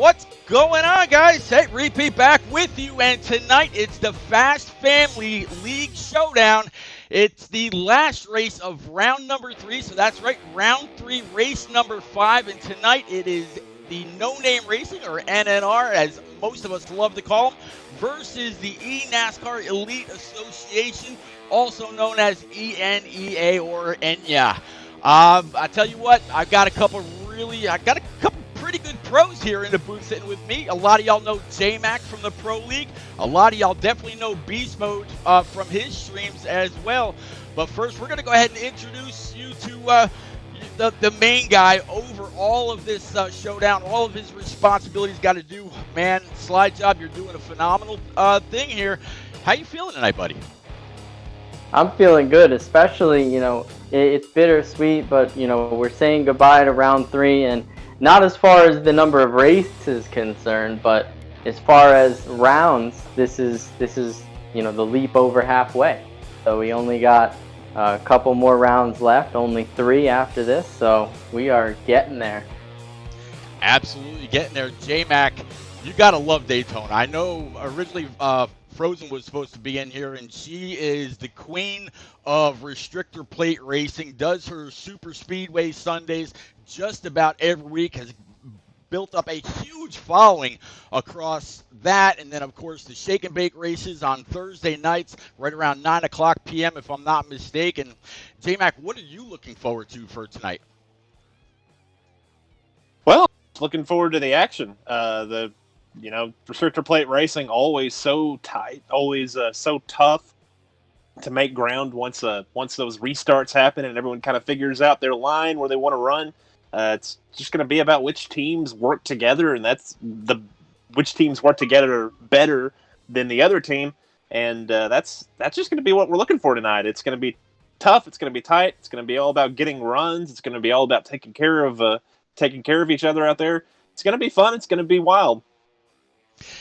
What's going on, guys? Hey, Repeat back with you, and tonight it's the Fast Family League Showdown. It's the last race of round number 3, so that's right, round 3, race number 5, and tonight it is the No Name Racing, or NNR, as most of us love to call them, versus the E-Nascar Elite Association, also known as ENEA or ENEA. I tell you what, I got a couple pretty good pros here in the booth sitting with me. A lot of y'all know J-Mac from the Pro League. A lot of y'all definitely know Beast Mode from his streams as well. But first, we're going to go ahead and introduce you to the main guy over all of this showdown, all of his responsibilities got to do. Man, Slide Job, you're doing a phenomenal thing here. How you feeling tonight, buddy? I'm feeling good, especially, it's bittersweet, but, we're saying goodbye to round 3, and not as far as the number of races is concerned, but as far as rounds, this is the leap over halfway. So we only got a couple more rounds left, only 3 after this, so we are getting there. Absolutely getting there. J-Mac, you got to love Daytona. I know originally Frozen was supposed to be in here, and she is the queen of restrictor plate racing, does her super speedway Sundays just about every week, has built up a huge following across that, and then of course the shake and bake races on Thursday nights right around 9 o'clock p.m. if I'm not mistaken. J-Mac, what are you looking forward to for tonight? Well, looking forward to the action. Restrictor plate racing always so tight, always so tough to make ground once those restarts happen and everyone kind of figures out their line where they want to run. It's just going to be about which teams work together, and which teams work together better than the other team, and that's just going to be what we're looking for tonight. It's going to be tough. It's going to be tight. It's going to be all about getting runs. It's going to be all about taking care of each other out there. It's going to be fun. It's going to be wild.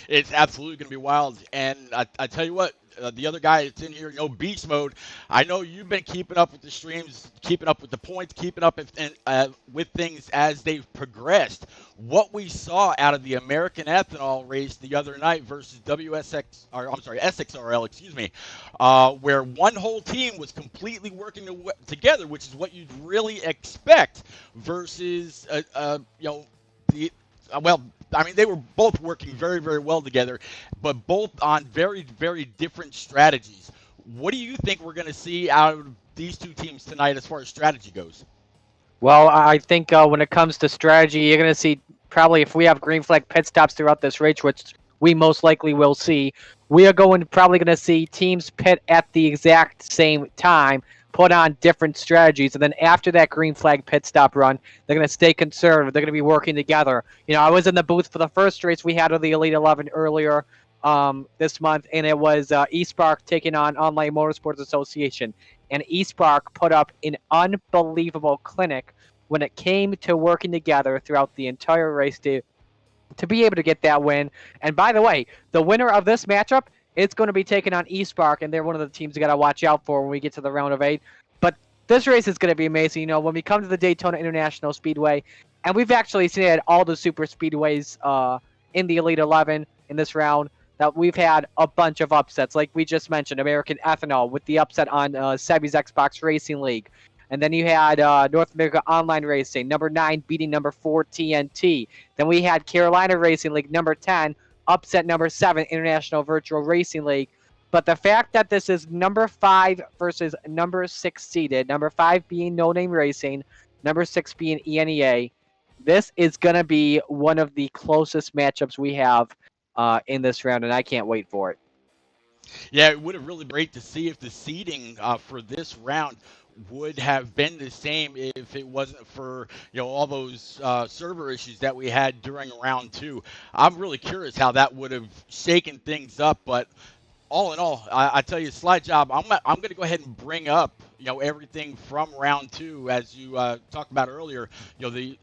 It's absolutely going to be wild, and I tell you what, the other guy that's in here, Beast Mode, I know you've been keeping up with the streams, keeping up with the points, keeping up with things as they've progressed. What we saw out of the American Ethanol race the other night versus SXRL, where one whole team was completely working together, which is what you'd really expect versus, they were both working very, very well together, but both on very, very different strategies. What do you think we're going to see out of these two teams tonight as far as strategy goes? Well, I think when it comes to strategy, you're going to see probably if we have green flag pit stops throughout this race, which we most likely will see, we are probably going to see teams pit at the exact same time, put on different strategies, and then after that green flag pit stop run, they're going to stay conservative. They're going to be working together. I was in the booth for the first race we had of the Elite 11 earlier this month, and it was eSpark taking on Online Motorsports Association. And eSpark put up an unbelievable clinic when it came to working together throughout the entire race to be able to get that win. And by the way, the winner of this matchup, it's going to be taken on eSpark, and they're one of the teams you got to watch out for when we get to the round of 8. But this race is going to be amazing. When we come to the Daytona International Speedway, and we've actually seen it at all the super speedways in the Elite 11 in this round, that we've had a bunch of upsets. Like we just mentioned, American Ethanol with the upset on Sebi's Xbox Racing League. And then you had North America Online Racing, number 9 beating number 4 TNT. Then we had Carolina Racing League, number 10, upset number 7 International Virtual Racing League. But the fact that this is number 5 versus number 6 seeded, number 5 being No Name Racing, number 6 being ENEA, this is going to be one of the closest matchups we have in this round, and I can't wait for it. Yeah, it would have really been great to see if the seeding for this round would have been the same if it wasn't for all those server issues that we had during round 2. I'm really curious how that would have shaken things up, but all in all, I tell you, Slide Job, I'm going to go ahead and bring up everything from round 2, as you talked about earlier.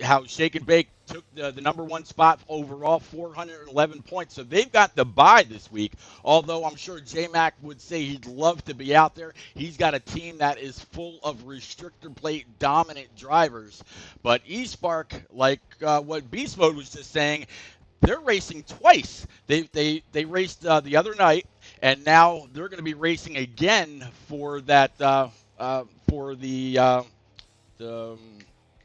How Shake and Bake took the number 1 spot overall, 411 points. So they've got the bye this week. Although I'm sure J-Mac would say he'd love to be out there. He's got a team that is full of restrictor plate dominant drivers. But eSpark, like what Beast Mode was just saying, they're racing twice. They raced the other night, and now they're going to be racing again for that for the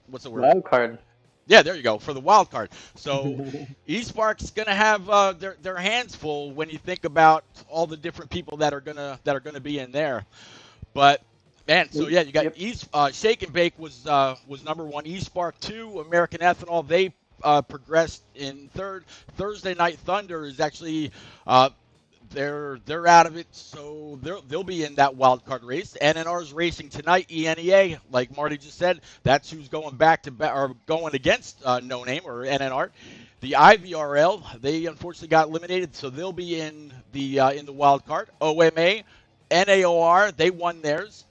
what's the word? Wild card. Yeah, there you go, for the wild card. So eSpark's going to have their hands full when you think about all the different people that are gonna be in there. But man, so yeah, you got Yep. Shake and Bake was number one. eSpark 2, American Ethanol, they progressed in third. Thursday Night Thunder is actually they're out of it, so they'll be in that wild card race. NNR is racing tonight. ENEA, like Marty just said, that's who's going back to or going against No Name or NNR. The IVRL, they unfortunately got eliminated, so they'll be in the wild card. OMA, NAOR, they won theirs.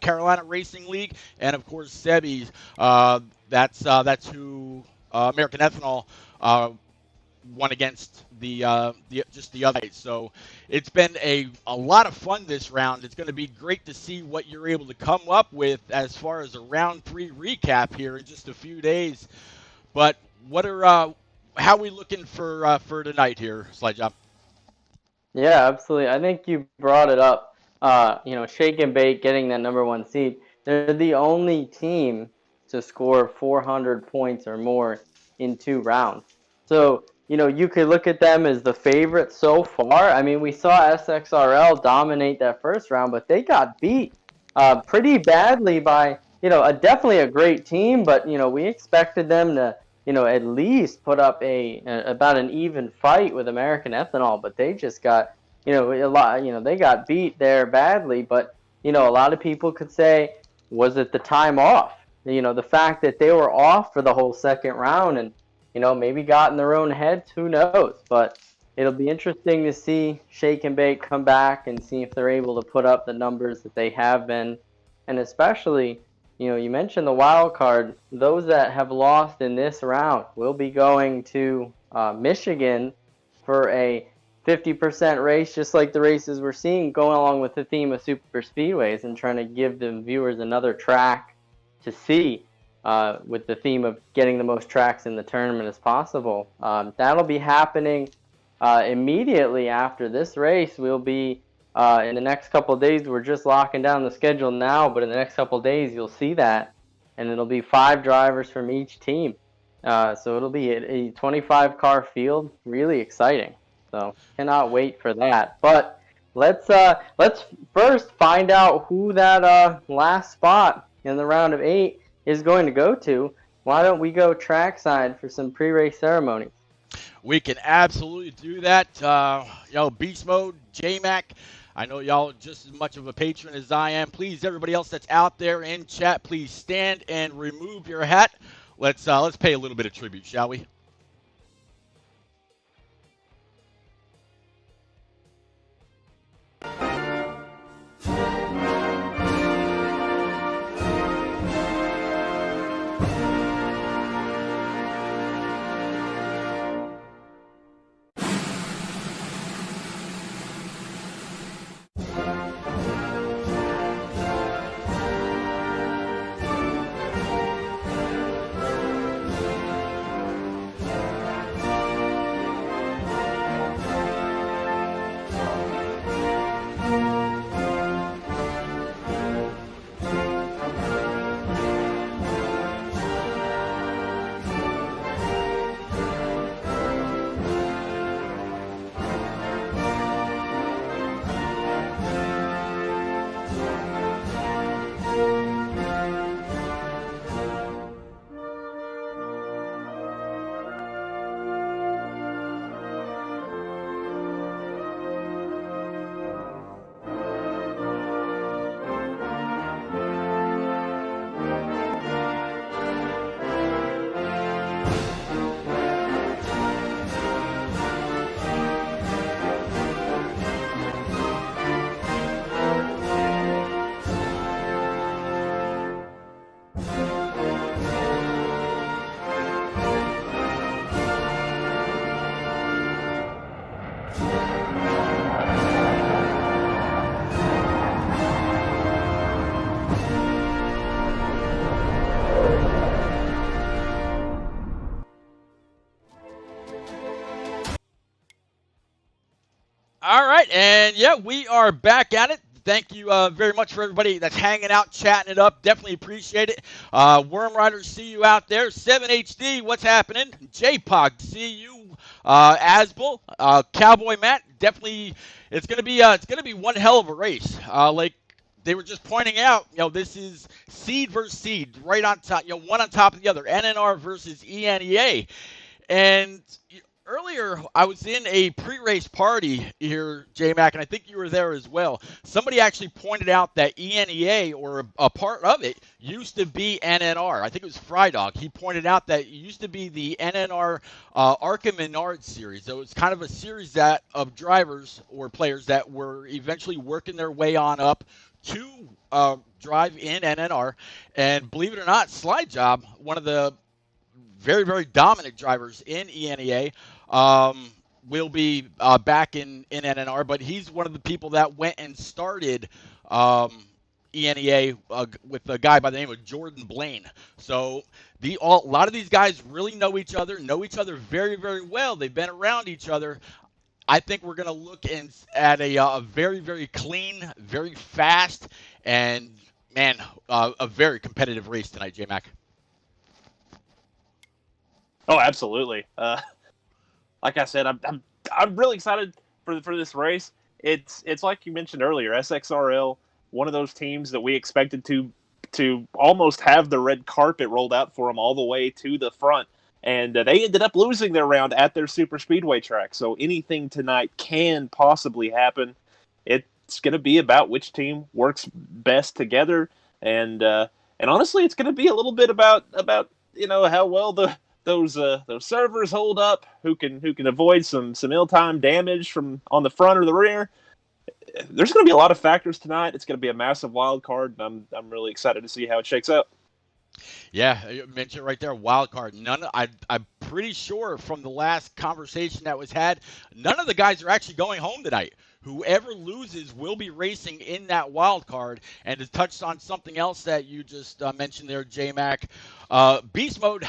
Carolina Racing League, and of course Sebi's. That's who American Ethanol won against the other night. So it's been a lot of fun this round. It's going to be great to see what you're able to come up with as far as a round 3 recap here in just a few days. But what are how are we looking for tonight here, Slide Job? Yeah, absolutely. I think you brought it up. Shake and Bake getting that number 1 seed. They're the only team to score 400 points or more in 2 rounds. So, you could look at them as the favorite so far. I mean, we saw SXRL dominate that first round, but they got beat pretty badly by, definitely a great team, but, we expected them to, at least put up about an even fight with American Ethanol, but they just got, a lot, they got beat there badly. But, a lot of people could say, was it the time off? The fact that they were off for the whole second round and, maybe got in their own heads, who knows? But it'll be interesting to see Shake and Bake come back and see if they're able to put up the numbers that they have been. And especially, you mentioned the wild card. Those that have lost in this round will be going to Michigan for a 50% race, just like the races we're seeing, going along with the theme of super speedways and trying to give the viewers another track to see with the theme of getting the most tracks in the tournament as possible. That'll be happening immediately after this race. We'll be in the next couple of days. We're just locking down the schedule now, but in the next couple of days you'll see that, and it'll be 5 drivers from each team. So it'll be a 25 car field. Really exciting. So cannot wait for that. But let's first find out who that last spot in the round of 8 is going to go to. Why don't we go trackside for some pre-race ceremonies? We can absolutely do that. Beast Mode, J-Mac, I know y'all just as much of a patron as I am. Please, everybody else that's out there in chat, please stand and remove your hat. Let's pay a little bit of tribute, shall we? All right, and yeah, we are back at it. Thank you very much for everybody that's hanging out, chatting it up. Definitely appreciate it. Worm Riders, see you out there. 7HD, what's happening? J-Pog, see you. Asbel, Cowboy Matt, definitely. It's gonna be one hell of a race. Like they were just pointing out, this is seed versus seed, right on top. One on top of the other. NNR versus ENEA. And earlier, I was in a pre-race party here, J-Mac, and I think you were there as well. Somebody actually pointed out that ENEA, or a part of it, used to be NNR. I think it was Frydog. He pointed out that it used to be the NNR Arkham Menard series. So it's kind of a series of drivers or players that were eventually working their way on up to drive in NNR. And believe it or not, Slide Job, one of the very, very dominant drivers in ENEA, will be back in NNR, but he's one of the people that went and started ENEA with a guy by the name of Jordan Blaine. So a lot of these guys really know each other very, very well. They've been around each other. I think we're going to look at a very, very clean, very fast, and, man, a very competitive race tonight, J-Mac. Oh, absolutely. Like I said, I'm really excited for this race. It's like you mentioned earlier, SXRL, one of those teams that we expected to almost have the red carpet rolled out for them all the way to the front, and they ended up losing their round at their super speedway track. So anything tonight can possibly happen. It's going to be about which team works best together, and honestly, it's going to be a little bit about how well those servers hold up, who can avoid some ill-timed damage from on the front or the rear. There's going to be a lot of factors tonight. It's going to be a massive wild card, and I'm really excited to see how it shakes out. Yeah, you mentioned right there, wild card. I'm pretty sure from the last conversation that was had, none of the guys are actually going home tonight. Whoever loses will be racing in that wild card. And to touch on something else that you just mentioned there, J-Mac, Beast Mode,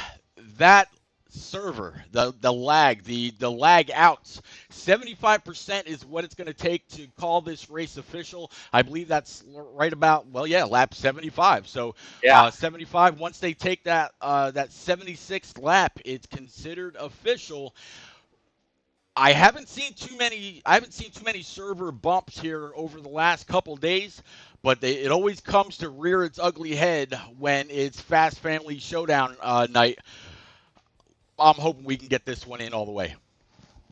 that server, the lag outs, 75% is what it's going to take to call this race official. I believe that's right about, lap 75. So 75, once they take that 76th lap, it's considered official. I haven't seen too many server bumps here over the last couple days, but it always comes to rear its ugly head when it's Fast Family Showdown night. I'm hoping we can get this one in all the way.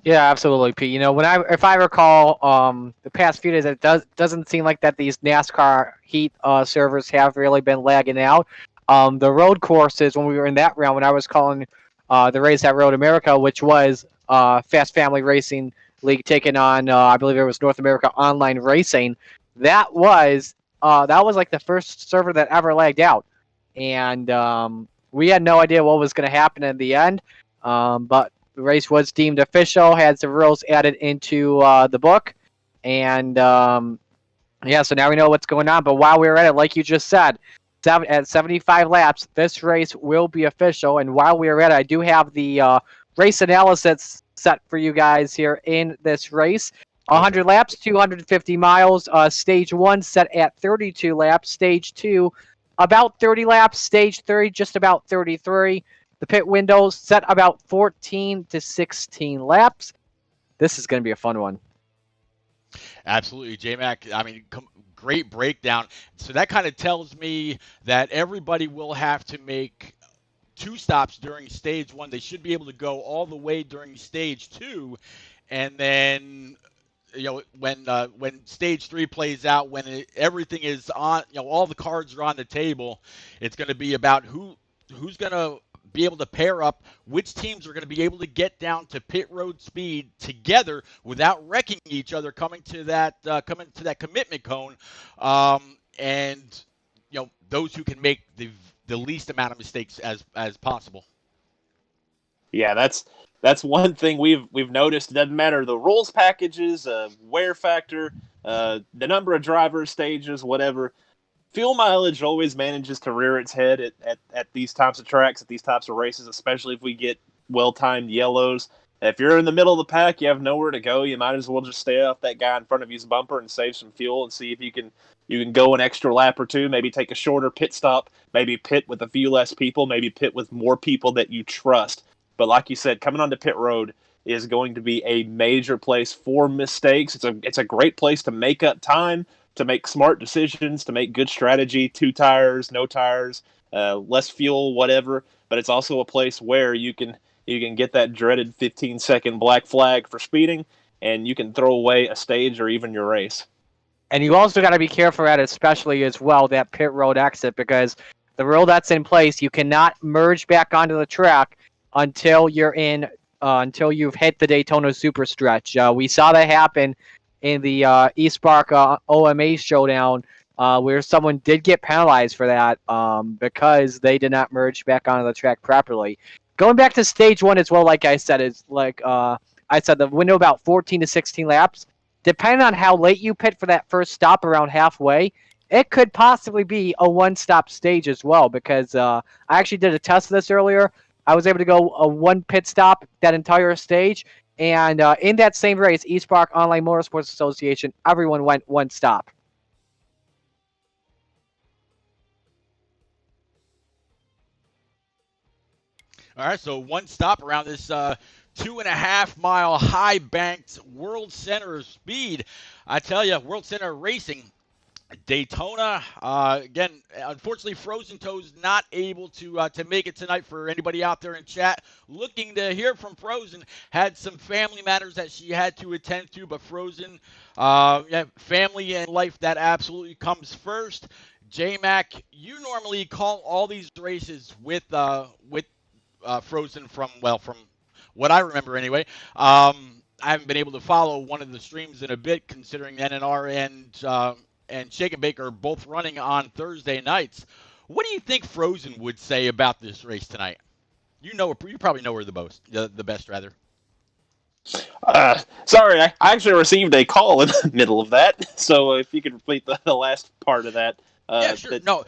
Yeah, absolutely, Pete. If I recall, the past few days, it doesn't seem like that these NASCAR heat servers have really been lagging out. The road courses, when we were in that round, when I was calling the race at Road America, which was Fast Family Racing League taking on, I believe it was North America Online Racing. That was like the first server that ever lagged out, and we had no idea what was going to happen in the end, but the race was deemed official, had some rules added into the book, and so now we know what's going on. But while we were at it, like you just said, at 75 laps, this race will be official. And while we were at it, I do have the race analysis set for you guys here in this race. 100 laps, 250 miles. Stage 1 set at 32 laps. Stage 2, about 30 laps. Stage 3, just about 33. The pit windows set about 14 to 16 laps. This is going to be a fun one. Absolutely, J-Mac. I mean, great breakdown. So that kind of tells me that everybody will have to make 2 stops during stage 1. They should be able to go all the way during stage 2, and then when stage 3 plays out, when everything is on, all the cards are on the table, it's going to be about who's going to be able to pair up, which teams are going to be able to get down to pit road speed together without wrecking each other coming to that commitment cone, and those who can make the least amount of mistakes as possible. Yeah, that's one thing we've noticed. It doesn't matter the rules packages, wear factor, the number of drivers, stages, whatever. Fuel mileage always manages to rear its head at these types of tracks, at these types of races, especially if we get well-timed yellows. if you're in the middle of the pack, you have nowhere to go. You might as well just stay off that guy in front of you's bumper and save some fuel and see if you can go an extra lap or two. Maybe take a shorter pit stop. Maybe pit with a few less people. Maybe pit with more people that you trust. But like you said, coming onto pit road is going to be a major place for mistakes. It's a great place to make up time, to make smart decisions, to make good strategy. 2 tires, no tires, less fuel, whatever. But it's also a place where you can get that dreaded 15-second black flag for speeding, and you can throw away a stage or even your race. And you also got to be careful at, especially as well, that pit road exit, because the rule that's in place, you cannot merge back onto the track until you're in, until you've hit the Daytona Super Stretch. We saw that happen in the E-Spark OMA Showdown, where someone did get penalized for that because they did not merge back onto the track properly. Going back to stage 1 as well, like I said, is like I said, the window about 14 to 16 laps. Depending on how late you pit for that first stop around halfway, it could possibly be a one-stop stage as well, because I actually did a test of this earlier. I was able to go a one pit stop that entire stage, and in that same race, eSpark Online Motorsports Association, everyone went one stop. All right, so one stop around this 2.5 mile high banked World Center of Speed. I tell you, World Center Racing, Daytona. Again, unfortunately, Frozen Toes not able to make it tonight. For anybody out there in chat looking to hear from Frozen, had some family matters that she had to attend to, but Frozen, family and life, that absolutely comes first. J-Mac, you normally call all these races with Frozen from what I remember anyway. I haven't been able to follow one of the streams in a bit, considering NNR and Shake and Bake are both running on Thursday nights. What do you think Frozen would say about this race tonight? You probably know her the best rather. Sorry, I actually received a call in the middle of that. So if you could repeat the last part of that. Yeah, sure. No,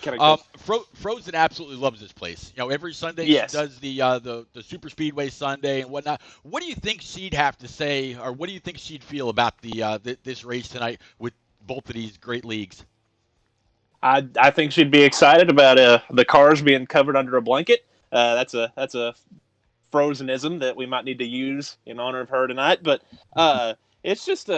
Frozen absolutely loves this place. You know, every Sunday Yes. She does the Super Speedway Sunday and whatnot. What do you think she'd have to say, or what do you think she'd feel about this race tonight with both of these great leagues? I think she'd be excited about the cars being covered under a blanket. That's a Frozenism that we might need to use in honor of her tonight. But it's just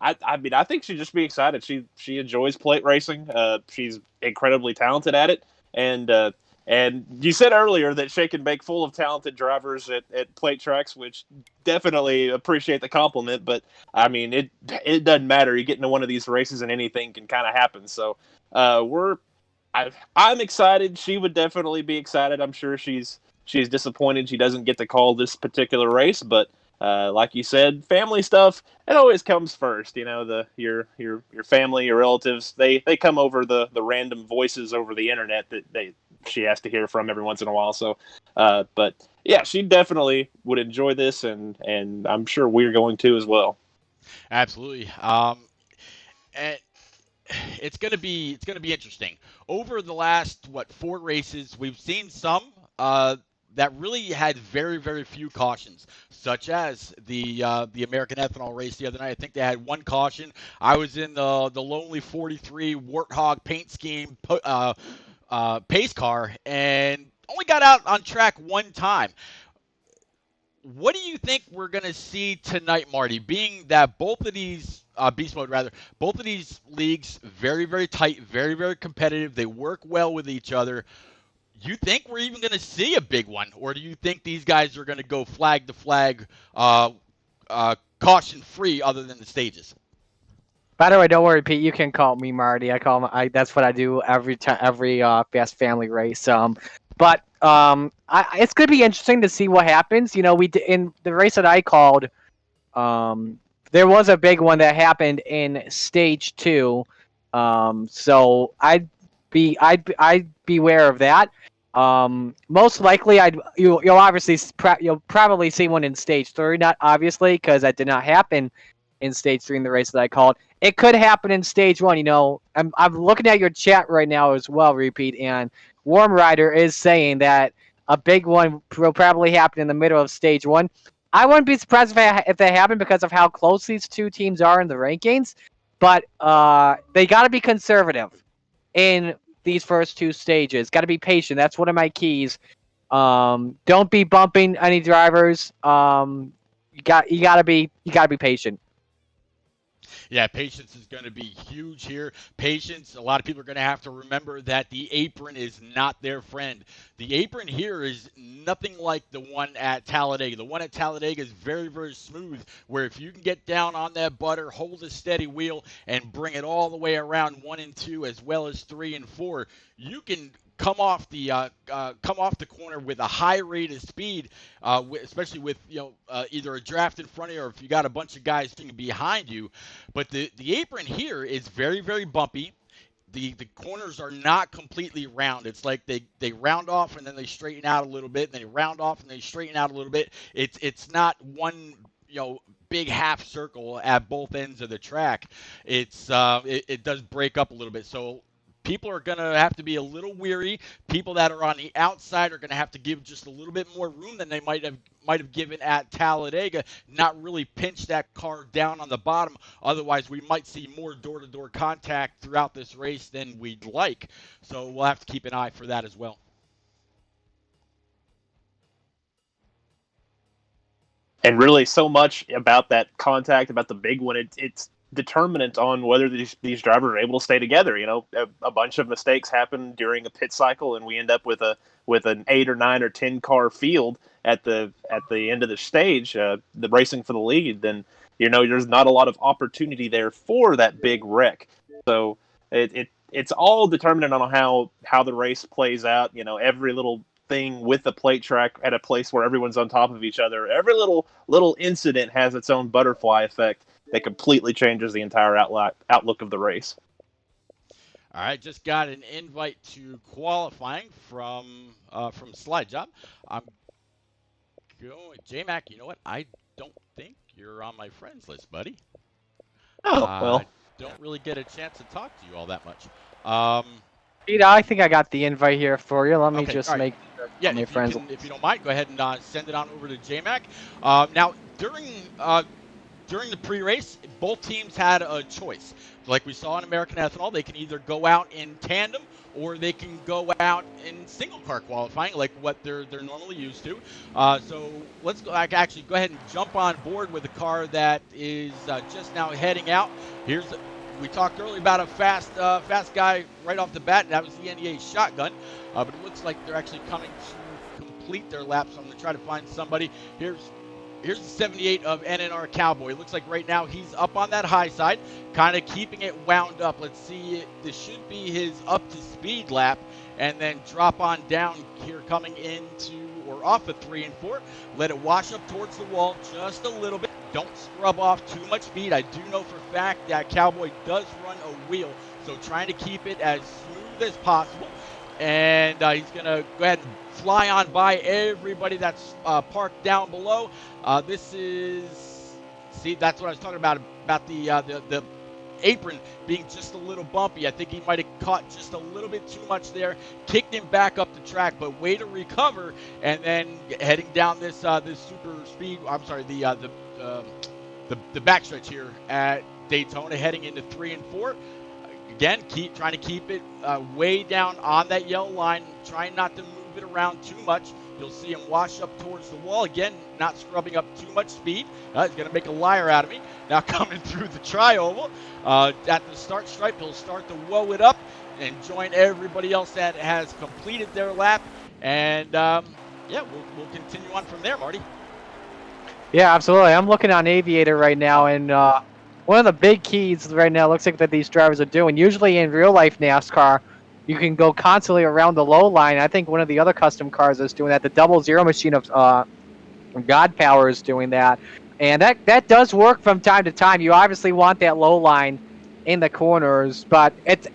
I mean, I think she'd just be excited. She enjoys plate racing. She's incredibly talented at it. And you said earlier that Shake and Bake full of talented drivers at plate tracks, which definitely appreciate the compliment. But I mean, it doesn't matter. You get into one of these races and anything can kind of happen. So I'm excited. She would definitely be excited. I'm sure she's disappointed she doesn't get to call this particular race, but. Like you said, family stuff, it always comes first. You know, your family, your relatives, they come over the random voices over the internet that she has to hear from every once in a while. So, but yeah, she definitely would enjoy this, and I'm sure we're going to as well. Absolutely. And it's gonna be interesting. Over the last 4 races, we've seen some that really had very, very few cautions, such as the American Ethanol race the other night. I think they had 1 caution. I was in the Lonely 43 Warthog paint scheme pace car and only got out on track 1 time. What do you think we're going to see tonight, Marty, being that both of these Beast Mode, both of these leagues, very, very tight, very, very competitive. They work well with each other. You think we're even going to see a big one, or do you think these guys are going to go flag to flag, caution free, other than the stages? By the way, don't worry, Pete. You can call me Marty. That's what I do every Fast Family race. But it's going to be interesting to see what happens. You know, in the race that I called, there was a big one that happened in stage 2. So I'd be aware of that. Most likely, you'll probably see one in stage 3. Not obviously, because that did not happen in stage 3 in the race that I called. It could happen in stage 1. You know, I'm looking at your chat right now as well, Repeat, and Warm Rider is saying that a big one will probably happen in the middle of stage 1. I wouldn't be surprised if they happen because of how close these two teams are in the rankings. But they got to be conservative in these first two stages. Got to be patient. That's one of my keys. Don't be bumping any drivers. You gotta be patient. Yeah, patience is going to be huge here. Patience, a lot of people are going to have to remember that the apron is not their friend. The apron here is nothing like the one at Talladega. The one at Talladega is very, very smooth, where if you can get down on that butter, hold a steady wheel, and bring it all the way around 1 and 2 as well as 3 and 4, you can come off the corner with a high rate of speed, especially with either a draft in front of you or if you got a bunch of guys behind you. But the apron here is very, very bumpy. The corners are not completely round. It's like they round off and then they straighten out a little bit, and they round off and they straighten out a little bit. It's not one big half circle at both ends of the track. It does break up a little bit. So people are going to have to be a little weary. People that are on the outside are going to have to give just a little bit more room than they might have given at Talladega, not really pinch that car down on the bottom. Otherwise, we might see more door-to-door contact throughout this race than we'd like. So we'll have to keep an eye for that as well. And really, so much about that contact, about the big one, it's determinant on whether these drivers are able to stay together. A bunch of mistakes happen during a pit cycle, and we end up with an 8 or 9 or 10 car field at the end of the stage, the racing for the lead. Then there's not a lot of opportunity there for that big wreck. So it's all determinant on how the race plays out. Every little thing with the plate track at a place where everyone's on top of each other, every little incident has its own butterfly effect that completely changes the entire outlook of the race. All right, just got an invite to qualifying from Slide Job. I'm going, J-Mac, you know what? I don't think you're on my friends list, buddy. Oh, well. I don't really get a chance to talk to you all that much. Peter, I think I got the invite here for you. Let me just right. make sure. Yeah, my if friends. if you don't mind, go ahead and send it on over to J-Mac. Now, during the pre-race, both teams had a choice. Like we saw in American Ethanol, they can either go out in tandem or they can go out in single car qualifying, like what they're normally used to. So let's go ahead and jump on board with a car that is just now heading out. We talked earlier about a fast guy right off the bat, and that was the ENEA shotgun. But it looks like they're actually coming to complete their lap, so I'm going to try to find somebody. Here's the 78 of NNR Cowboy. It looks like right now he's up on that high side, kind of keeping it wound up. Let's see. This should be his up-to-speed lap, and then drop on down here coming into or off of 3 and 4. Let it wash up towards the wall just a little bit. Don't scrub off too much speed. I do know for a fact that Cowboy does run a wheel, so trying to keep it as smooth as possible. And he's going to go ahead and fly on by everybody that's parked down below. That's what I was talking about the apron being just a little bumpy. I think he might have caught just a little bit too much there, kicked him back up the track, but way to recover, and then heading down this super speed. I'm sorry, the backstretch here at Daytona, heading into 3 and 4. Again, trying to keep it way down on that yellow line, trying not to move it around too much. You'll see him wash up towards the wall. Again, not scrubbing up too much speed. He's going to make a liar out of me. Now coming through the tri-oval. At the start stripe, he'll start to whoa it up and join everybody else that has completed their lap. And, we'll continue on from there, Marty. Yeah, absolutely. I'm looking on Aviator right now, and one of the big keys right now looks like that these drivers are doing. Usually in real-life NASCAR, you can go constantly around the low line. I think one of the other custom cars is doing that. The Double Zero machine of God Power is doing that. And that does work from time to time. You obviously want that low line in the corners, but it's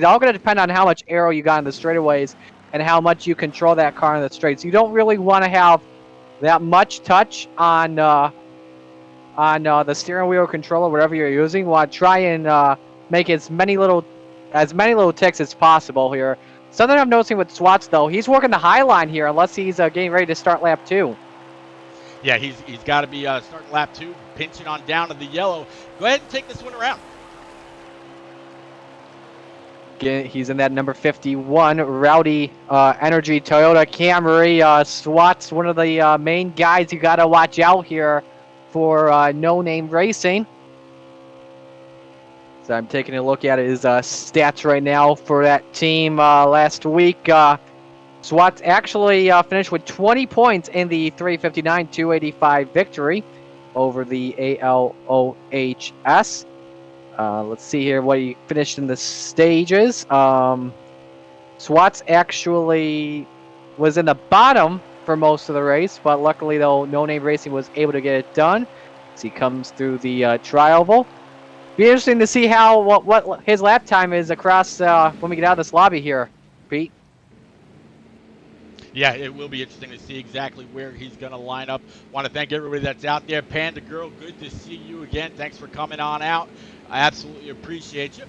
all going to depend on how much aero you got in the straightaways and how much you control that car in the straights. You don't really want to have that much touch on the steering wheel controller, whatever you're using. You want to try and make as many little ticks as possible here. Something I'm noticing with Swats, though, he's working the high line here unless he's getting ready to start lap 2. Yeah, he's got to be starting lap 2, pinching on down to the yellow. Go ahead and take this one around. He's in that number 51 Rowdy Energy Toyota Camry. Swat's one of the main guys you got to watch out here for No Name Racing. So I'm taking a look at his stats right now for that team last week. Swat's actually finished with 20 points in the 359-285 victory over the ALOHS. Let's see here what he finished in the stages. Swat's actually was in the bottom for most of the race, but luckily, though, No Name Racing was able to get it done as he comes through the tri-oval. Be interesting to see how what his lap time is across when we get out of this lobby here, Pete. Yeah, it will be interesting to see exactly where he's going to line up. Want to thank everybody that's out there. Panda Girl, good to see you again. Thanks for coming on out. I absolutely appreciate you.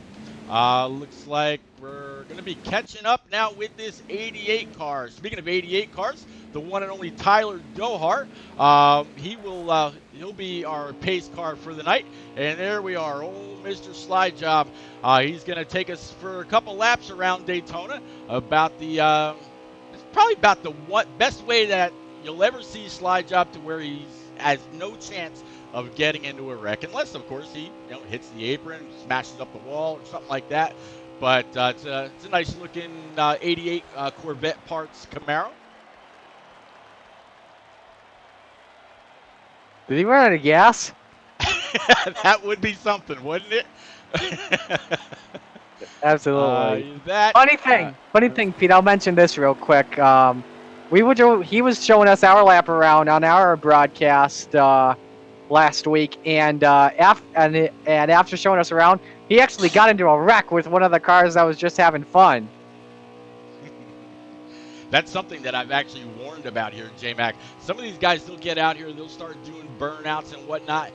Looks like we're going to be catching up now with this 88 car. Speaking of 88 cars, the one and only Tyler Dohart. He'll be our pace car for the night. And there we are, old Mr. Slide Job. He's going to take us for a couple laps around Daytona about the probably about the best way that you'll ever see Slide Job to where he has no chance of getting into a wreck, unless of course he hits the apron, smashes up the wall or something like that. But it's a nice looking 88 Corvette parts Camaro. Did he run out of gas? That would be something, wouldn't it? Absolutely. Funny thing, Pete. I'll mention this real quick. He was showing us our lap around on our broadcast last week, and after showing us around, he actually got into a wreck with one of the cars that was just having fun. That's something that I've actually warned about here, J-Mac. Some of these guys, they'll get out here, they'll start doing burnouts and whatnot.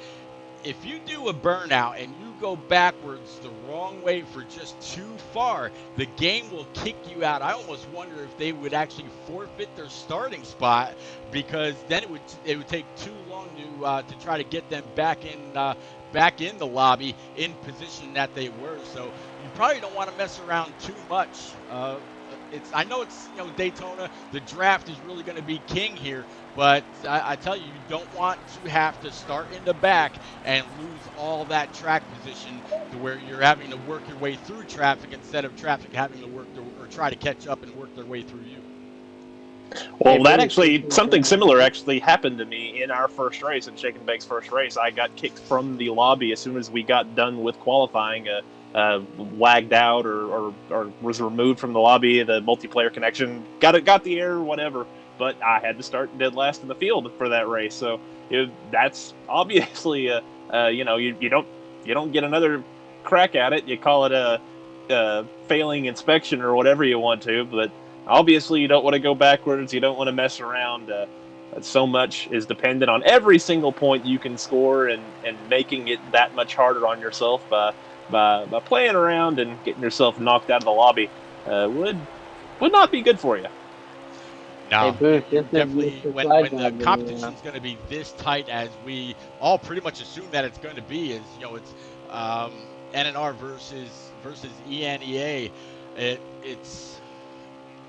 If you do a burnout and you go backwards the wrong way for just too far, the game will kick you out. I almost wonder if they would actually forfeit their starting spot, because then it would take too long to try to get them back in the lobby in position that they were. So you probably don't want to mess around too much. I know it's Daytona. The draft is really going to be king here, but I tell you, you don't want to have to start in the back and lose all that track position to where you're having to work your way through traffic instead of traffic having to work or try to catch up and work their way through you. Well, something similar actually happened to me in our first race, in Shake and Bake's first race. I got kicked from the lobby as soon as we got done with qualifying. Lagged out or was removed from the lobby. The multiplayer connection got the error, whatever. But I had to start dead last in the field for that race. So that's obviously you don't get another crack at it. You call it a failing inspection or whatever you want to. But obviously you don't want to go backwards. You don't want to mess around. So much is dependent on every single point you can score and making it that much harder on yourself by playing around and getting yourself knocked out of the lobby would not be good for you. No, hey, Booth, definitely when the competition is going to be this tight as we all pretty much assume that it's going to be, is it's NNR versus ENEA. It's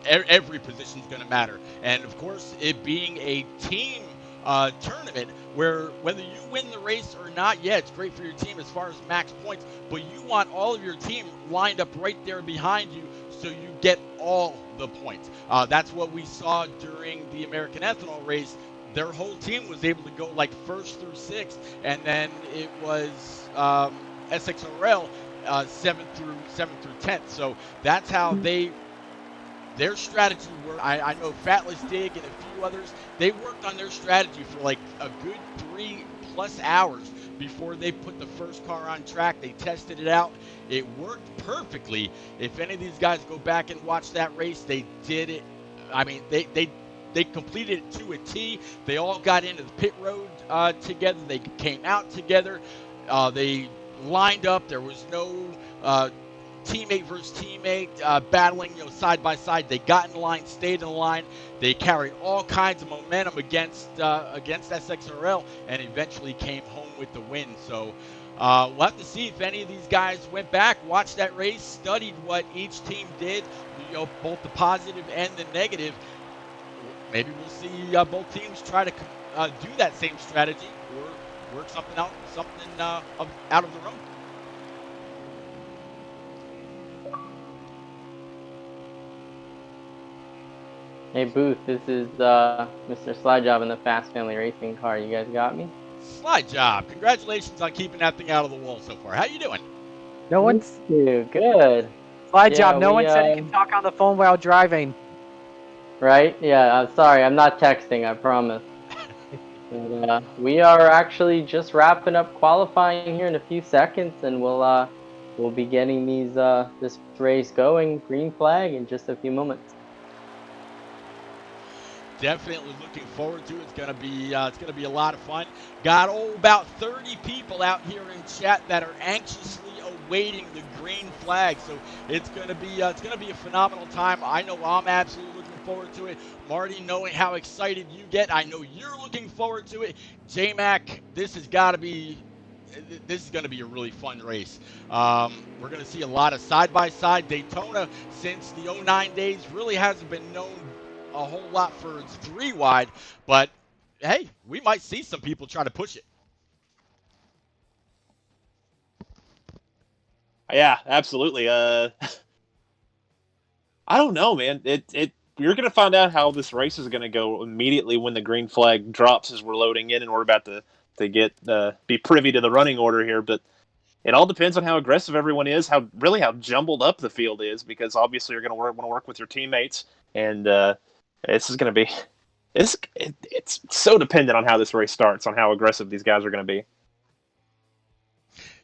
every position is going to matter, and of course, it being a team tournament where whether you win the race or not, yeah, it's great for your team as far as max points, but you want all of your team lined up right there behind you so you get all the points. That's what we saw during the American Ethanol race. Their whole team was able to go like 1st through 6th, and then it was SXRL 7th through 10th. So that's how their strategy worked. I know Fatless Dig and a few others, they worked on their strategy for like a good 3+ hours before they put the first car on track. They tested it out. It worked perfectly. If any of these guys go back and watch that race, they did it. I mean, they completed it to a T. They all got into the pit road together. They came out together. They lined up. There was no teammate versus teammate, battling, side by side. They got in the line, stayed in the line. They carried all kinds of momentum against SXRL, and eventually came home with the win. So we'll have to see if any of these guys went back, watched that race, studied what each team did, both the positive and the negative. Maybe we'll see both teams try to do that same strategy or work something out of their own. Hey Booth, this is Mr. Slidejob in the Fast Family Racing car. You guys got me? Slide job. Congratulations on keeping that thing out of the wall so far. How you doing? No one's Good. slide Yeah, job. No one said you can talk on the phone while driving. Right? Yeah, I'm sorry. I'm not texting, I promise. But, we are actually just wrapping up qualifying here in a few seconds, and we'll be getting this race going, green flag, in just a few moments. Definitely looking forward to it. It's gonna be a lot of fun. Got about 30 people out here in chat that are anxiously awaiting the green flag. So it's gonna be a phenomenal time. I know I'm absolutely looking forward to it. Marty, knowing how excited you get, I know you're looking forward to it. J-Mac, this is going to be a really fun race. We're going to see a lot of side-by-side. Daytona, since the 09 days, really hasn't been known a whole lot for its 3-wide, but hey, we might see some people try to push it. Yeah, absolutely. I don't know, man. You're going to find out how this race is going to go immediately when the green flag drops as we're loading in, and we're about to be privy to the running order here. But it all depends on how aggressive everyone is, how jumbled up the field is, because obviously you're going to want to work with your teammates, and this is going to be it's so dependent on how this race starts, on how aggressive these guys are going to be.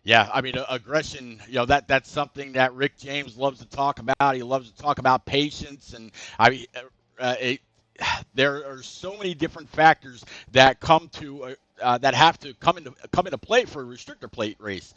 Yeah, I mean, aggression, that's something that Rick James loves to talk about. He loves to talk about patience, and there are so many different factors that that have to come into play for a restrictor plate race.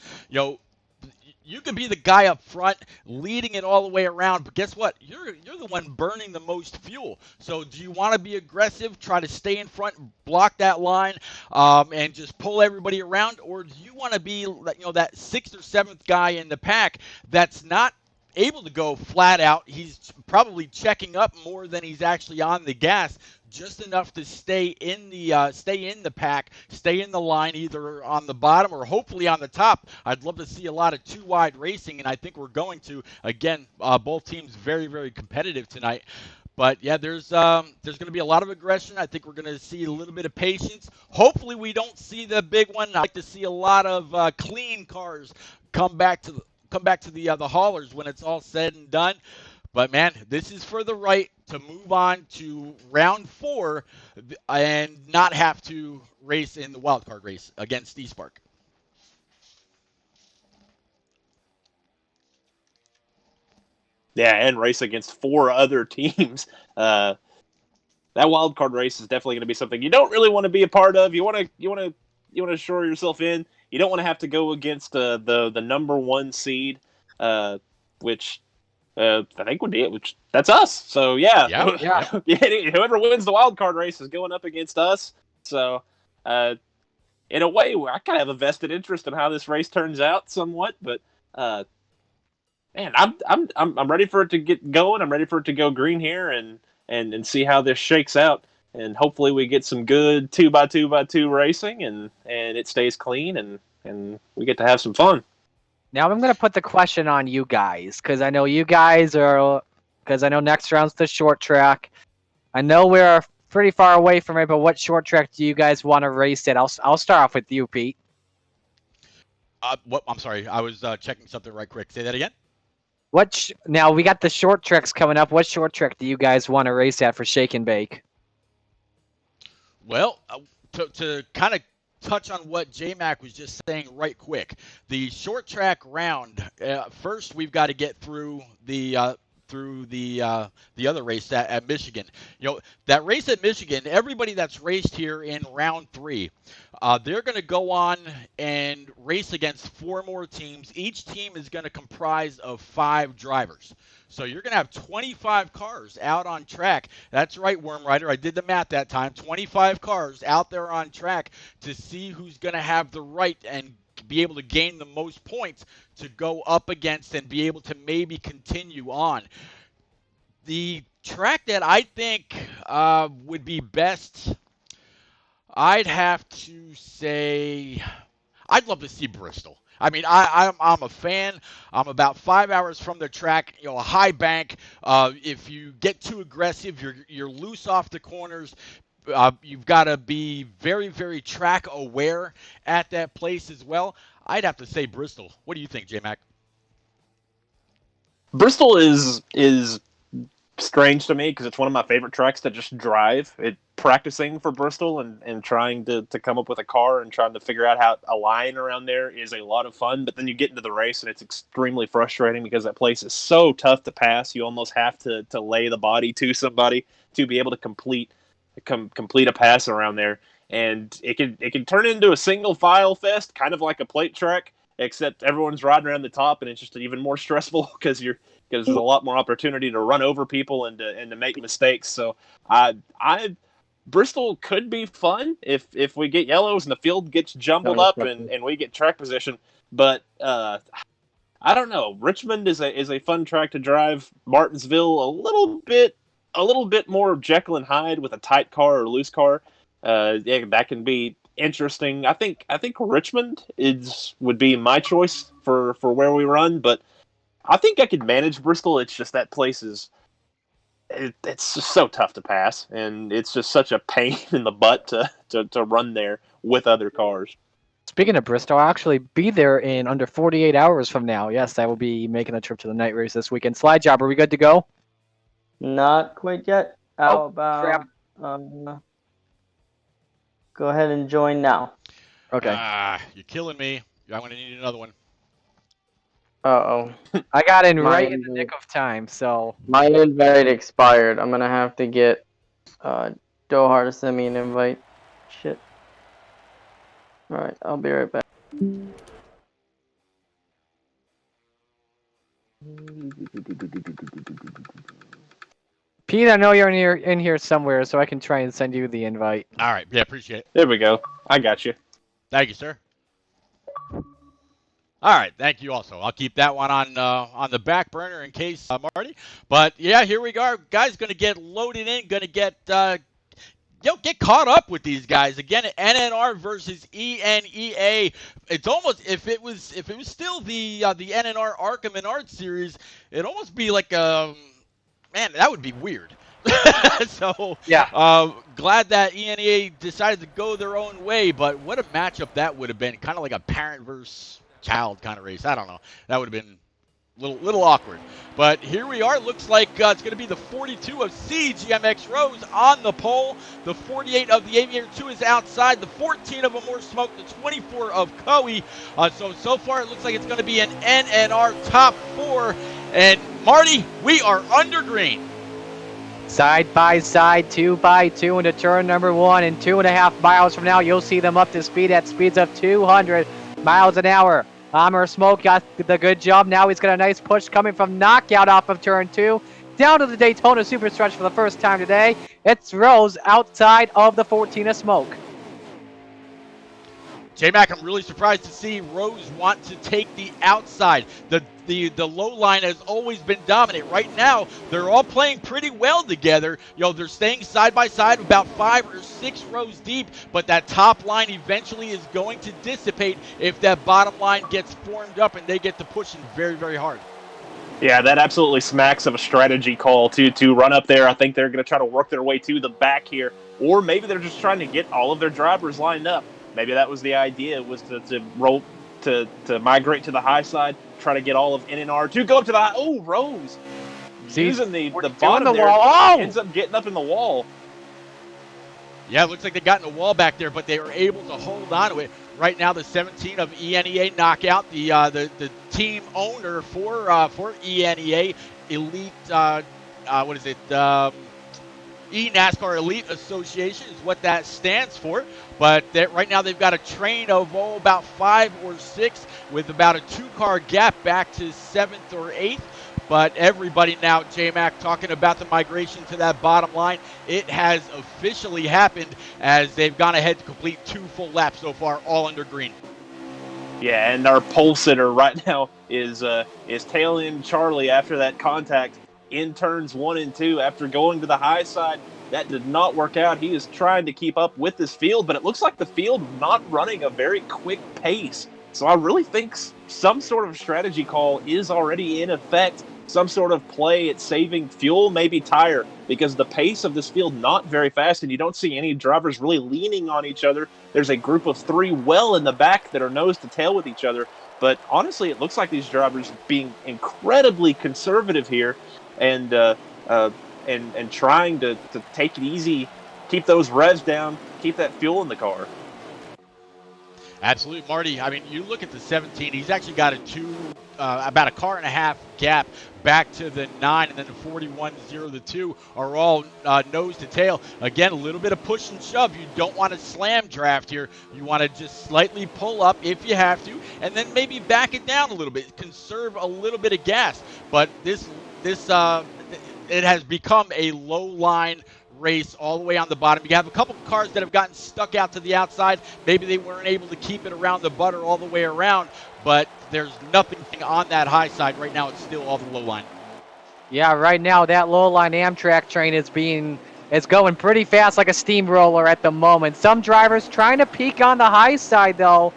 You could be the guy up front leading it all the way around, but guess what? You're the one burning the most fuel. So do you want to be aggressive, try to stay in front, block that line, and just pull everybody around, or do you want to be that 6th or 7th guy in the pack that's not able to go flat out? He's probably checking up more than he's actually on the gas, just enough to stay in the pack, stay in the line, either on the bottom or hopefully on the top. I'd love to see a lot of 2-wide racing, and I think we're going to. Again, both teams very, very competitive tonight. But yeah, there's going to be a lot of aggression. I think we're going to see a little bit of patience. Hopefully, we don't see the big one. I like to see a lot of clean cars come back to the haulers when it's all said and done. But man, this is for the right to move on to round 4 and not have to race in the wildcard race against E-Spark. Yeah, and race against 4 other teams. That wildcard race is definitely going to be something you don't really want to be a part of. You want to shore yourself in. You don't want to have to go against the number 1 seed, which I think would be it. Which that's us. So yeah. Whoever wins the wild card race is going up against us. So in a way, I kind of have a vested interest in how this race turns out, somewhat. But man, I'm ready for it to get going. I'm ready for it to go green here and see how this shakes out. And hopefully we get some good 2x2x2 racing, and it stays clean, and we get to have some fun. Now I'm going to put the question on you guys, because I know next round's the short track. I know we're pretty far away from it, but what short track do you guys want to race at? I'll start off with you, Pete. I'm sorry, I was checking something right quick. Say that again. Now we got the short tracks coming up. What short track do you guys want to race at for Shake and Bake? Well, to kind of touch on what J-Mac was just saying right quick, the short track round, first we've got to get through the through the other race at Michigan. You know, that race at Michigan, everybody that's raced here in round 3, they're going to go on and race against 4 more teams. Each team is going to comprise of 5 drivers. So you're going to have 25 cars out on track. That's right, Worm Rider. I did the math that time. 25 cars out there on track to see who's going to have the right and be able to gain the most points to go up against and be able to maybe continue on. The track that I think would be best, I'd have to say, I'd love to see Bristol. I mean, I'm a fan. I'm about 5 hours from the track. You know, a high bank. If you get too aggressive, you're loose off the corners. You've got to be very, very track aware at that place as well. I'd have to say Bristol. What do you think, J-Mac? Bristol is strange to me because it's one of my favorite tracks to just drive. Practicing for Bristol and trying to come up with a car and trying to figure out how a line around there is a lot of fun. But then you get into the race and it's extremely frustrating because that place is so tough to pass. You almost have to lay the body to somebody to be able to complete a pass around there. And it can turn into a single file fest, kind of like a plate track, except everyone's riding around the top and it's just even more stressful because there's a lot more opportunity to run over people and to make mistakes. So Bristol could be fun if we get yellows and the field gets jumbled up and we get track position. But I don't know. Richmond is a fun track to drive. Martinsville a little bit more Jekyll and Hyde with a tight car or loose car. That can be interesting. I think Richmond would be my choice for where we run, but I think I could manage Bristol. It's just that place it's just so tough to pass, and it's just such a pain in the butt to run there with other cars. Speaking of Bristol, I'll actually be there in under 48 hours from now. Yes, I will be making a trip to the night race this weekend. Slide Job, are we good to go? Not quite yet. How Oh, about crap. go ahead and join now? Okay. You're killing me. I'm going to need another one. Uh-oh. I got in right in the Mine- nick of time, so My invite expired. I'm gonna have to get Dohar to send me an invite. Shit. Alright, I'll be right back. Pete, I know you're in here somewhere, so I can try and send you the invite. All right. Yeah, appreciate it. There we go. I got you. Thank you, sir. All right, thank you also. I'll keep that one on the back burner in case, Marty. But yeah, here we go. Guys going to get loaded in, going to get get caught up with these guys. Again, NNR versus ENEA. It's almost, if it was still the NNR Arkham and Art series, it'd almost be like man, that would be weird. So Yeah. glad that ENEA decided to go their own way, but what a matchup that would have been. Kind of like a parent versus child kind of race. I don't know. That would have been little awkward. But here we are. Looks like it's going to be the 42 of CGMX Rose on the pole. The 48 of the Aviator 2 is outside. The 14 of Amore Smoke. The 24 of Coe. So far it looks like it's going to be an NNR top 4. And Marty, we are under green. Side by side, 2 by 2 into turn number 1. And 2.5 miles from now, you'll see them up to speed at speeds of 200 miles an hour. Amore Smoke got the good job. Now he's got a nice push coming from Knockout off of turn 2. Down to the Daytona Super Stretch for the first time today. It's Rose outside of the 14 of Smoke. J-Mac, I'm really surprised to see Rose want to take the outside. The low line has always been dominant. Right now, they're all playing pretty well together. They're staying side by side about 5 or 6 rows deep, but that top line eventually is going to dissipate if that bottom line gets formed up and they get to pushing very, very hard. Yeah, that absolutely smacks of a strategy call to run up there. I think they're going to try to work their way to the back here, or maybe they're just trying to get all of their drivers lined up. Maybe that was the idea, was to roll to migrate to the high side, try to get all of NNR to go up to the high. Oh, Rose using the bottom there, wall. ends up getting up in the wall. Yeah, it looks like they got in a wall back there, but they were able to hold on to it. Right now, the 17 of ENEA Knockout, the team owner for ENEA, Elite, what is it? E-NASCAR Elite Association is what that stands for. But right now they've got a train of about 5 or 6 with about a 2-car gap back to 7th or 8th. But everybody now, J-Mac, talking about the migration to that bottom line, it has officially happened as they've gone ahead to complete 2 full laps so far, all under green. Yeah, and our pole sitter right now is tailing Charlie after that contact in turns 1 and 2 after going to the high side. That did not work out. He is trying to keep up with this field, but it looks like the field not running a very quick pace. So I really think some sort of strategy call is already in effect. Some sort of play at saving fuel, maybe tire, because the pace of this field not very fast, and you don't see any drivers really leaning on each other. There's a group of 3 well in the back that are nose to tail with each other. But honestly, it looks like these drivers being incredibly conservative here, and trying to take it easy, keep those revs down, keep that fuel in the car. Absolutely, Marty. I mean, you look at the 17, he's actually got about a car and a half gap back to the 9, and then the 41, 0, the 2 are all nose to tail. Again, a little bit of push and shove. You don't want to slam draft here. You want to just slightly pull up if you have to, and then maybe back it down a little bit. Conserve a little bit of gas. But it has become a low line race all the way on the bottom. You have a couple of cars that have gotten stuck out to the outside. Maybe they weren't able to keep it around the butter all the way around, but there's nothing on that high side right now. It's still all the low line. Yeah, right now that low line Amtrak train it's going pretty fast like a steamroller at the moment. Some drivers trying to peak on the high side though.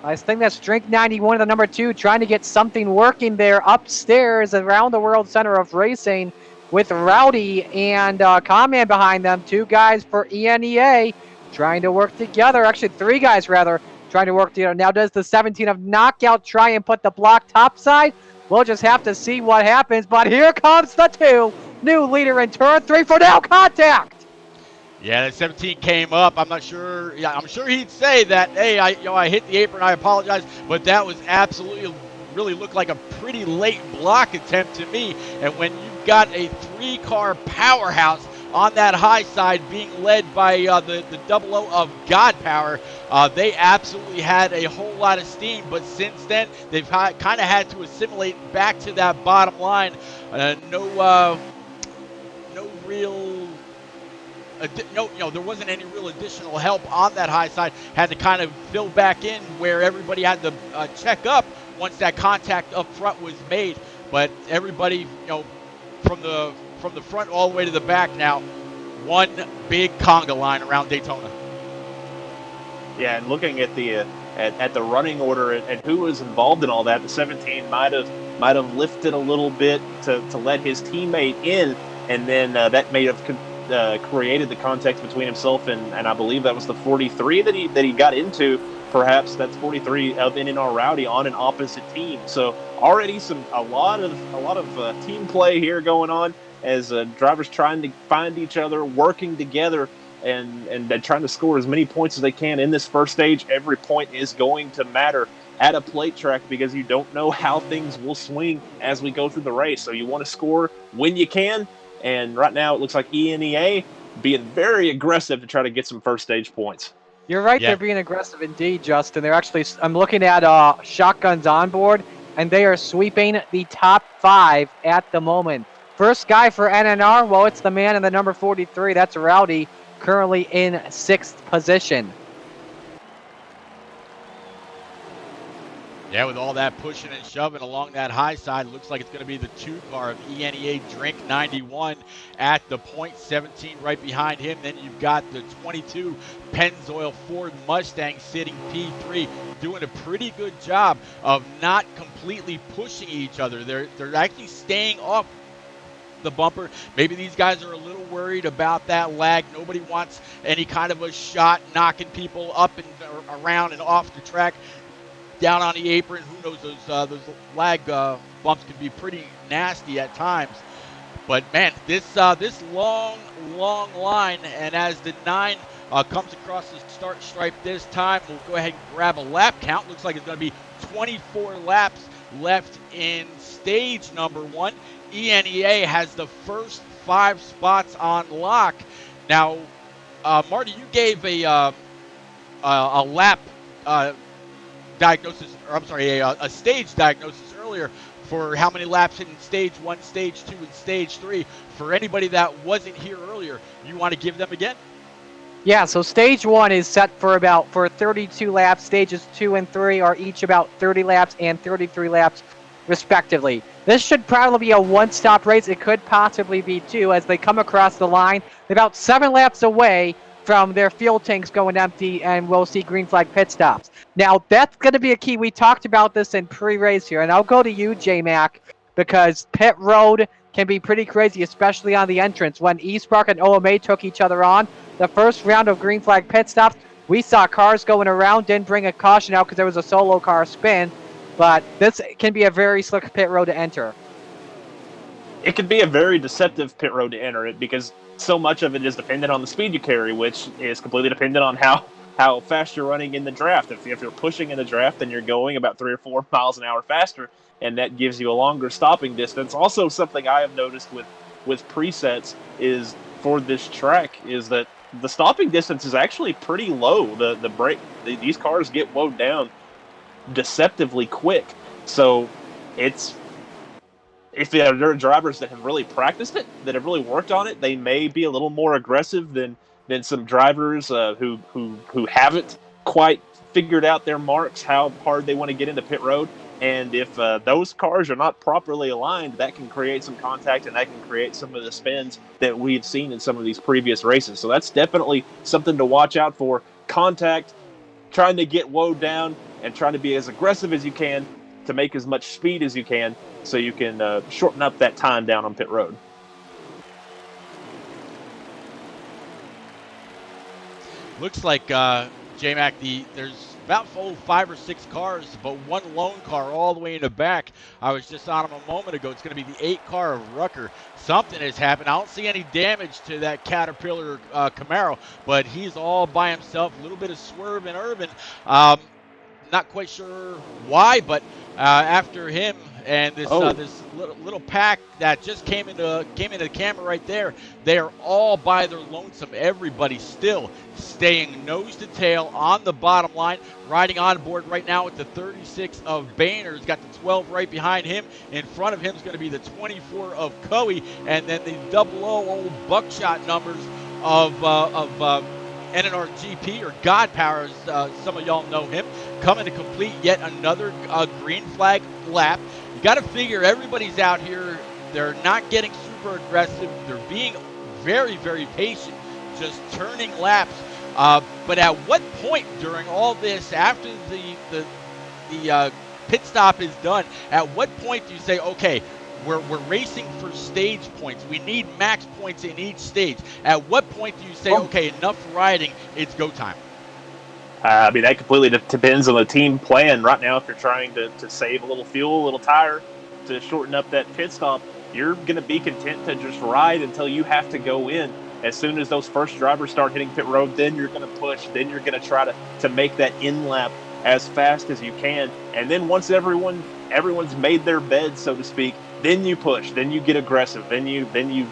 I think that's Drink 91, the number 2, trying to get something working there upstairs around the World Center of Racing, with Rowdy and Conman behind them. 2 guys for ENEA trying to work together. Actually, 3 guys, rather, trying to work together. Now does the 17 of Knockout try and put the block topside? We'll just have to see what happens. But here comes the 2. New leader in turn 3 for now. Contact! Yeah, that 17 came up. I'm not sure. Yeah, I'm sure he'd say that, hey, I hit the apron. I apologize. But that was absolutely really looked like a pretty late block attempt to me. And when you've got a 3-car powerhouse on that high side being led by the 00 of God Power, they absolutely had a whole lot of steam. But since then, they've kind of had to assimilate back to that bottom line. No real. There wasn't any real additional help on that high side. Had to kind of fill back in where everybody had to check up once that contact up front was made. But everybody, from the front all the way to the back now, one big conga line around Daytona. Yeah, and looking at the running order and who was involved in all that, the 17 might have lifted a little bit to let his teammate in, and then that may have created the contact between himself and I believe that was the 43 that he got into. Perhaps that's 43 of NNR Rowdy on an opposite team. So already a lot of team play here going on as drivers trying to find each other, working together, and trying to score as many points as they can in this first stage. Every point is going to matter at a plate track because you don't know how things will swing as we go through the race. So you want to score when you can. And right now it looks like ENEA being very aggressive to try to get some first stage points. You're right, yeah. They're being aggressive indeed, Justin. They're actually, I'm looking at shotguns on board, and they are sweeping the top 5 at the moment. First guy for NNR, well, it's the man in the number 43. That's Rowdy, currently in 6th position. Yeah, with all that pushing and shoving along that high side, looks like it's going to be the 2-car of ENEA Drink 91 at the point, 17 right behind him. Then you've got the 22 Pennzoil Ford Mustang sitting P3, doing a pretty good job of not completely pushing each other. They're actually staying off the bumper. Maybe these guys are a little worried about that lag. Nobody wants any kind of a shot knocking people up and around and off the track. Down on the apron, who knows, those lag bumps can be pretty nasty at times. But man, this long line, and as the 9 comes across the start stripe this time, we'll go ahead and grab a lap count. Looks like it's going to be 24 laps left in stage number 1. ENEA has the first 5 spots on lock. Now, Marty, you gave a lap diagnosis, or I'm sorry, a stage diagnosis earlier for how many laps in stage 1, stage 2, and stage 3. For anybody that wasn't here earlier, you want to give them again? Yeah, so stage 1 is set for 32 laps. Stages 2 and 3 are each about 30 laps and 33 laps, respectively. This should probably be a one-stop race. It could possibly be 2 as they come across the line. They're about 7 laps away from their fuel tanks going empty, and we'll see green flag pit stops. Now, that's going to be a key. We talked about this in pre-race here, and I'll go to you, J-Mac, because pit road can be pretty crazy, especially on the entrance. When eSpark and OMA took each other on, the first round of green flag pit stops, we saw cars going around, didn't bring a caution out because there was a solo car spin, but this can be a very slick pit road to enter. It could be a very deceptive pit road to enter it because so much of it is dependent on the speed you carry, which is completely dependent on how fast you're running in the draft. If you're pushing in the draft, then you're going about 3 or 4 miles an hour faster, and that gives you a longer stopping distance. Also, something I have noticed with presets is for this track is that the stopping distance is actually pretty low. These cars get wound down deceptively quick. So if there are drivers that have really practiced it, that have really worked on it, they may be a little more aggressive than some drivers who haven't quite figured out their marks, how hard they want to get into pit road. And if those cars are not properly aligned, that can create some contact and that can create some of the spins that we've seen in some of these previous races. So that's definitely something to watch out for. Contact, trying to get woed down and trying to be as aggressive as you can to make as much speed as you can so you can shorten up that time down on pit road. Looks like, J-Mac, there's about 5 or 6 cars, but one lone car all the way in the back. I was just on him a moment ago. It's going to be the 8 car of Rucker. Something has happened. I don't see any damage to that Caterpillar Camaro, but he's all by himself. A little bit of swerve in Urban. Not quite sure why, but after him and this this little pack that just came into the camera right there, they are all by their lonesome. Everybody still staying nose to tail on the bottom line, riding on board right now with the 36 of Boehner. He's got the 12 right behind him. In front of him is going to be the 24 of Coey, and then the 00 old buckshot numbers of NNR GP, or God Power, as some of y'all know him, coming to complete yet another green flag lap. You got to figure everybody's out here. They're not getting super aggressive. They're being very, very patient, just turning laps. But at what point during all this, after the pit stop is done, at what point do you say, okay, we're racing for stage points. We need max points in each stage. At what point do you say, okay, enough riding, it's go time? I mean, that completely depends on the team plan. Right now, if you're trying to save a little fuel, a little tire to shorten up that pit stop, you're going to be content to just ride until you have to go in. As soon as those first drivers start hitting pit road, then you're going to push. Then you're going to try to make that in lap as fast as you can. And then once everyone's made their bed, so to speak, then you push, then you get aggressive, then you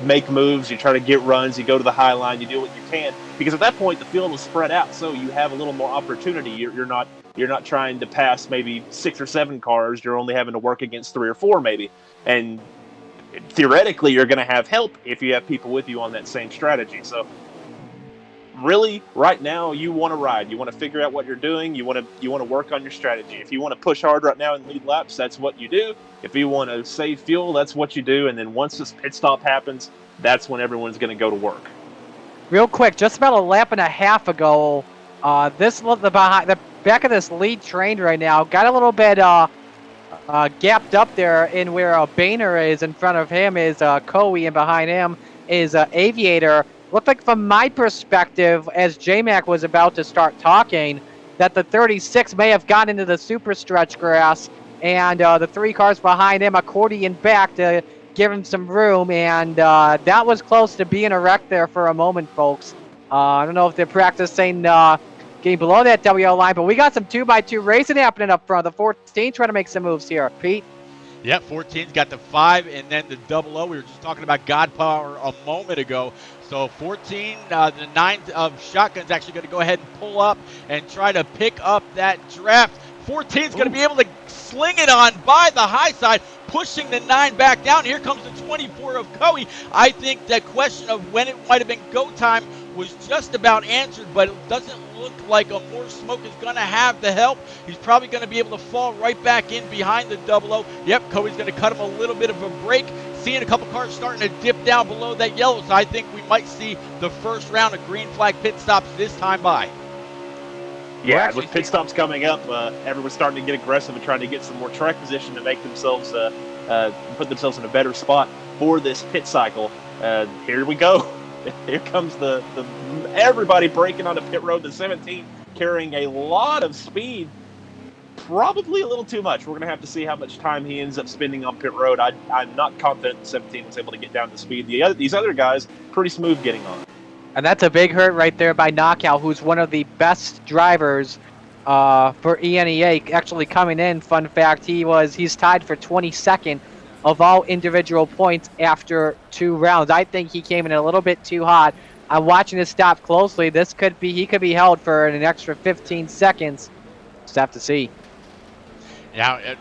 make moves, you try to get runs, you go to the high line, you do what you can, because at that point the field is spread out, so you have a little more opportunity. You're not trying to pass maybe 6 or 7 cars. You're only having to work against 3 or 4 maybe, and theoretically you're going to have help if you have people with you on that same strategy. So really, right now, you want to ride. You want to figure out what you're doing. You want to work on your strategy. If you want to push hard right now and lead laps, that's what you do. If you want to save fuel, that's what you do. And then once this pit stop happens, that's when everyone's going to go to work. Real quick, just about a lap and a half ago, the back of this lead train right now got a little bit gapped up there in where Boehner is. In front of him is Coey, and behind him is Aviator. Looked like, from my perspective, as J-Mac was about to start talking, that the 36 may have gotten into the super stretch grass, and the 3 cars behind him accordion back to give him some room, and that was close to being a wreck there for a moment, folks. I don't know if they're practicing getting below that WL line, but we got some 2x2 racing happening up front. The 14 trying to make some moves here. Pete? Yep, 14's got the 5 and then the 00. We were just talking about God Power a moment ago. So 14, the 9 of Shotgun's actually going to go ahead and pull up and try to pick up that draft. 14's going to be able to sling it on by the high side, pushing the 9 back down. Here comes the 24 of Coey. I think that question of when it might have been go time was just about answered, but it doesn't look like a More Smoke is going to have the help. He's probably going to be able to fall right back in behind the 00. Yep, Coey's going to cut him a little bit of a break. Seeing a couple cars starting to dip down below that yellow, so I think we might see the first round of green flag pit stops this time by. Yeah, with pit stops coming up, everyone's starting to get aggressive and trying to get some more track position to make themselves put themselves in a better spot for this pit cycle. Here we go. Here comes the everybody breaking onto pit road. The 17 carrying a lot of speed, probably a little too much. We're going to have to see how much time he ends up spending on pit road. I'm not confident the 17 was able to get down to speed. These other guys, pretty smooth getting on. And that's a big hurt right there by Knockout, who's one of the best drivers for ENEA. Actually coming in, fun fact, he's tied for 22nd of all individual points after 2 rounds. I think he came in a little bit too hot. I'm watching this stop closely. He could be held for an extra 15 seconds. Just have to see. Yeah,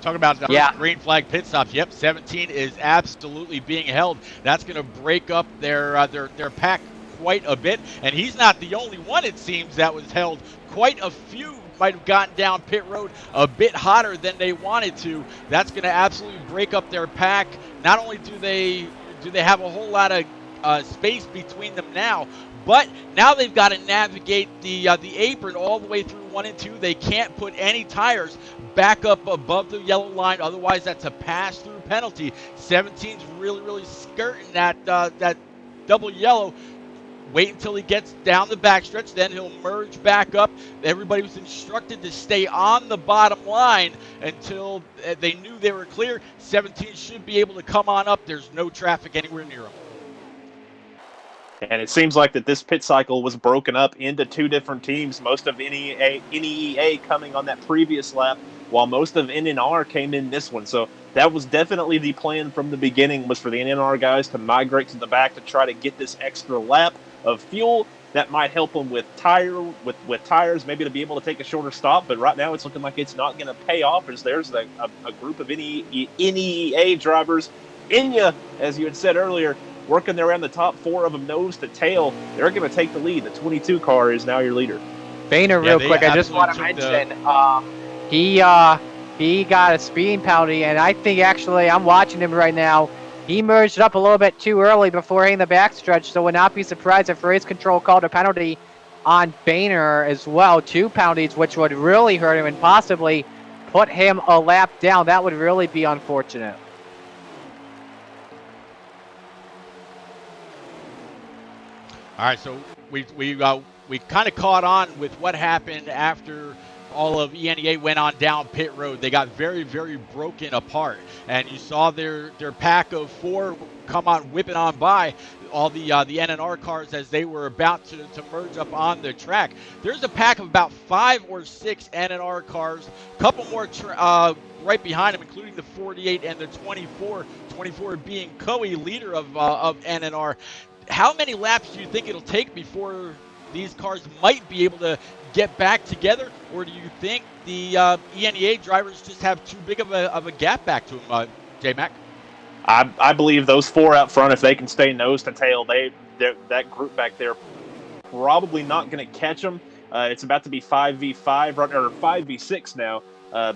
talking about green flag pit stops. Yep, 17 is absolutely being held. That's going to break up their pack quite a bit, and he's not the only one, it seems, that was held. Quite a few might have gotten down pit road a bit hotter than they wanted to. That's going to absolutely break up their pack. Not only do they have a whole lot of space between them now, but now they've got to navigate the apron all the way through 1 and 2. They can't put any tires back up above the yellow line, otherwise that's a pass-through penalty. 17's really skirting that double yellow. Wait until he gets down the backstretch, then he'll merge back up. Everybody was instructed to stay on the bottom line until they knew they were clear. 17 should be able to come on up. There's no traffic anywhere near him. And it seems like that this pit cycle was broken up into 2 different teams. Most of NEA coming on that previous lap, while most of NNR came in this one. So that was definitely the plan from the beginning, was for the NNR guys to migrate to the back to try to get this extra lap of fuel that might help them with tires, maybe to be able to take a shorter stop. But right now it's looking like it's not going to pay off, as there's a group of NEA drivers. ENEA, as you had said earlier, working around the top 4 of them nose to tail. They're going to take the lead. The 22 car is now your leader. Boehner, real quick, I just want to mention, he got a speeding penalty, and I think actually I'm watching him right now. He merged up a little bit too early before hitting the backstretch, so would not be surprised if race control called a penalty on Boehner as well. 2 penalties, which would really hurt him and possibly put him a lap down. That would really be unfortunate. All right, so we kind of caught on with what happened after all of ENEA went on down pit road. They got very broken apart, and you saw their pack of 4 come on whipping on by all the NNR cars as they were about to merge up on the track. There's a pack of about 5 or 6 NNR cars, a couple more right behind them, including the 48 and the 24 being Coey, leader of NNR. How many laps do you think it'll take before these cars might be able to get back together, or do you think the ENEA drivers just have too big of a gap back to them, J-Mac? I believe those 4 out front, if they can stay nose to tail, that group back there probably not going to catch them. It's about to be 5v5 or 5v6 now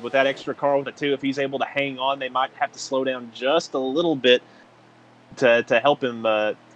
with that extra car with the 2. If he's able to hang on, they might have to slow down just a little bit to help him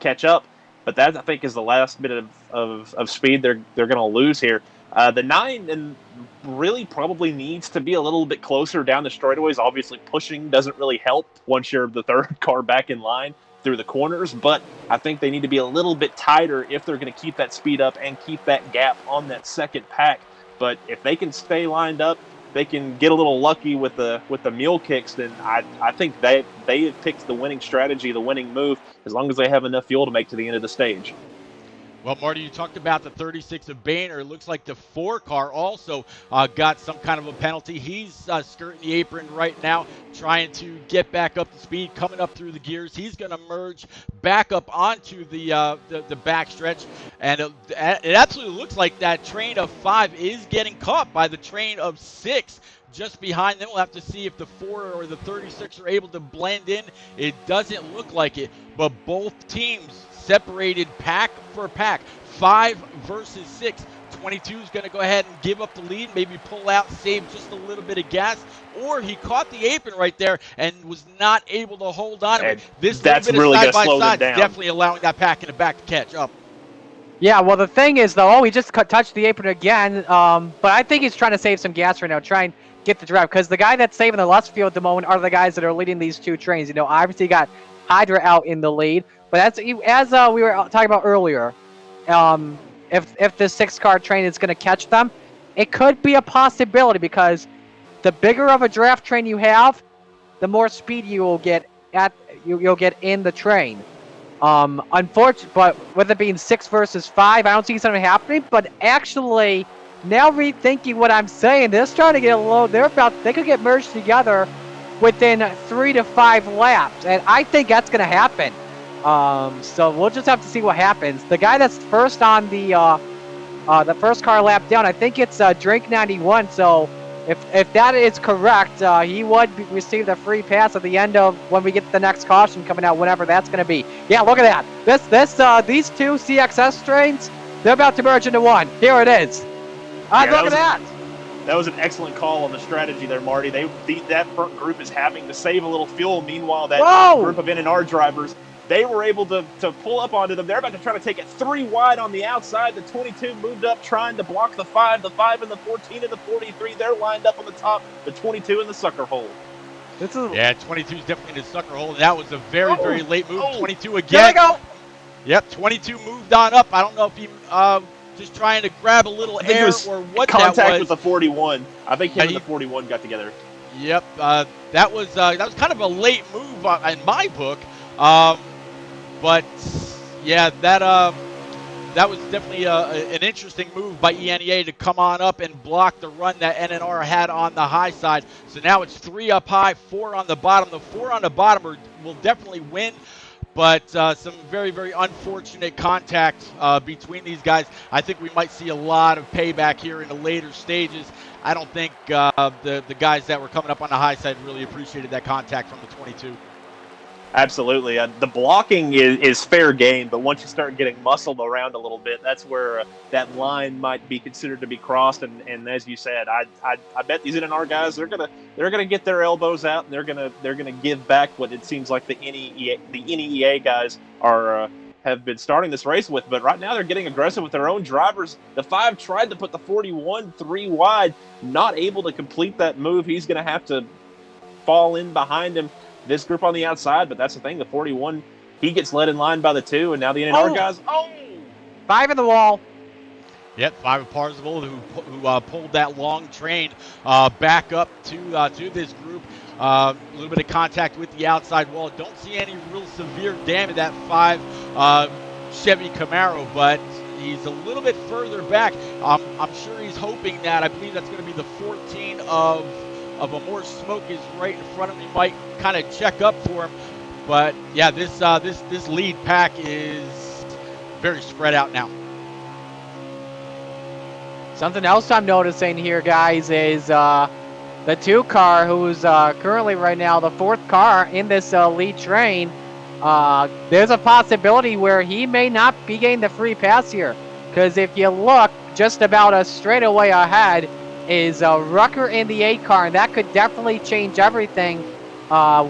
catch up. But that, I think, is the last bit of speed they're going to lose here. The 9 and really probably needs to be a little bit closer down the straightaways. Obviously, pushing doesn't really help once you're the 3rd car back in line through the corners. But I think they need to be a little bit tighter if they're going to keep that speed up and keep that gap on that 2nd pack. But if they can stay lined up, they can get a little lucky with the mule kicks, then I think they have picked the winning strategy, the winning move, as long as they have enough fuel to make to the end of the stage. Well, Marty, you talked about the 36 of Boehner. It looks like the 4 car also got some kind of a penalty. He's skirting the apron right now, trying to get back up to speed, coming up through the gears. He's going to merge back up onto the backstretch, and it absolutely looks like that train of 5 is getting caught by the train of 6. Just behind them. We'll have to see if the 4 or the 36 are able to blend in. It doesn't look like it, but both teams separated pack for pack, 5 versus 6. 22 is going to go ahead and give up the lead, maybe pull out, save just a little bit of gas, or he caught the apron right there and was not able to hold on to it. This that's little bit really of side-by-side is down. definitely allowing that pack in the back to catch up. Yeah, well, the thing is, though, he just touched the apron again, but I think he's trying to save some gas right now, try and get the drive, because the guy that's saving the Lustfield at the moment are the guys that are leading these 2 trains. You know, obviously you got Hydra out in the lead, but as we were talking about earlier, if the 6-car train is going to catch them, it could be a possibility, because the bigger of a draft train you have, the more speed you will get you'll get in the train. Unfortunately, but with it being 6 versus 5, I don't see something happening. But actually, now rethinking what I'm saying, they're starting to get a little. They could get merged together within 3 to 5 laps, and I think that's going to happen. So we'll just have to see what happens. The guy that's first on the first car lap down, I think it's Drake 91. So if that is correct, he would receive the free pass at the end of when we get the next caution coming out, whenever that's going to be. Yeah, look at that. These 2 CXS trains, they're about to merge into one. Here it is. Look at that. That was an excellent call on the strategy there, Marty. That front group is having to save a little fuel. Meanwhile, that group of NNR drivers, they were able to pull up onto them. They're about to try to take it 3 wide on the outside. The 22 moved up trying to block the 5 and the 14 and the 43. They're lined up on the top. The 22 in the sucker hole. Yeah, 22 is definitely in the sucker hole. And that was a very, very late move. 22 again. There we go. Yep, 22 moved on up. I don't know if he just trying to grab a little air or what that was. Contact with the 41. I think him and the 41 got together. Yep, that was kind of a late move in my book. But yeah, that was definitely an interesting move by ENEA to come on up and block the run that NNR had on the high side. So now it's 3 up high, 4 on the bottom. The 4 on the bottom will definitely win, but some very, very unfortunate contact between these guys. I think we might see a lot of payback here in the later stages. I don't think the guys that were coming up on the high side really appreciated that contact from the 22. Absolutely. The blocking is fair game, but once you start getting muscled around a little bit, that's where that line might be considered to be crossed. And as you said, I bet these NNR guys, they're gonna get their elbows out, and they're gonna give back what it seems like the NEA guys have been starting this race with. But right now they're getting aggressive with their own drivers. The 5 tried to put the 41 3 wide, not able to complete that move. He's gonna have to fall in behind him. This group on the outside, but that's the thing. The 41, he gets led in line by the 2, and now the NNR guys. 5 in the wall. Yep, 5 of Parzival who pulled that long train back up to this group. A little bit of contact with the outside wall. Don't see any real severe damage that 5 Chevy Camaro, but he's a little bit further back. I'm sure he's hoping that, I believe that's going to be the 14 of a more smoke is right in front of me, might kind of check up for him. But yeah, this lead pack is very spread out now. Something else I'm noticing here, guys, is the 2 car, who's currently right now the 4th car in this lead train. There's a possibility where he may not be getting the free pass here, because if you look, just about a straightaway ahead is Rucker in the 8 car, and that could definitely change everything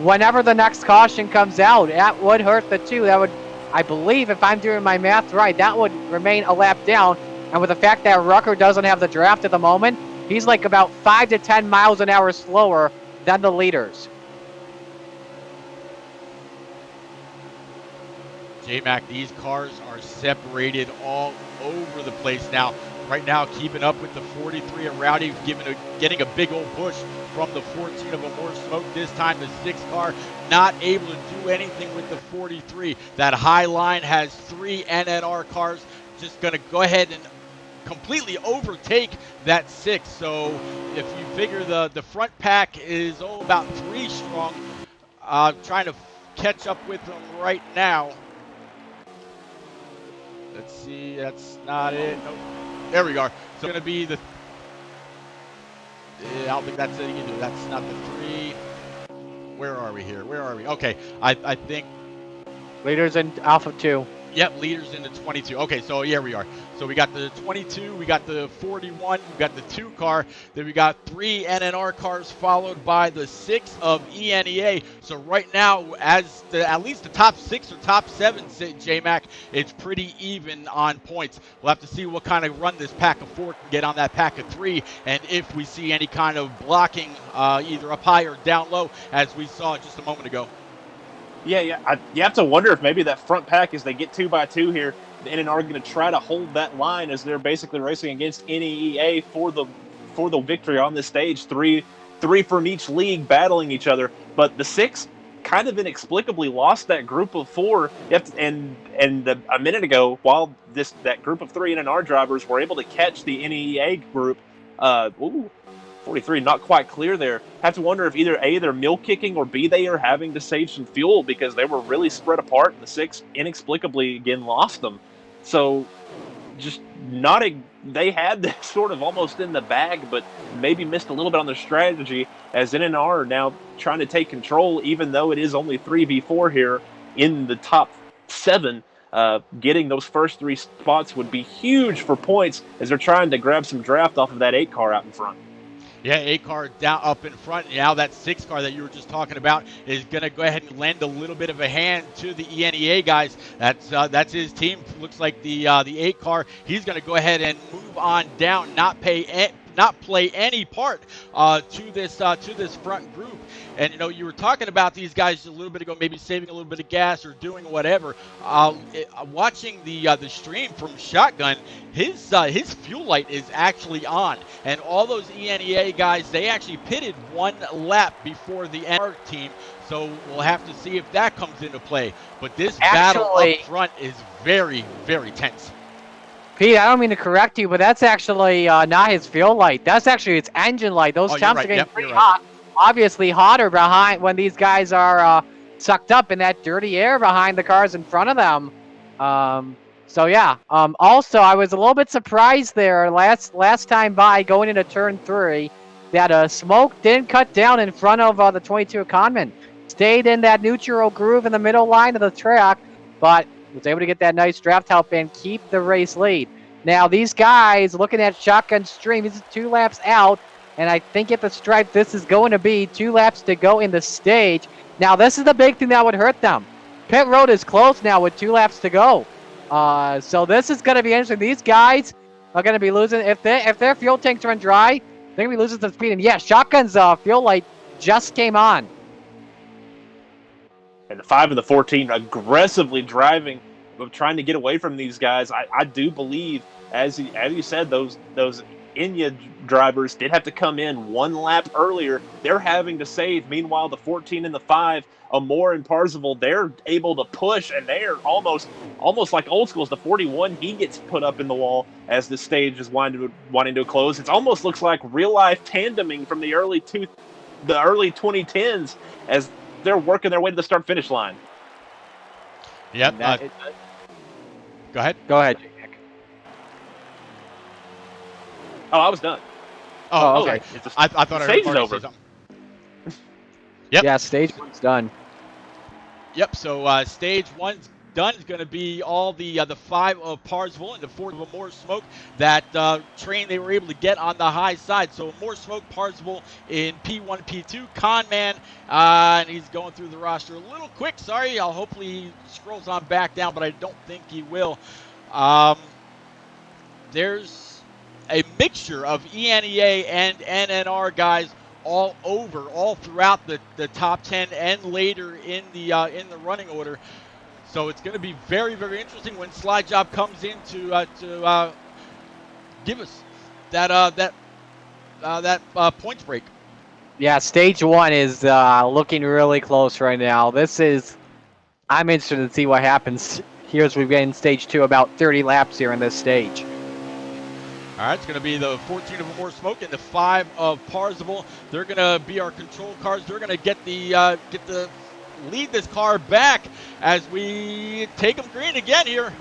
whenever the next caution comes out. That would hurt the 2. That would, I believe, if I'm doing my math right, that would remain a lap down. And with the fact that Rucker doesn't have the draft at the moment, he's like about 5 to 10 miles an hour slower than the leaders. J-Mac, these cars are separated all over the place now. Right now, keeping up with the 43 of Rowdy, getting a big old push from the 14 of a more smoke. This time, the 6 car not able to do anything with the 43. That high line has 3 NNR cars just going to go ahead and completely overtake that 6. So if you figure the front pack is about 3 strong, trying to catch up with them right now. Let's see, that's not it. Nope. There we go. So it's going to be the... I don't think that's it either. That's not the 3. Where are we here? Where are we? Okay, I think... Leaders in Alpha 2. Yep, leaders in the 22. Okay, so here we are. So we got the 22, we got the 41, we got the 2 car, then we got 3 NNR cars followed by the 6 of ENEA. So right now, as at least the top 6 or top 7, J-Mac, it's pretty even on points. We'll have to see what kind of run this pack of 4 can get on that pack of 3, and if we see any kind of blocking either up high or down low, as we saw just a moment ago. Yeah. You have to wonder if maybe that front pack, as they get 2x2 here, the NNR are going to try to hold that line as they're basically racing against NEA for the victory on this stage. Three from each league battling each other, but the 6 kind of inexplicably lost that group of 4. And a minute ago, while that group of 3 NNR drivers were able to catch the NEA group, 43, not quite clear there. Have to wonder if either A, they're mill kicking, or B, they are having to save some fuel because they were really spread apart, and the 6 inexplicably again lost them. So just they had this sort of almost in the bag, but maybe missed a little bit on their strategy, as NNR are now trying to take control, even though it is only 3v4 here in the top 7. Getting those first 3 spots would be huge for points as they're trying to grab some draft off of that 8 car out in front. Yeah, 8 car down up in front. Now that 6 car that you were just talking about is going to go ahead and lend a little bit of a hand to the ENEA guys. That's his team. Looks like the 8 car. He's going to go ahead and move on down, not play any part to this front group. And you were talking about these guys a little bit ago, maybe saving a little bit of gas or doing whatever. Watching the stream from Shotgun, his fuel light is actually on, and all those ENEA guys, they actually pitted 1 lap before the NR team. So we'll have to see if that comes into play. But this battle up front is very, very tense. Pete, I don't mean to correct you, but that's actually not his fuel light. That's actually its engine light. Those temps are getting pretty hot. Obviously hotter behind when these guys are sucked up in that dirty air behind the cars in front of them. So yeah. Also, I was a little bit surprised there last time by going into turn 3 that smoke didn't cut down in front of the 22 Conman. Stayed in that neutral groove in the middle line of the track, but was able to get that nice draft help and keep the race lead. Now these guys, looking at Shotgun stream, this is 2 laps out, and I think at the stripe this is going to be 2 laps to go in the stage. Now this is the big thing that would hurt them. Pit road is closed now with 2 laps to go. So this is going to be interesting. These guys are going to be losing, if their fuel tanks run dry, they're going to be losing some speed. And yeah, Shotgun's fuel light just came on. And the 5 and the 14 aggressively driving, trying to get away from these guys. I do believe, as you said, those ENEA drivers did have to come in 1 lap earlier. They're having to save. Meanwhile, the 14 and the 5, Amore and Parzival, they're able to push, and they're almost like old schools. The 41, he gets put up in the wall as the stage is wanting to close. It almost looks like real life tandeming from the early 2010s as they're working their way to the start finish line. Yep. Go ahead. Go ahead, Nick. Oh, I was done. Oh, okay. I thought I heard Marty say something. Yep. Yeah, stage 1's done. Yep. So stage 1's done. Is going to be all the 5 of Parzival and the 4 of More Smoke. That train they were able to get on the high side. So More Smoke, Parzival in P1, P2. Conman, and he's going through the roster a little quick. Sorry. Hopefully he scrolls on back down, but I don't think he will. There's a mixture of ENEA and NNR guys all throughout the top 10 and later in the running order. So it's going to be very, very interesting when Slide Job comes in to give us that points break. Yeah, stage 1 is looking really close right now. I'm interested to see what happens here as we begin stage 2, about 30 laps here in this stage. All right, it's going to be the 14 of More Smoke and the 5 of Parzival. They're going to be our control cars. They're going to get the lead this car back as we take them green again here.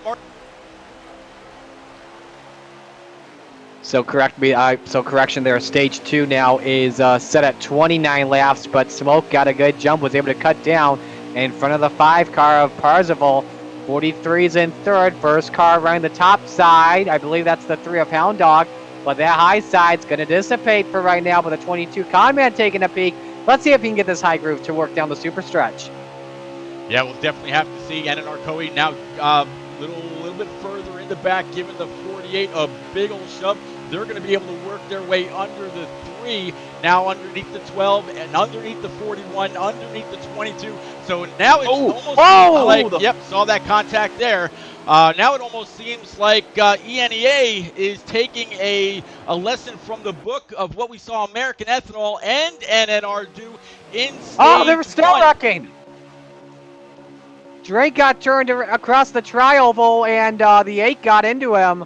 So correction there. Stage 2 now is set at 29 laps, but Smoke got a good jump, was able to cut down in front of the 5 car of Parzival. 43's in third. First car running the top side. I believe that's the 3 of Hound Dog, but that high side's going to dissipate for right now with the 22 Conman taking a peek. Let's see if he can get this high groove to work down the super stretch. Yeah, we'll definitely have to see. NNR Coe now a little bit further in the back, giving the 48 a big old shove. They're going to be able to work their way under the 3, now underneath the 12, and underneath the 41, underneath the 22. So now it's almost like, yep, saw that contact there. Now it almost seems like ENEA is taking a lesson from the book of what we saw American Ethanol and NNR do in stage they were still wrecking. Drake got turned across the tri-oval, and the 8 got into him.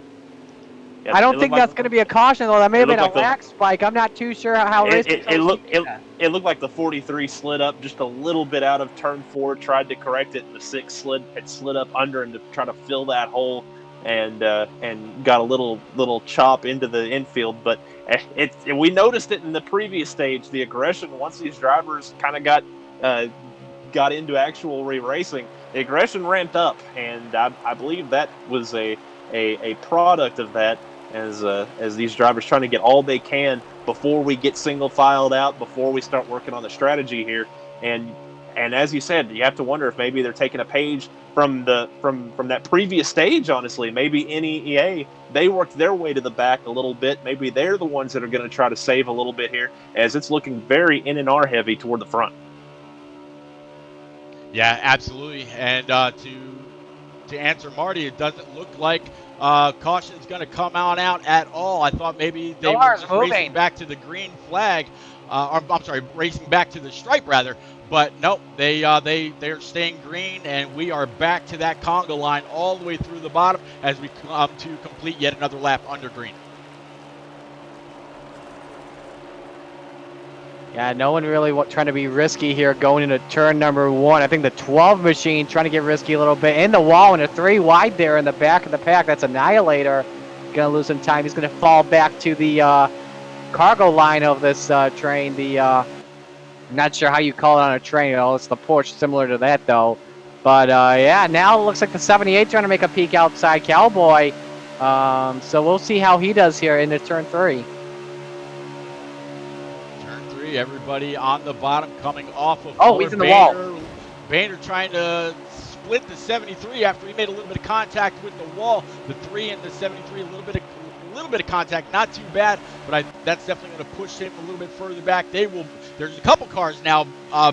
Yeah, I don't think that's going to be a caution, though. That may have been a lag spike. I'm not too sure how it looked like the 43 slid up just a little bit out of turn 4, tried to correct it, and the 6 slid up under him to try to fill that hole, and got a little chop into the infield. But we noticed it in the previous stage. The aggression, once these drivers kind of got into actual re-racing, the aggression ramped up, and I believe that was a product of that, as these drivers trying to get all they can before we get single filed out, before we start working on the strategy here. And as you said, you have to wonder if maybe they're taking a page from that previous stage. Honestly, maybe NEA, they worked their way to the back a little bit. Maybe they're the ones that are going to try to save a little bit here, as it's looking very NNR heavy toward the front. Yeah, absolutely. And to answer Marty, it doesn't look like caution's going to come out at all. I thought maybe they were just racing back to the green flag, racing back to the stripe rather. But nope, they're staying green, and we are back to that conga line all the way through the bottom as we come to complete yet another lap under green. Yeah, no one really trying to be risky here going into turn number 1. I think the 12 machine trying to get risky a little bit. In the wall, and a 3 wide there in the back of the pack. That's Annihilator. Going to lose some time. He's going to fall back to the cargo line of this train. Not sure how you call it on a train. It's the Porsche, similar to that, though. But, yeah, now it looks like the 78 trying to make a peek outside Cowboy. So we'll see how he does here into turn 3. Everybody on the bottom coming off of. He's in the wall. Boehner trying to split the 73 after he made a little bit of contact with the wall. The 3 and the 73, a little bit of contact, not too bad, but that's definitely going to push him a little bit further back. There's a couple cars now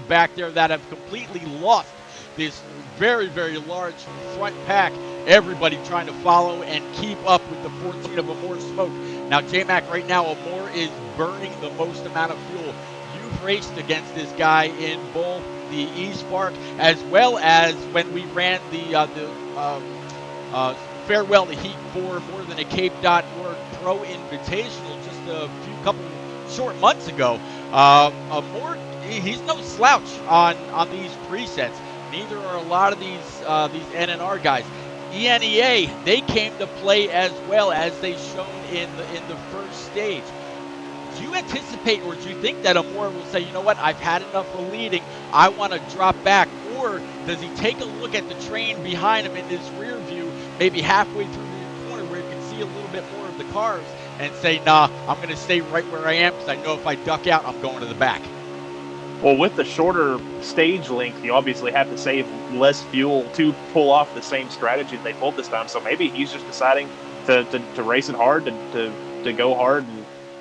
back there that have completely lost this very, very large front pack. Everybody trying to follow and keep up with the 14 of Amore Smoke. Now, J-Mac, right now, Amore is burning the most amount of fuel. You've raced against this guy in both the E-Spark as well as when we ran the Farewell to Heat 4 More Than a Cape.org Pro Invitational just a couple short months ago. Amore, he's no slouch on these presets. Neither are a lot of these NNR guys. ENEA, they came to play as well as they shown in the first stage. Do you anticipate, or do you think that Amore will say, you know what, I've had enough of leading, I want to drop back? Or does he take a look at the train behind him in his rear view, maybe halfway through the corner where you can see a little bit more of the cars, and say, nah, I'm going to stay right where I am because I know if I duck out, I'm going to the back? Well, with the shorter stage length, you obviously have to save less fuel to pull off the same strategy they pulled this time. So maybe he's just deciding to race it hard, to go hard,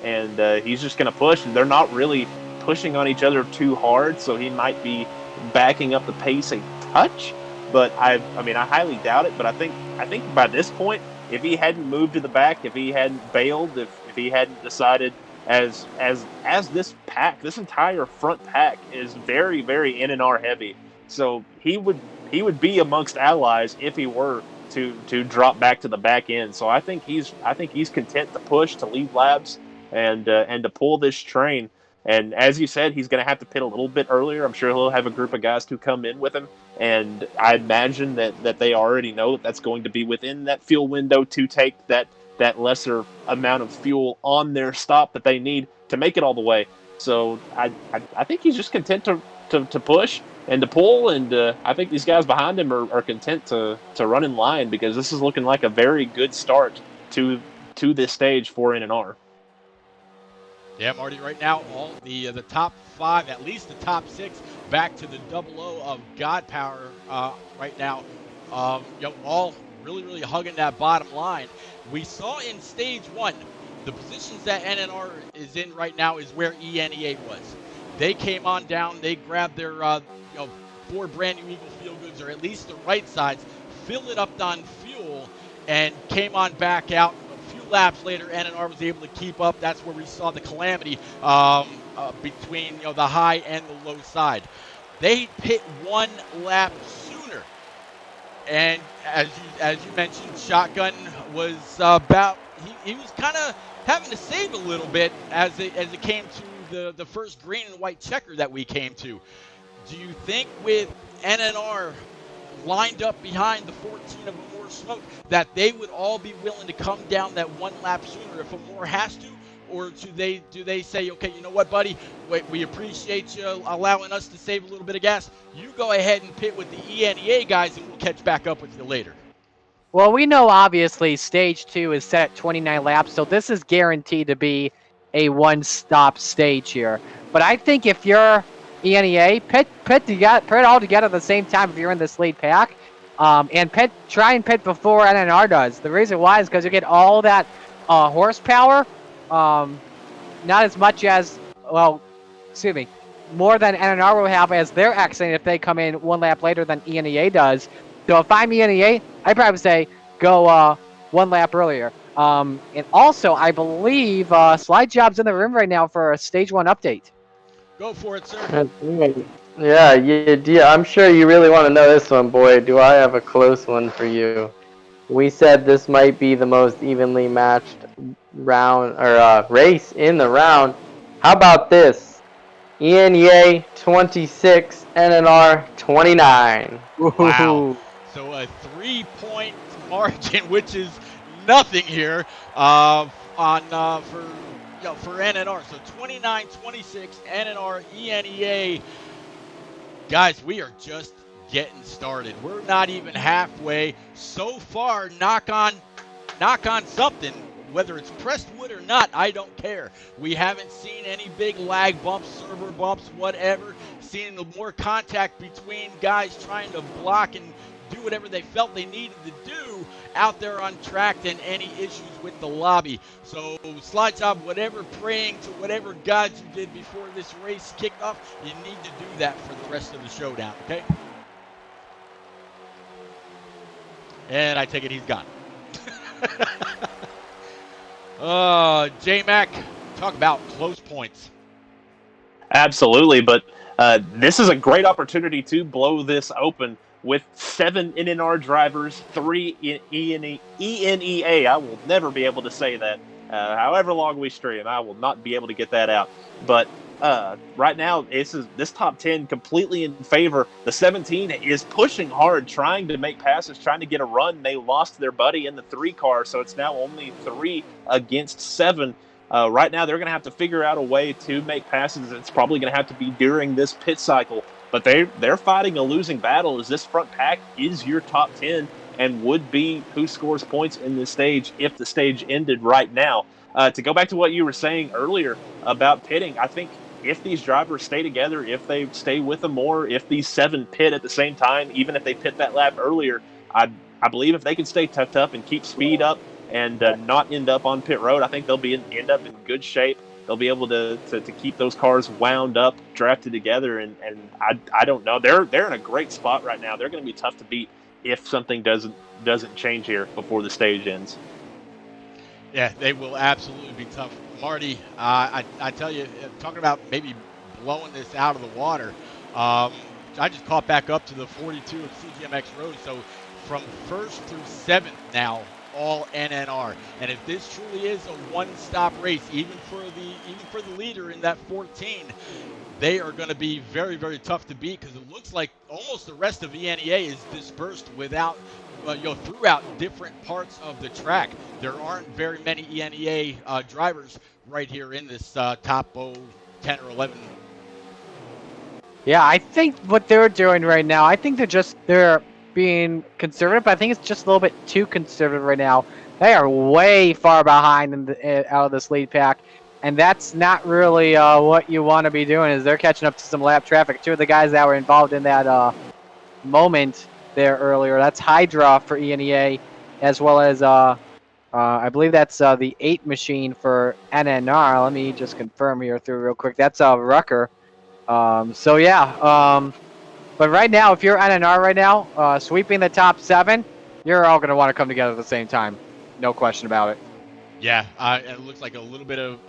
and he's just going to push. And they're not really pushing on each other too hard, so he might be backing up the pace a touch. But I highly doubt it. But I think by this point, if he hadn't moved to the back, if he hadn't bailed, if he hadn't decided. As this pack, this entire front pack is very, very NNR heavy. So he would be amongst allies if he were to drop back to the back end. So I think he's content to push, to lead laps, and to pull this train. And as you said, he's going to have to pit a little bit earlier. I'm sure he'll have a group of guys who come in with him, and I imagine that they already know that's going to be within that fuel window to take that lesser amount of fuel on their stop that they need to make it all the way. So I think he's just content to push and to pull, and I think these guys behind him are content to run in line, because this is looking like a very good start to this stage for NNR. Yeah, Marty, right now, all the top 5, at least the top 6, back to the 00 of God Power right now. All really, really hugging that bottom line. We saw in stage 1, the positions that NNR is in right now is where ENEA was. They came on down, they grabbed their 4 brand new Eagle Feel Goods, or at least the right sides, filled it up on fuel, and came on back out. A few laps later, NNR was able to keep up. That's where we saw the calamity between the high and the low side. They pit 1 lap sooner, and as you mentioned, Shotgun was he was kind of having to save a little bit as it came to the first green and white checker that we came to. Do you think with NNR lined up behind the 14 of Amore Smoke that they would all be willing to come down that 1 lap sooner if Amore has to? Or do they say, okay, you know what, buddy, we appreciate you allowing us to save a little bit of gas. You go ahead and pit with the ENEA guys, and we'll catch back up with you later. Well, we know obviously stage 2 is set at 29 laps, so this is guaranteed to be a one-stop stage here. But I think if you're ENEA, pit all together at the same time if you're in this lead pack, and try and pit before NNR does. The reason why is because you get all that horsepower, not as much as, more than NNR will have as their accident if they come in 1 lap later than ENEA does. So if I'm ENEA, I'd probably say go 1 lap earlier. And also, I believe Slide Job's in the room right now for a stage 1 update. Go for it, sir. Yeah, I'm sure you really want to know this one, boy. Do I have a close one for you? We said this might be the most evenly matched round or race in the round. How about this? ENEA 26, NNR 29. Wow. So a 3-point margin, which is nothing here for NNR. So 29-26, NNR, ENEA. Guys, we are just getting started. We're not even halfway. So far, knock on something. Whether it's pressed wood or not, I don't care. We haven't seen any big lag bumps, server bumps, whatever. Seeing more contact between guys trying to block and do whatever they felt they needed to do out there on track than any issues with the lobby. So, Slide Job, whatever praying to whatever gods you did before this race kicked off, you need to do that for the rest of the showdown, okay? And I take it he's gone. J-Mac, talk about close points. Absolutely, but this is a great opportunity to blow this open with 7 NNR drivers, 3 ENEA. I will never be able to say that. However long we stream, I will not be able to get that out. But right now, this top 10 completely in favor. The 17 is pushing hard, trying to make passes, trying to get a run. They lost their buddy in the 3 car, so it's now only 3 against 7. Right now, they're going to have to figure out a way to make passes. It's probably going to have to be during this pit cycle. But they're fighting a losing battle, as this front pack is your top 10 and would be who scores points in this stage if the stage ended right now. To go back to what you were saying earlier about pitting, I think if these drivers stay together, if they stay with them more, if these 7 pit at the same time, even if they pit that lap earlier, I believe if they can stay tucked up and keep speed up and not end up on pit road, I think they'll end up in good shape. They'll be able to keep those cars wound up, drafted together, and I don't know. They're in a great spot right now. They're going to be tough to beat if something doesn't change here before the stage ends. Yeah, they will absolutely be tough. Marty, I tell you, talking about maybe blowing this out of the water, I just caught back up to the 42 of CGMX Road, so from first through seventh now, all NNR. And if this truly is a one-stop race, even for the leader in that 14, they are going to be very, very tough to beat, because it looks like almost the rest of ENEA is dispersed throughout different parts of the track. There aren't very many ENEA drivers right here in this top 10 or 11. Yeah, I think what they're doing right now, I think they're being conservative, but I think it's just a little bit too conservative right now. They are way far behind out of this lead pack, and that's not really what you want to be doing. Is they're catching up to some lap traffic. Two of the guys that were involved in that moment there earlier. That's Hydra for ENEA, as well as I believe that's the 8 machine for NNR. Let me just confirm here through real quick. That's Rucker. So yeah, but right now, if you're NNR right now, sweeping the top 7, you're all gonna want to come together at the same time. No question about it. Yeah, it looks like a little bit of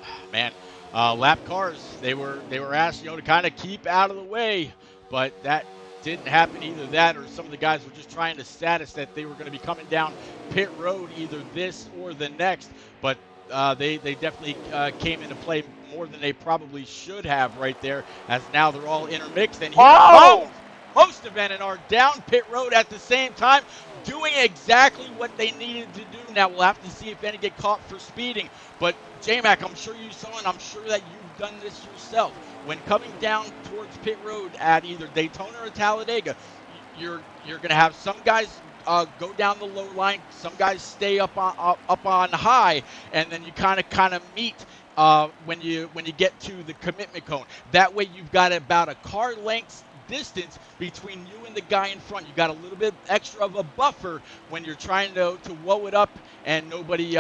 lap cars. They were asked, to kind of keep out of the way, but that didn't happen. Either that, or some of the guys were just trying to status that they were going to be coming down pit road either this or the next. But they definitely came into play more than they probably should have right there, as now they're all intermixed. And here comes most of NNR down pit road at the same time, doing exactly what they needed to do. Now we'll have to see if any get caught for speeding. But J-Mac, I'm sure you saw, and I'm sure that you've done this yourself. When coming down towards pit road at either Daytona or Talladega, you're going to have some guys go down the low line, some guys stay up on high, and then you kind of meet when you get to the commitment cone. That way you've got about a car length distance between you and the guy in front. You got a little bit extra of a buffer when you're trying to woe it up, and nobody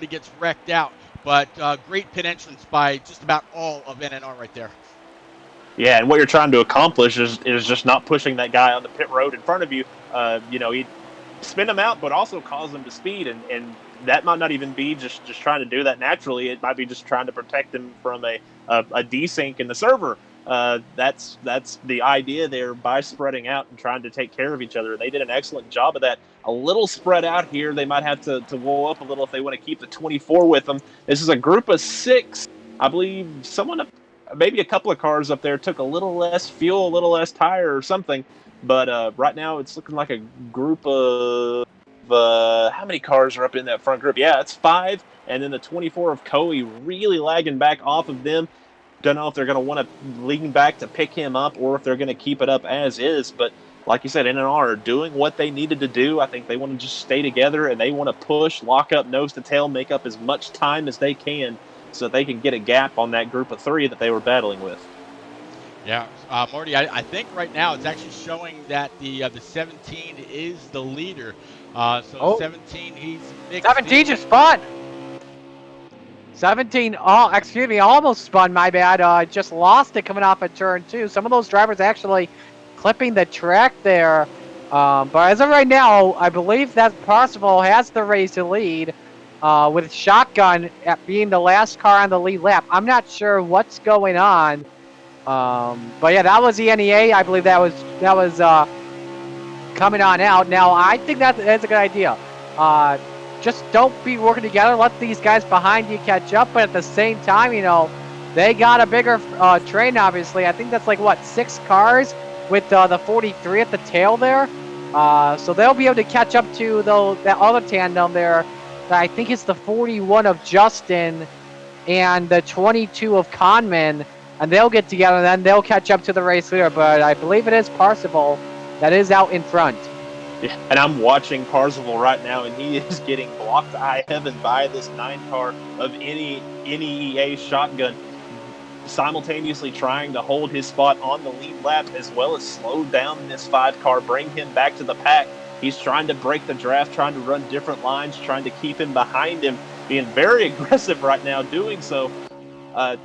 gets wrecked out. But great pit entrance by just about all of NNR right there. Yeah, and what you're trying to accomplish is just not pushing that guy on the pit road in front of you. He'd spin him out, but also cause him to speed, and that might not even be just trying to do that naturally. It might be just trying to protect him from a desync in the server. That's the idea there, by spreading out and trying to take care of each other. They did an excellent job of that. A little spread out here. They might have to woe up a little if they want to keep the 24 with them. This is a group of 6. I believe maybe a couple of cars up there took a little less fuel, a little less tire or something. But right now it's looking like a group of how many cars are up in that front group? Yeah, it's 5. And then the 24 of Coe really lagging back off of them. Don't know if they're going to want to lean back to pick him up or if they're going to keep it up as is. But like you said, NNR are doing what they needed to do. I think they want to just stay together, and they want to push, lock up nose to tail, make up as much time as they can so that they can get a gap on that group of 3 that they were battling with. Yeah, Marty, I think right now it's actually showing that the 17 is the leader. 17, he's mixed. 17 just spun. 17, almost spun, my bad. Just lost it coming off of turn 2. Some of those drivers actually clipping the track there. But as of right now, I believe that Parsifal has the race to lead with Shotgun at being the last car on the lead lap. I'm not sure what's going on. But yeah, that was the ENEA. I believe that was coming on out. Now, I think that's a good idea. Just don't be working together. Let these guys behind you catch up. But at the same time, they got a bigger train, obviously. I think that's like, 6 cars with the 43 at the tail there. So they'll be able to catch up to that other tandem there. I think it's the 41 of Justin and the 22 of Conman. And they'll get together, and then they'll catch up to the race leader. But I believe it is Parsifal that is out in front. Yeah, and I'm watching Parsifal right now, and he is getting blocked to high heaven by this 9 car of NEA Shotgun, simultaneously trying to hold his spot on the lead lap as well as slow down this 5 car, bring him back to the pack. He's trying to break the draft, trying to run different lines, trying to keep him behind him, being very aggressive right now doing so. I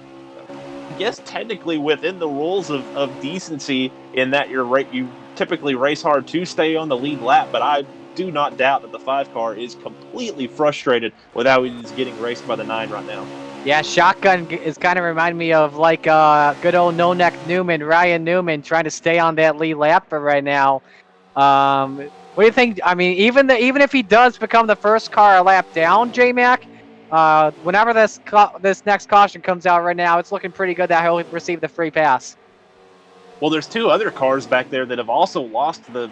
guess technically within the rules of decency, in that you typically race hard to stay on the lead lap, but I do not doubt that the 5 car is completely frustrated with how he's getting raced by the 9 right now. Yeah, Shotgun is kind of reminding me of like good old no-neck Newman, Ryan Newman, trying to stay on that lead lap for right now. What do you think? I mean, even if he does become the first car a lap down, J-Mac, whenever this next caution comes out right now, it's looking pretty good that he'll receive the free pass. Well, there's two other cars back there that have also lost the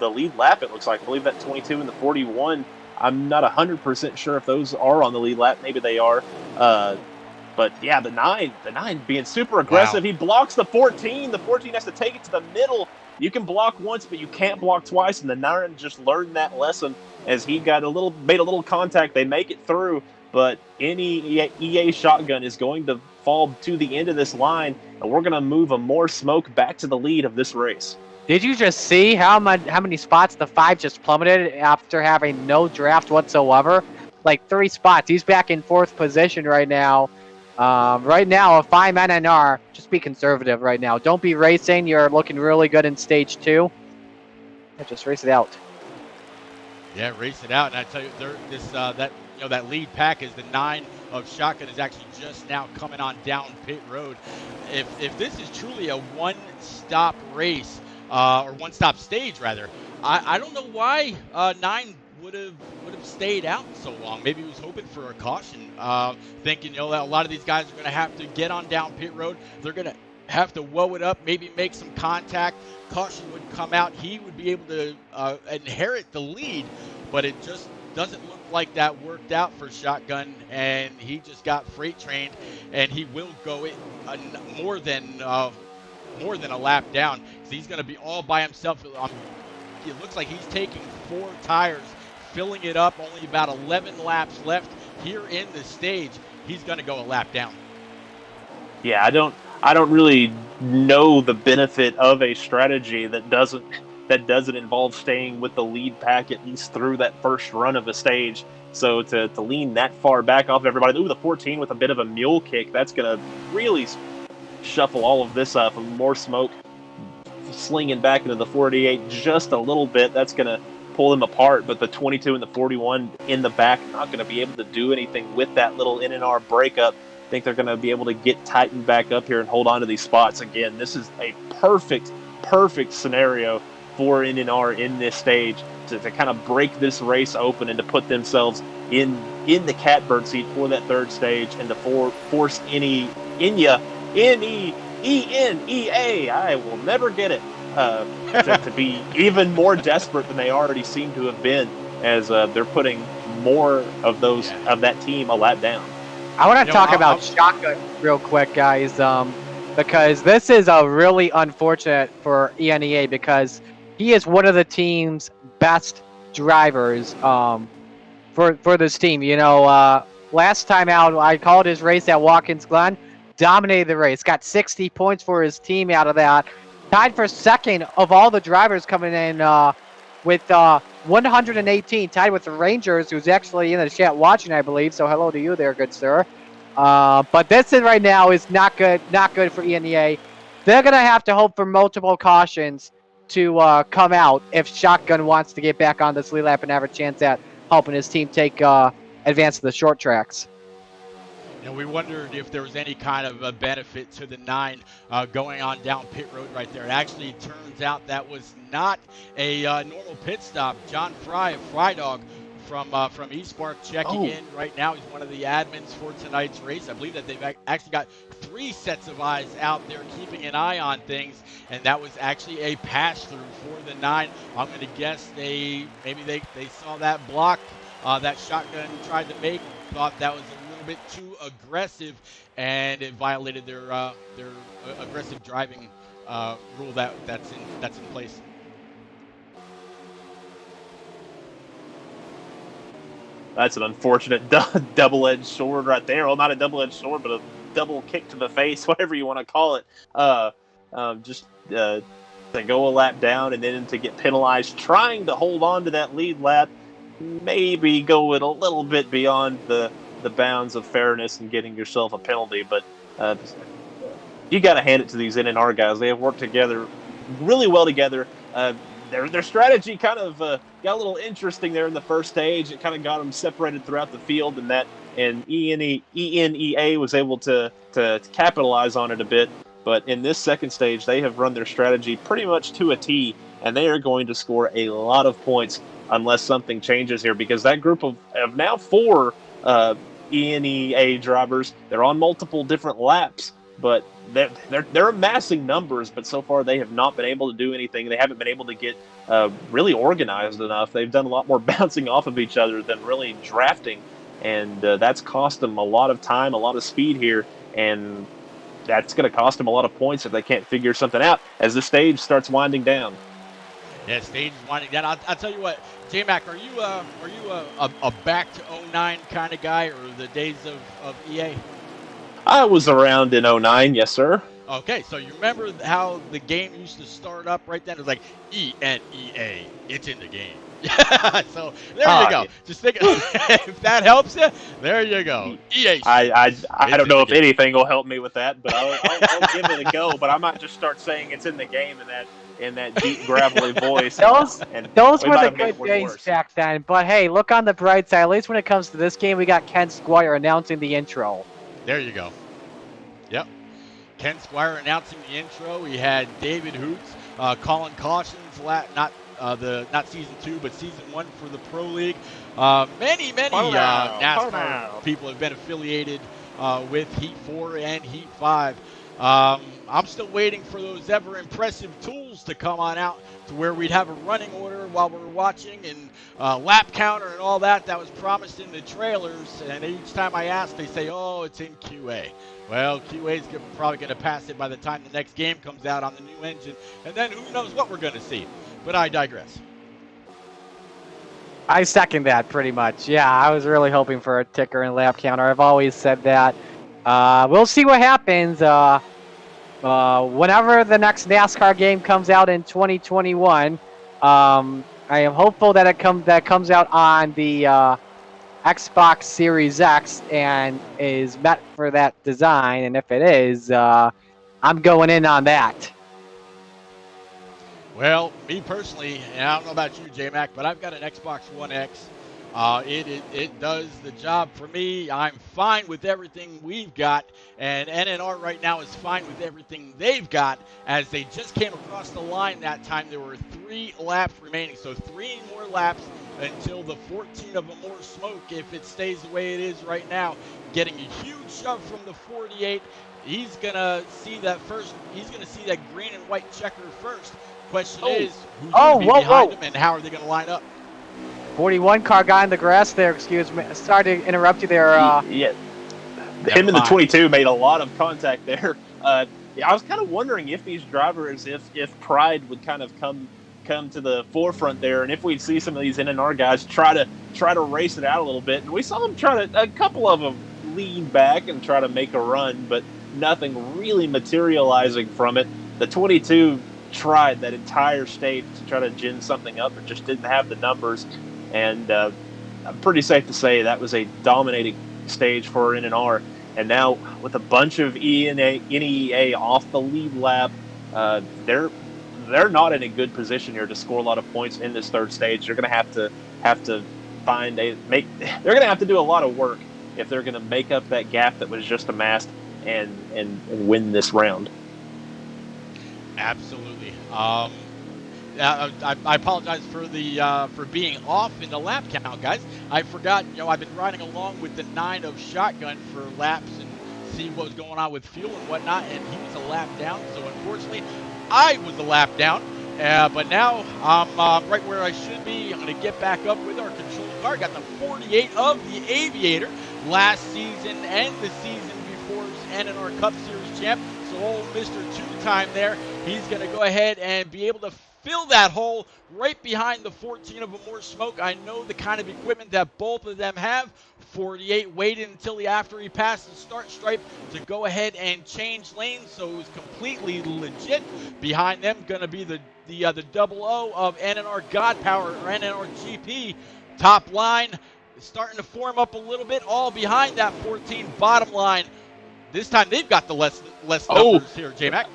lead lap. It looks like, I believe that 22 and the 41. I'm not 100% sure if those are on the lead lap. Maybe they are. But yeah, the nine being super aggressive. Wow. He blocks the 14. The 14 has to take it to the middle. You can block once, but you can't block twice. And the 9 just learned that lesson as he made a little contact. They make it through, but any EA shotgun is going to fall to the end of this line, and we're going to move a more smoke back to the lead of this race. Did you just see how many spots the 5 just plummeted after having no draft whatsoever? Like 3 spots. He's back in 4th position right now. Right now, if I'm NNR, just be conservative right now. Don't be racing. You're looking really good in stage 2. Yeah, just race it out. Yeah, race it out. And I tell you, that lead pack is the 9 of Shotgun is actually just now coming on down pit road. If this is truly a one-stop race, or one-stop stage rather, I don't know why 9 would have stayed out so long. Maybe he was hoping for a caution, thinking that a lot of these guys are going to have to get on down pit road. They're going to have to woe it up, maybe make some contact. Caution would come out. He would be able to inherit the lead, but it just doesn't look like that worked out for Shotgun, and he just got freight trained, and he will go it more than a lap down. He's going to be all by himself. It looks like he's taking 4 tires, filling it up, only about 11 laps left here in the stage. He's going to go a lap down. Yeah, I don't really know the benefit of a strategy that doesn't involve staying with the lead pack at least through that first run of a stage. So to lean that far back off everybody, ooh, the 14 with a bit of a mule kick, that's going to really shuffle all of this up. More smoke slinging back into the 48 just a little bit. That's going to pull them apart, but the 22 and the 41 in the back not going to be able to do anything with that little NNR breakup. I think they're going to be able to get tightened back up here and hold on to these spots. Again, this is a perfect scenario for NNR in this stage to kind of break this race open and to put themselves in the catbird seat for that third stage and to force ENEA, ENEA, I will never get it, to be even more desperate than they already seem to have been, as they're putting more of that team a lap down. I want to talk about Shotgun real quick, guys, because this is a really unfortunate for ENEA because he is one of the team's best drivers for this team. Last time out, I called his race at Watkins Glen, dominated the race, got 60 points for his team out of that, tied for second of all the drivers coming in with 118, tied with the Rangers, who's actually in the chat watching, I believe. So hello to you there, good sir. But this right now is not good for ENEA. They're gonna have to hope for multiple cautions to come out if Shotgun wants to get back on this lead lap and have a chance at helping his team take advance to the short tracks. We wondered if there was any kind of a benefit to the 9 going on down pit road right there. It actually turns out that was not a normal pit stop. John Fry of Fry Dog from eSpark checking in right now. He's one of the admins for tonight's race. I believe that they've actually got 3 sets of eyes out there keeping an eye on things, and that was actually a pass through for the 9. I'm going to guess they saw that block that Shotgun tried to make, thought that was a little bit too aggressive, and it violated their aggressive driving rule that's in place. That's an unfortunate double-edged sword right there. Well, not a double-edged sword, but a double kick to the face, whatever you want to call it. To go a lap down and then to get penalized, trying to hold on to that lead lap, maybe going a little bit beyond the bounds of fairness and getting yourself a penalty. But you got to hand it to these NNR guys. They have worked together really well together. Their strategy kind of got a little interesting there in the first stage. It kind of got them separated throughout the field, and ENEA was able to capitalize on it a bit. But in this second stage, they have run their strategy pretty much to a T, and they are going to score a lot of points unless something changes here, because that group of now 4 ENEA drivers, they're on multiple different laps, but they're amassing numbers, but so far they have not been able to do anything. They haven't been able to get really organized enough. They've done a lot more bouncing off of each other than really drafting, and that's cost them a lot of time, a lot of speed here, and that's going to cost them a lot of points if they can't figure something out as the stage starts winding down. Yeah, stage is winding down. I'll tell you what, J-Mac, are you a back to 09 kind of guy, or the days of EA? I was around in 09, yes, sir. Okay, so you remember how the game used to start up right then? It was like ENEA, it's in the game. So there you go. Yeah. Just think, if that helps you, there you go. EA. I don't know if game. anything will help me with that, but I'll give it a go. But I might just start saying it's in the game in that deep gravelly voice. Those we were might the have made it good days worse. back then. But hey, look on the bright side. At least when it comes to this game, we got Ken Squire announcing the intro. There you go. Yep. Ken Squire announcing the intro. We had David Hoots calling cautions, not season 2, but season 1 for the Pro League. Many NASCAR people have been affiliated with Heat 4 and Heat 5. I'm still waiting for those ever impressive tools to come on out to where we'd have a running order while we're watching, and lap counter and all that was promised in the trailers. And each time I ask, they say, oh, it's in QA. Well, QA is probably going to pass it by the time the next game comes out on the new engine, and then who knows what we're going to see. But I digress. I second that pretty much. Yeah, I was really hoping for a ticker and lap counter. I've always said that. We'll see what happens. Whenever the next NASCAR game comes out in 2021, I am hopeful that that comes out on the Xbox Series X and is met for that design. And if it is, I'm going in on that. Well, me personally, and I don't know about you, J-Mac, but I've got an Xbox One X. It does the job for me. I'm fine with everything we've got, and NNR right now is fine with everything they've got, as they just came across the line that time. There were 3 laps remaining, so 3 more laps until the 14 of a more smoke, if it stays the way it is right now. Getting a huge shove from the 48. He's going to see that first. He's going to see that green and white checker first. Question is, who's going to be behind him, and how are they going to line up? 41 car guy in the grass there, excuse me. Sorry to interrupt you there. Yeah. Him and the 22 made a lot of contact there. I was kind of wondering if these drivers, if pride would kind of come to the forefront there, and if we'd see some of these NNR guys try to race it out a little bit. And we saw them a couple of them lean back and try to make a run, but nothing really materializing from it. The 22 tried that entire stage to try to gin something up, but just didn't have the numbers. And I'm pretty safe to say that was a dominating stage for NNR. And now with a bunch of ENEA off the lead lap, they're not in a good position here to score a lot of points in this third stage. They're going to have to they're going to have to do a lot of work if they're going to make up that gap that was just amassed and win this round. Absolutely. I apologize for being off in the lap count, guys. I forgot. I've been riding along with the 9 of Shotgun for laps and see what was going on with fuel and whatnot, and he was a lap down. So unfortunately, I was a lap down. But now I'm right where I should be. I'm going to get back up with our control car. Got the 48 of the Aviator, last season and the season before's NNR Cup Series champ. So old Mr. Two-Time there, he's going to go ahead and be able to fill that hole right behind the 14 of a more smoke. I know the kind of equipment that both of them have. 48 waited until after he passed the start stripe to go ahead and change lanes, so it was completely legit. Behind them going to be the double O of NNR God Power, or NNR GP. Top line starting to form up a little bit, all behind that 14. Bottom line, this time they've got the less numbers here, J-Mac.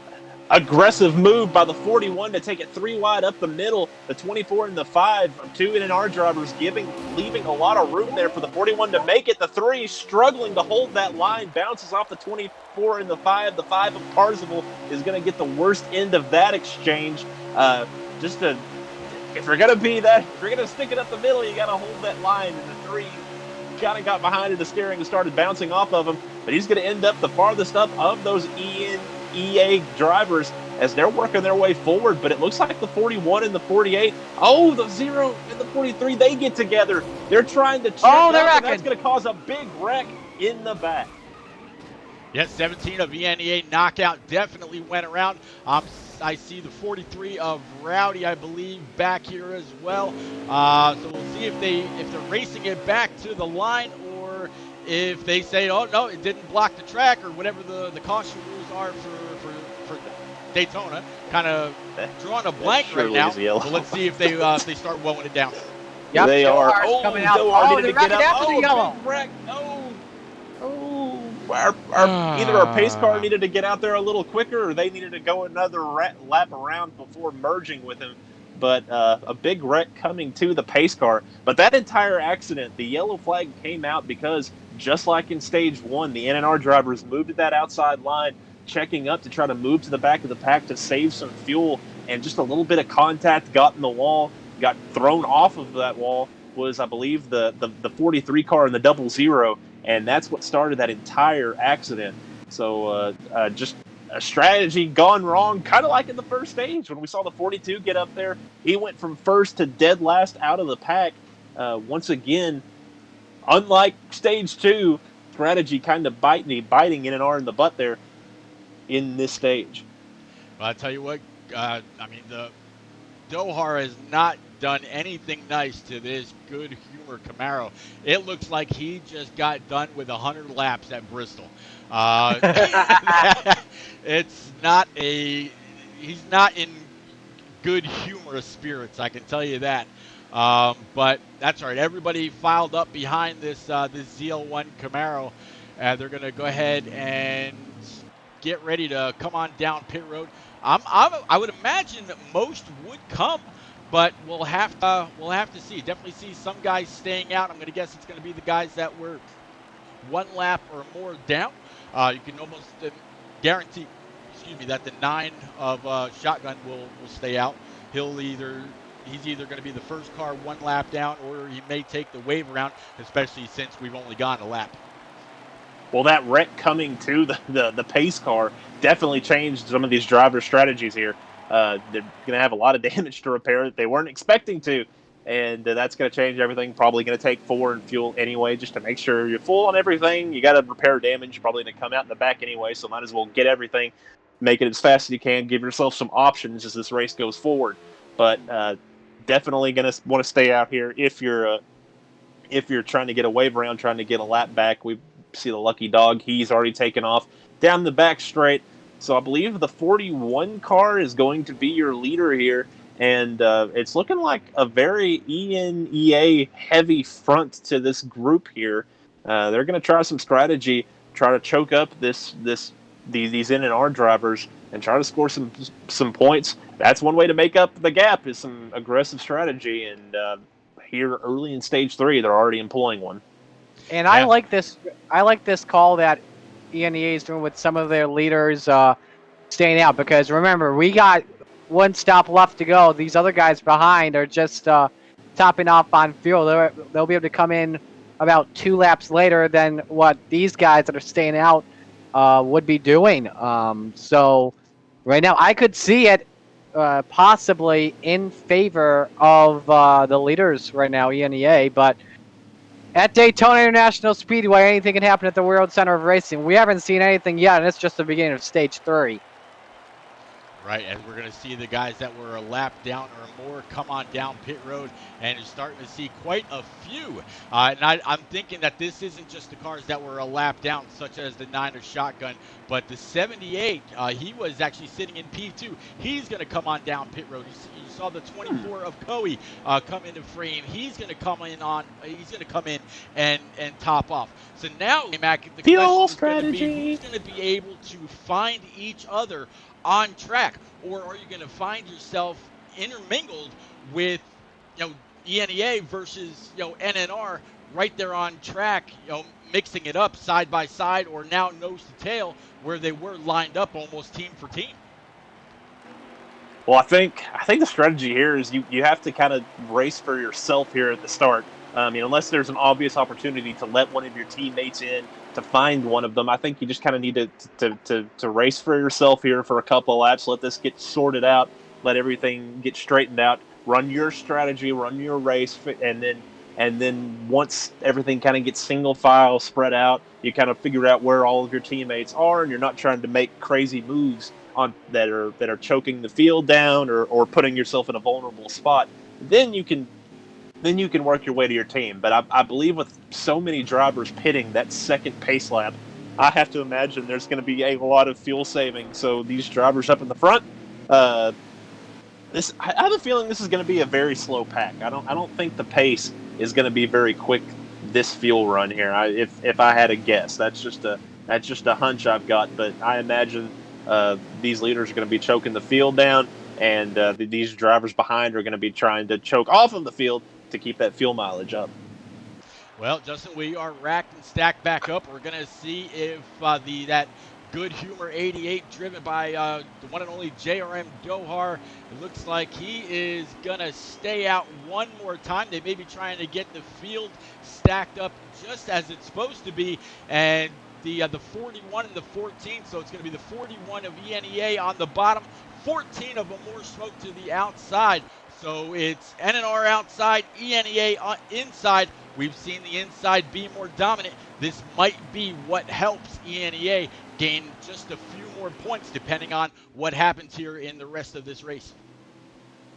Aggressive move by the 41 to take it 3 wide up the middle. The 24 and the 5, 2 NNR drivers leaving a lot of room there for the 41 to make it. The 3 struggling to hold that line, bounces off the 24 and the 5. The 5 of Parzival is going to get the worst end of that exchange. just to, if you're gonna stick it up the middle, you gotta hold that line. And the 3 kind of got behind in the steering and started bouncing off of him. But he's gonna end up the farthest up of those ENEA drivers as they're working their way forward. But it looks like the 41 and the 48, the 0 and the 43, they get together. They're trying to check up, and that's gonna cause a big wreck in the back. Yes, 17 of ENEA knockout definitely went around. I see the 43 of Rowdy, I believe, back here as well. So we'll see if they're racing it back to the line, or if they say, oh no, it didn't block the track, or whatever the caution rules are for Daytona. Kind of drawing a blank right now. So let's see if they start blowing it down. Yep, they are coming out. They're wrecking after the yellow. Big wreck. Either our pace car needed to get out there a little quicker, or they needed to go another lap around before merging with him. But a big wreck coming to the pace car. But that entire accident, the yellow flag came out because, just like in stage 1, the NNR drivers moved to that outside line, checking up to try to move to the back of the pack to save some fuel, and just a little bit of contact got in the wall, got thrown off of that wall, was, I believe, the 43 car in the 00, and that's what started that entire accident. So just a strategy gone wrong, kind of like in the first stage when we saw the 42 get up there. He went from first to dead last out of the pack. Once again, unlike stage 2, strategy kind of biting NNR in the butt there in this stage. Well, I'll tell you what, the Dohar has not done anything nice to this good humor Camaro. It looks like he just got done with 100 laps at Bristol. He's not in good humorous spirits, I can tell you that. But that's all right. Everybody filed up behind this ZL1 Camaro. They're going to go ahead and get ready to come on down pit road. I would imagine that most would come, but we'll have to see. Definitely see some guys staying out. I'm going to guess it's going to be the guys that were one lap or more down. You can almost guarantee, that the 9 of Shotgun will stay out. He's either going to be the first car one lap down, or he may take the wave around, especially since we've only gone a lap. Well, that wreck coming to the pace car definitely changed some of these drivers' strategies here. They're going to have a lot of damage to repair that they weren't expecting to, and that's going to change everything. Probably going to take 4 in fuel anyway, just to make sure you're full on everything. You got to repair damage. You're probably going to come out in the back anyway, so might as well get everything, make it as fast as you can, give yourself some options as this race goes forward. But definitely going to want to stay out here if you're trying to get a wave around, trying to get a lap back. We see the lucky dog. He's already taken off down the back straight. So I believe the 41 car is going to be your leader here. And it's looking like a very ENEA heavy front to this group here. They're going to try some strategy, try to choke up these NNR drivers and try to score some points. That's one way to make up the gap, is some aggressive strategy. And here early in stage 3, they're already employing one. And I like this call that ENEA is doing with some of their leaders staying out, because remember, we got one stop left to go. These other guys behind are just topping off on fuel. They'll be able to come in about 2 laps later than what these guys that are staying out would be doing. So right now, I could see it possibly in favor of the leaders right now, ENEA, but at Daytona International Speedway, anything can happen at the World Center of Racing. We haven't seen anything yet, and it's just the beginning of stage 3. Right, and we're going to see the guys that were a lap down or more come on down pit road, and you're starting to see quite a few. And I'm thinking that this isn't just the cars that were a lap down, such as the 9 of Shotgun, but the 78, he was actually sitting in P2. He's going to come on down pit road. You saw the 24 of Coey come into frame. He's going to come in and top off. So now, Mac, the question is going to be, who's going to be able to find each other on track, or are you going to find yourself intermingled with ENEA versus NNR right there on track, mixing it up side by side, or now nose to tail, where they were lined up almost team for team? Well, I think the strategy here is you have to kind of race for yourself here at the start. Unless there's an obvious opportunity to let one of your teammates in to find one of them, I think you just kind of need to race for yourself here for a couple of laps. Let this get sorted out. Let everything get straightened out. Run your strategy, run your race, and then once everything kind of gets single file spread out, you kind of figure out where all of your teammates are, and you're not trying to make crazy moves on that are choking the field down or putting yourself in a vulnerable spot. Then you can work your way to your team. But I believe with so many drivers pitting that second pace lap, I have to imagine there's going to be a lot of fuel saving. So these drivers up in the front, I have a feeling this is going to be a very slow pack. I don't think the pace is going to be very quick this fuel run here. If I had a guess, that's just a hunch I've got. But I imagine these leaders are going to be choking the field down, and these drivers behind are going to be trying to choke off of the field to keep that fuel mileage up. Well, Justin, we are racked and stacked back up. We're going to see if that Good Humor 88 driven by the one and only JRM Dohar, it looks like he is going to stay out one more time. They may be trying to get the field stacked up just as it's supposed to be, and the 41 and the 14, so it's going to be the 41 of ENEA on the bottom, 14 of More Smoke to the outside. So it's NNR outside, ENEA inside. We've seen the inside be more dominant. This might be what helps ENEA gain just a few more points depending on what happens here in the rest of this race.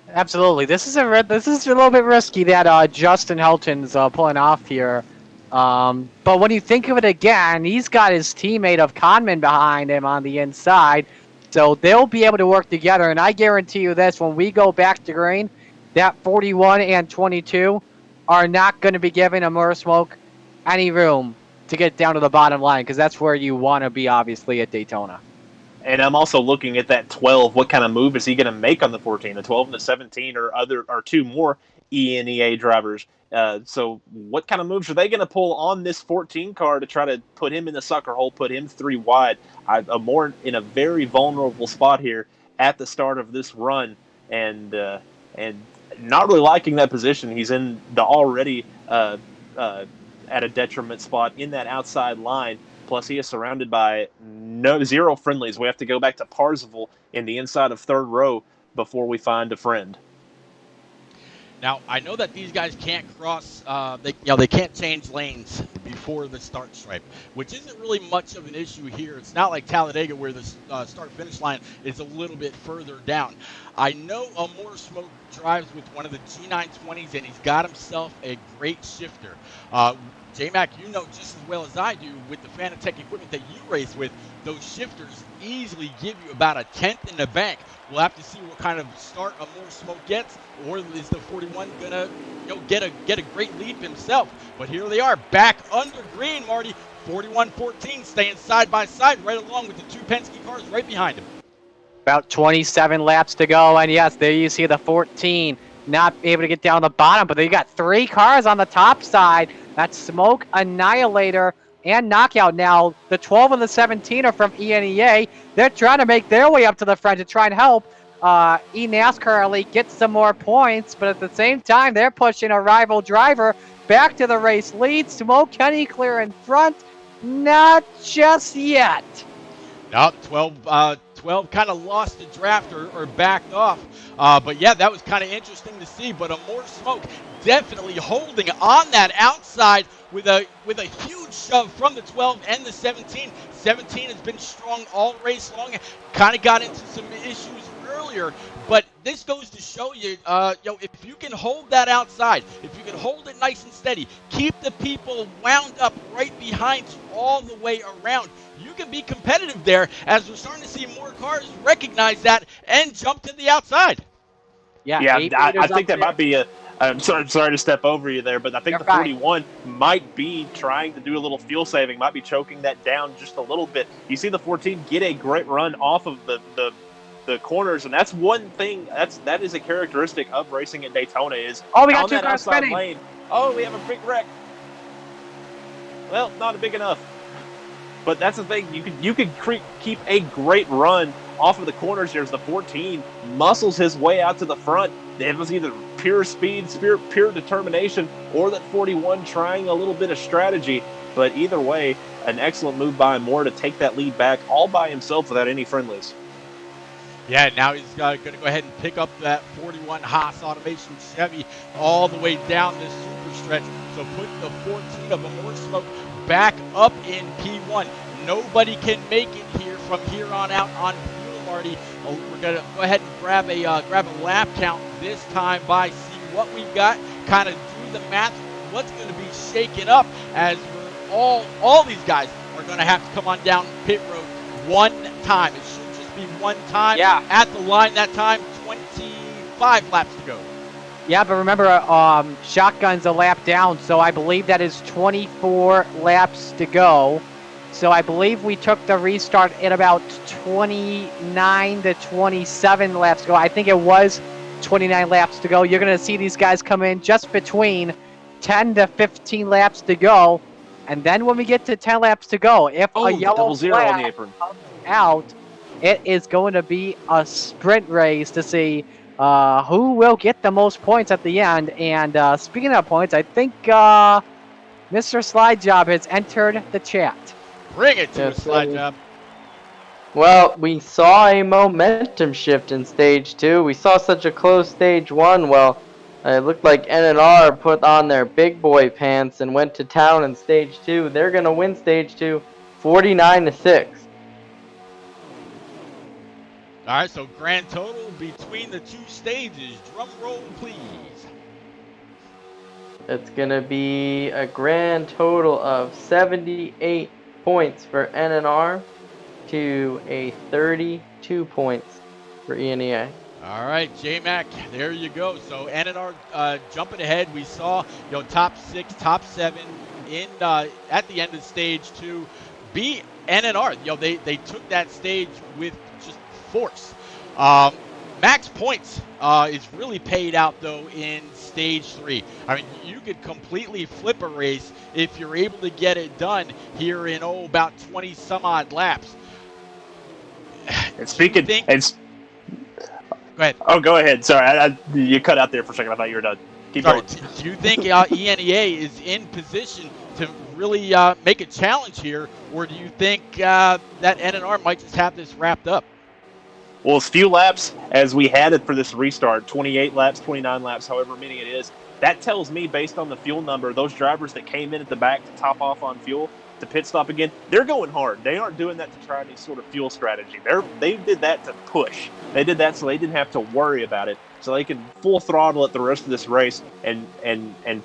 Absolutely. This is a little bit risky that Justin Helton's pulling off here. But when you think of it again, he's got his teammate of Conman behind him on the inside. So they'll be able to work together. And I guarantee you this, when we go back to green, that 41 and 22 are not going to be giving More Smoke any room to get down to the bottom line, because that's where you want to be, obviously, at Daytona. And I'm also looking at that 12. What kind of move is he going to make on the 14? The 12 and the 17 are two more ENEA drivers. So what kind of moves are they going to pull on this 14 car to try to put him in the sucker hole, put him 3 wide? More in a very vulnerable spot here at the start of this run, and not really liking that position. He's in the already at a detriment spot in that outside line. Plus, he is surrounded by zero friendlies. We have to go back to Parzival in the inside of third row before we find a friend. Now, I know that these guys can't cross, they can't change lanes before the start stripe, which isn't really much of an issue here. It's not like Talladega where the start-finish line is a little bit further down. I know More Smoke drives with one of the G920s, and he's got himself a great shifter. J-Mac, you know just as well as I do, with the Fanatec equipment that you race with, those shifters easily give you about a tenth in the bank. We'll have to see what kind of start a More Smoke gets, or is the 41 gonna get a great lead himself? But here they are, back under green, Marty. 41-14 staying side by side, right along with the two Penske cars right behind him. About 27 laps to go, and yes, there you see the 14 not able to get down the bottom, but they got 3 cars on the top side. That's Smoke, Annihilator, and Knockout. Now, the 12 and the 17 are from ENEA. They're trying to make their way up to the front to try and help E-Nascar Elite get some more points, but at the same time, they're pushing a rival driver back to the race lead. Smoke, Kenny clear in front. Not just yet. No, 12 kind of lost the draft or backed off. But yeah, that was kind of interesting to see. But a More Smoke definitely holding on that outside with a huge shove from the 12 and the 17. 17 has been strong all race long. Kind of got into some issues earlier, but this goes to show you, if you can hold that outside, if you can hold it nice and steady, keep the people wound up right behind you all the way around, you can be competitive there, as we're starting to see more cars recognize that and jump to the outside. Yeah, I think that might be I'm sorry to step over you there, but I think the 41 might be trying to do a little fuel saving, might be choking that down just a little bit. You see the 14 get a great run off of the corners, and that's one thing that is a characteristic of racing at Daytona is we got 2 cars spinning. Lane. Oh, we have a big wreck. Well, not big enough. But that's the thing. You could keep a great run off of the corners. There's the 14, muscles his way out to the front. It was either pure speed, pure determination, or that 41 trying a little bit of strategy. But either way, an excellent move by Moore to take that lead back all by himself without any friendlies. Yeah, now he's going to go ahead and pick up that 41 Haas Automation Chevy all the way down this super stretch. So put the 14 of Amore Smoke back up in P1. Nobody can make it here from here on out on fuel, Marty. We're going to go ahead and grab a lap count this time by, see what we've got, kind of do the math, what's going to be shaken up as all these guys are going to have to come on down pit road one time. It should just be one time at the line that time, 25 laps to go. Yeah, but remember, Shotgun's a lap down, so I believe that is 24 laps to go. So I believe we took the restart at about 29 to 27 laps to go. I think it was 29 laps to go. You're going to see these guys come in just between 10 to 15 laps to go. And then when we get to 10 laps to go, if a yellow flag on the apron comes out, it is going to be a sprint race to see who will get the most points at the end. And speaking of points, I think Mr. Slide Job has entered the chat. Bring it to us, Slide Job. Well, we saw a momentum shift in Stage 2. We saw such a close Stage 1. Well, it looked like NNR put on their big boy pants and went to town in Stage 2. They're going to win Stage 2 49-6. All right, so grand total between the two stages. Drum roll, please. It's going to be a grand total of 78 points for NNR to a 32 points for ENEA. All right, J-Mac, there you go. So NNR jumping ahead. We saw top 6, top 7 in at the end of stage 2. Beat NNR. They took that stage with just force. Max points is really paid out though in stage 3. I mean, you could completely flip a race if you're able to get it done here in about 20 some odd laps. And speaking, go ahead. Oh, go ahead. Sorry, you cut out there for a second. I thought you were done. Keep going. Do you think ENEA is in position to really make a challenge here, or do you think that NNR might just have this wrapped up? Well, as few laps as we had it for this restart, 28 laps, 29 laps, however many it is, that tells me, based on the fuel number, those drivers that came in at the back to top off on fuel, to pit stop again, they're going hard. They aren't doing that to try any sort of fuel strategy. They did that to push. They did that so they didn't have to worry about it, so they could full throttle at the rest of this race and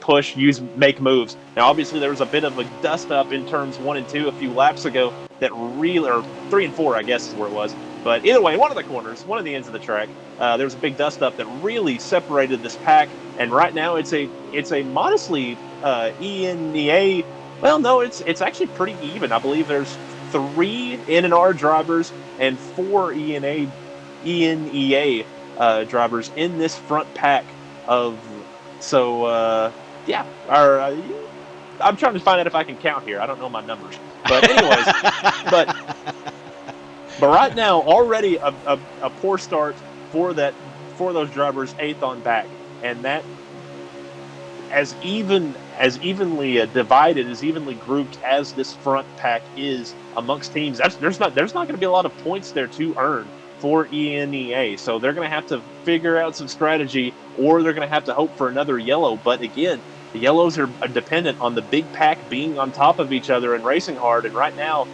push, make moves. Now, obviously, there was a bit of a dust up in turns 1 and 2 a few laps ago that really, or 3 and 4, I guess is where it was. But either way, one of the corners, one of the ends of the track, there was a big dust up that really separated this pack. And right now, it's a modestly ENEA. Well, no, it's actually pretty even. I believe there's 3 NNR drivers and 4 ENEA drivers in this front pack of. So yeah, I'm trying to find out if I can count here. I don't know my numbers, but anyways, But right now, already a poor start for those drivers, 8th on back, and that as evenly divided, as evenly grouped as this front pack is amongst teams. There's not going to be a lot of points there to earn for ENEA, so they're going to have to figure out some strategy, or they're going to have to hope for another yellow. But again, the yellows are dependent on the big pack being on top of each other and racing hard, and right now.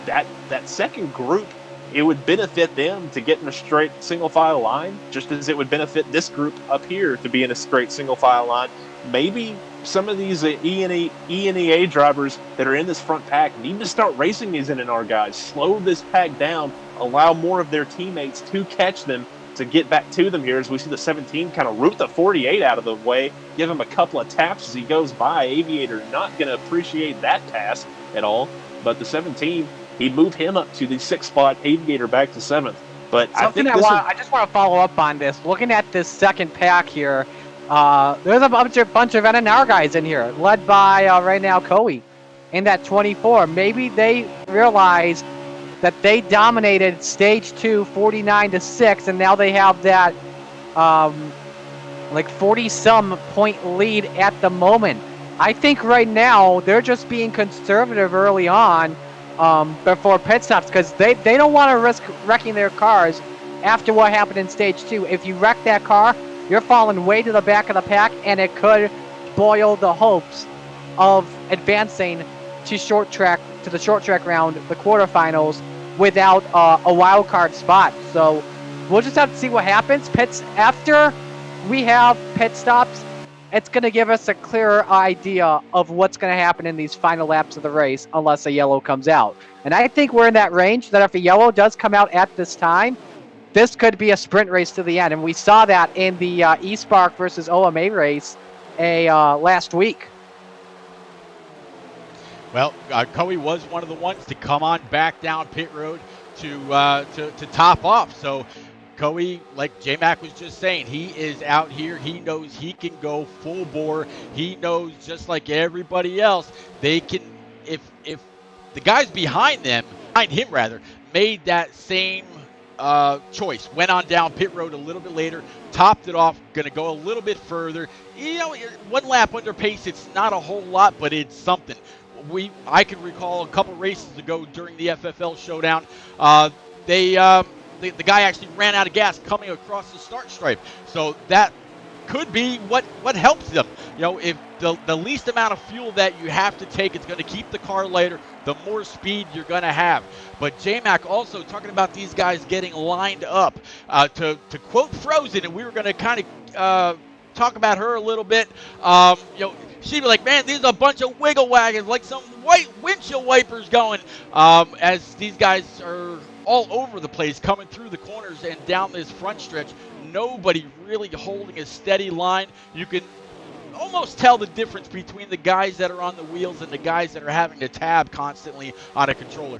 That second group, it would benefit them to get in a straight single file line, just as it would benefit this group up here to be in a straight single file line. Maybe some of these ENEA drivers that are in this front pack need to start racing these NNR guys, slow this pack down, allow more of their teammates to catch them to get back to them here, as we see the 17 kind of root the 48 out of the way, give him a couple of taps as he goes by. Aviator not going to appreciate that pass at all, but the 17, he'd move him up to the 6th spot, Aviator back to 7th. But I just want to follow up on this. Looking at this second pack here, there's a bunch of NNR guys in here, led by right now Coey in that 24. Maybe they realize that they dominated stage 2 49-6, and now they have that 40-some point lead at the moment. I think right now they're just being conservative early on before pit stops, because they don't want to risk wrecking their cars after what happened in stage 2. If you wreck that car, you're falling way to the back of the pack, and it could spoil the hopes of advancing to the short track round, the quarterfinals, without a wild card spot. So we'll just have to see what happens. After we have pit stops, it's going to give us a clearer idea of what's going to happen in these final laps of the race, unless a yellow comes out. And I think we're in that range, that if a yellow does come out at this time, this could be a sprint race to the end. And we saw that in the eSpark versus OMA race last week. Well, Coey was one of the ones to come on back down pit road to top off. So Coey, like J-Mac was just saying, he is out here. He knows he can go full bore. He knows, just like everybody else, they can, if the guys behind him made that same choice, went on down pit road a little bit later, topped it off, going to go a little bit further. One lap under pace, it's not a whole lot, but it's something. I can recall a couple races ago during the FFL Showdown, the guy actually ran out of gas coming across the start stripe. So that could be what helps them. If the least amount of fuel that you have to take, it's going to keep the car lighter, the more speed you're going to have. But J-Mac also talking about these guys getting lined up. To quote Frozen, and we were going to kind of talk about her a little bit, she'd be like, man, these are a bunch of wiggle wagons, like some white windshield wipers going, as these guys are all over the place coming through the corners and down this front stretch. Nobody really holding a steady line. You can almost tell the difference between the guys that are on the wheels and the guys that are having to tab constantly on a controller.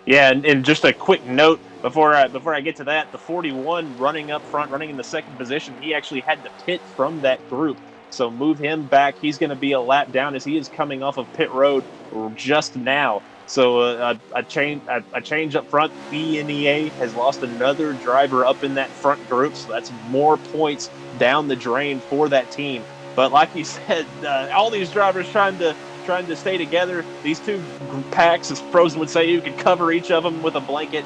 Yeah, and just a quick note before I get to that, the 41 running up front, running in the second position, he actually had to pit from that group. So move him back. He's going to be a lap down as he is coming off of pit road just now. So a change up front. ENEA has lost another driver up in that front group, so that's more points down the drain for that team. But like you said, all these drivers trying to stay together. These two packs, as Frozen would say, you could cover each of them with a blanket.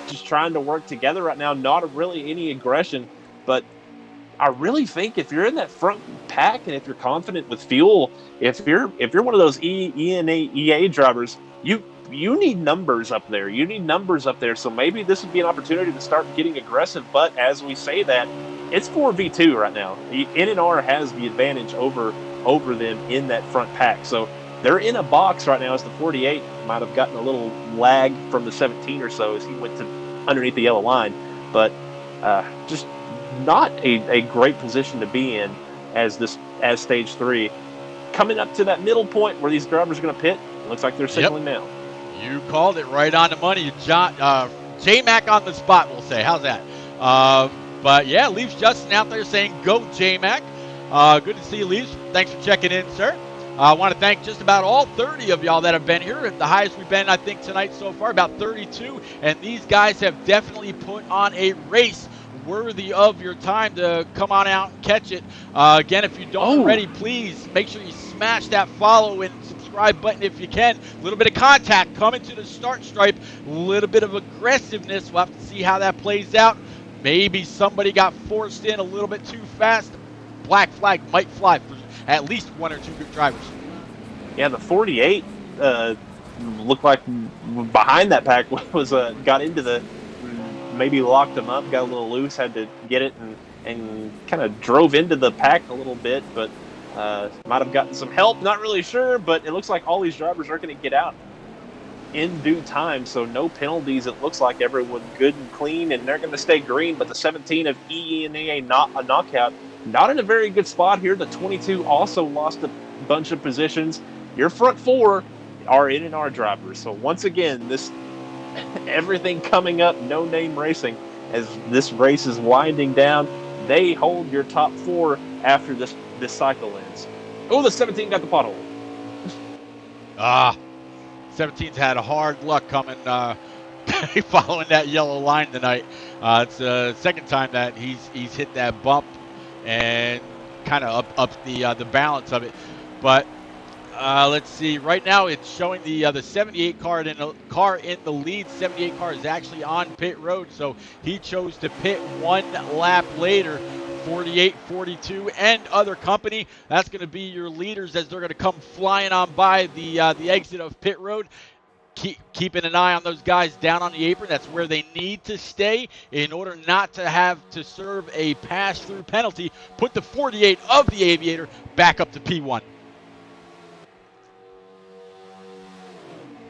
Just trying to work together right now. Not really any aggression, but I really think if you're in that front pack and if you're confident with fuel, if you're one of those ENEA drivers, you need numbers up there. You need numbers up there. So maybe this would be an opportunity to start getting aggressive. But as we say that, it's 4v2 right now. The NNR has the advantage over them in that front pack. So they're in a box right now as the 48 might have gotten a little lag from the 17 or so as he went to underneath the yellow line. But just not a great position to be in as stage 3. Coming up to that middle point where these drivers are going to pit, it looks like they're signaling now. You called it right on the money. J-Mac on the spot, we'll say. How's that? But yeah, Leaves Justin out there saying, go J-Mac. Good to see you, Leaves. Thanks for checking in, sir. I want to thank just about all 30 of y'all that have been here. The highest we've been, I think, tonight so far, about 32. And these guys have definitely put on a race worthy of your time to come on out and catch it. Again, if you don't already, please make sure you smash that follow and subscribe button if you can. A little bit of contact coming to the start stripe, a little bit of aggressiveness. We'll have to see how that plays out. Maybe somebody got forced in a little bit too fast. Black flag might fly for at least one or two good drivers. Yeah, the 48 looked like behind that pack was got into the, maybe locked them up, got a little loose, had to get it and kind of drove into the pack a little bit, but might have gotten some help, not really sure, but it looks like all these drivers are going to get out in due time, so no penalties. It looks like everyone good and clean, and they're going to stay green, but the 17 of ENEA, not a knockout, not in a very good spot here. The 22 also lost a bunch of positions. Your front 4 are NNR drivers, so once again, this everything coming up, no name racing, as this race is winding down. They hold your top 4 after this cycle ends. Oh, the 17 got the pothole. 17's had a hard luck coming following that yellow line tonight. It's the second time that he's hit that bump and kind of up the balance of it. But let's see. Right now, it's showing the 78 car in the lead. 78 car is actually on pit road, so he chose to pit one lap later. 48, 42, and other company. That's going to be your leaders as they're going to come flying on by the exit of pit road. Keeping an eye on those guys down on the apron. That's where they need to stay in order not to have to serve a pass-through penalty. Put the 48 of the Aviator back up to P1.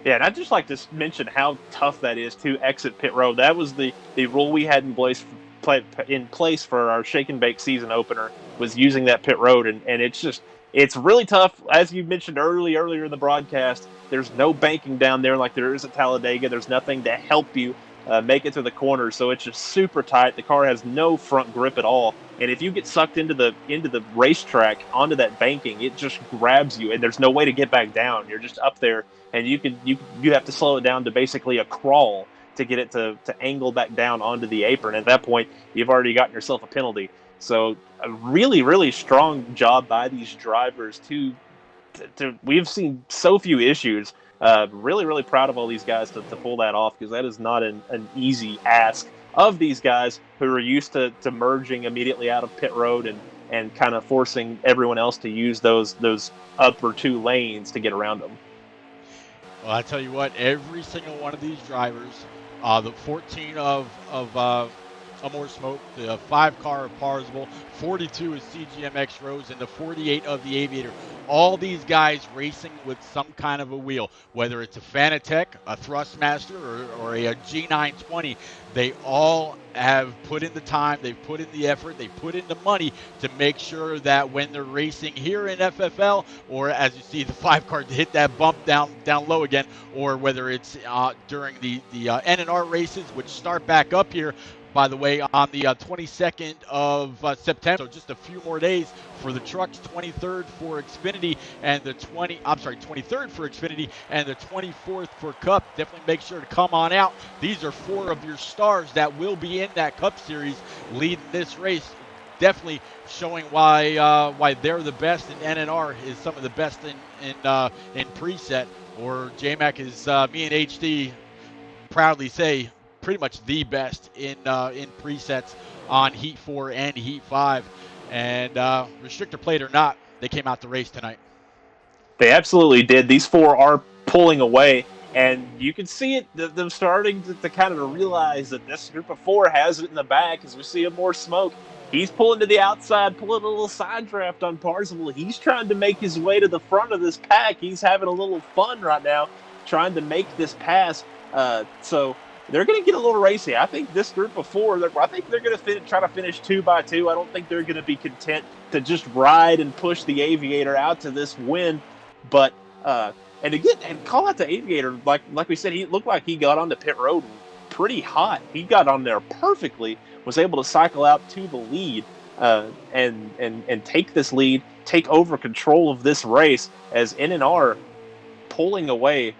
Yeah, and I'd just like to mention how tough that is to exit pit road. That was the rule we had in place for our shake and bake season opener, was using that pit road, and it's really tough. As you mentioned earlier in the broadcast, there's no banking down there like there is at Talladega. There's nothing to help you make it to the corner, so it's just super tight. The car has no front grip at all, and if you get sucked into the racetrack onto that banking, it just grabs you, and there's no way to get back down. You're just up there, and you have to slow it down to basically a crawl to get it to angle back down onto the apron. At that point, you've already gotten yourself a penalty. So a really, really strong job by these drivers to we've seen so few issues. Really, really proud of all these guys to pull that off, because that is not an easy ask of these guys who are used to merging immediately out of pit road and kind of forcing everyone else to use those upper two lanes to get around them. Well, I tell you what, every single one of these drivers, the 14 of Amore Smoke, the 5 car of Parsable, 42 is CGMX Rose, and the 48 of the Aviator. All these guys racing with some kind of a wheel, whether it's a Fanatec, a Thrustmaster, or a G920. They all have put in the time, they've put in the effort, they put in the money to make sure that when they're racing here in FFL, or as you see the 5 car to hit that bump down low again, or whether it's during the NNR races, which start back up here, by the way, on the 22nd of September. So just a few more days for the trucks, 23rd for Xfinity, and the 23rd for Xfinity, and the 24th for Cup. Definitely make sure to come on out. These are 4 of your stars that will be in that Cup Series leading this race. Definitely showing why they're the best, and NNR is some of the best in preset. Or JMac is me and HD proudly say pretty much the best in presets on Heat 4 and Heat 5. And restrictor plate or not, they came out to race tonight. They absolutely did. These 4 are pulling away, and you can see it, them starting to kind of realize that this group of 4 has it in the back as we see Amore Smoke. He's pulling to the outside, pulling a little side draft on Parzival. He's trying to make his way to the front of this pack. He's having a little fun right now trying to make this pass. So they're going to get a little racy. I think this group of 4, I think they're going to try to finish 2 by 2. I don't think they're going to be content to just ride and push the Aviator out to this win. But and call out the Aviator, like we said, he looked like he got onto pit road pretty hot. He got on there perfectly, was able to cycle out to the lead and take this lead, take over control of this race as NNR pulling away.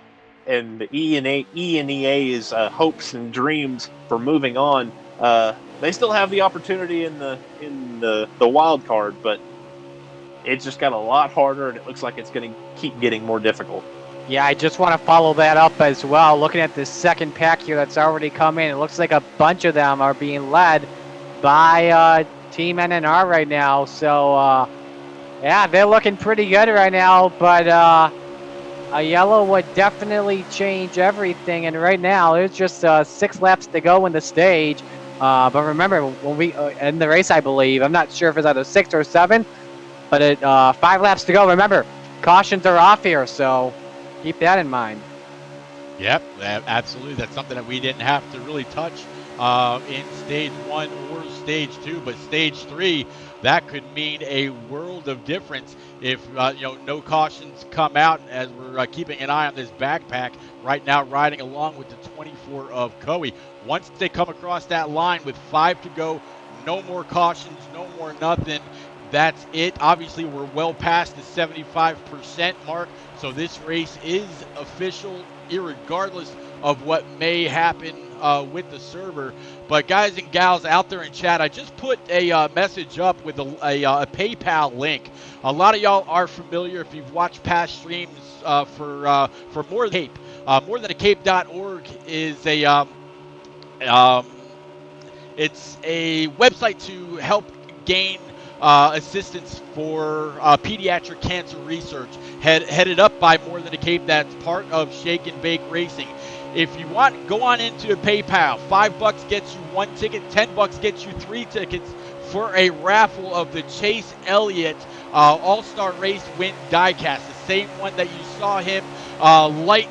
And the ENEA's hopes and dreams for moving on, they still have the opportunity in the wild card, but it just got a lot harder, and it looks like it's going to keep getting more difficult. Yeah, I just want to follow that up as well. Looking at this second pack here that's already come in, it looks like a bunch of them are being led by Team NNR right now. So, yeah, they're looking pretty good right now, but a yellow would definitely change everything, and right now there's just 6 laps to go in the stage. But remember, when we in the race, I believe, I'm not sure if it's either 6 or 7, but 5 laps to go. Remember, cautions are off here, so keep that in mind. Yep, absolutely. That's something that we didn't have to really touch in stage 1 or stage 2, but stage 3, that could mean a world of difference if no cautions come out, as we're keeping an eye on this backpack right now, riding along with the 24 of Coe. Once they come across that line with 5 to go, no more cautions, no more nothing. That's it. Obviously, we're well past the 75% mark, so this race is official irregardless of what may happen with the server. But guys and gals out there in chat, I just put a message up with a PayPal link. A lot of y'all are familiar if you've watched past streams for More Than a Cape. Morethancape.org is it's a website to help gain assistance for pediatric cancer research, headed up by More Than a Cape. That's part of Shake and Bake Racing. If you want, go on into PayPal. $5 gets you 1 ticket. $10 gets you 3 tickets for a raffle of the Chase Elliott All-Star Race Win diecast, the same one that you saw him light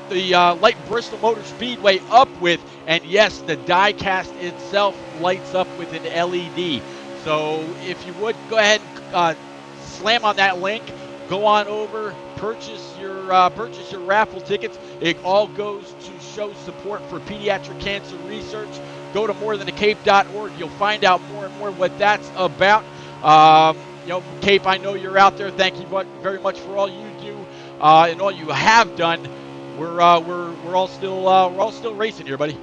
Bristol Motor Speedway up with. And yes, the diecast itself lights up with an LED. So if you would, go ahead and slam on that link. Go on over, purchase your raffle tickets. It all goes to show support for pediatric cancer research. Go to morethancape.org. You'll find out more and more what that's about. Cape, I know you're out there. Thank you very much for all you do and all you have done. We're all still racing here, buddy.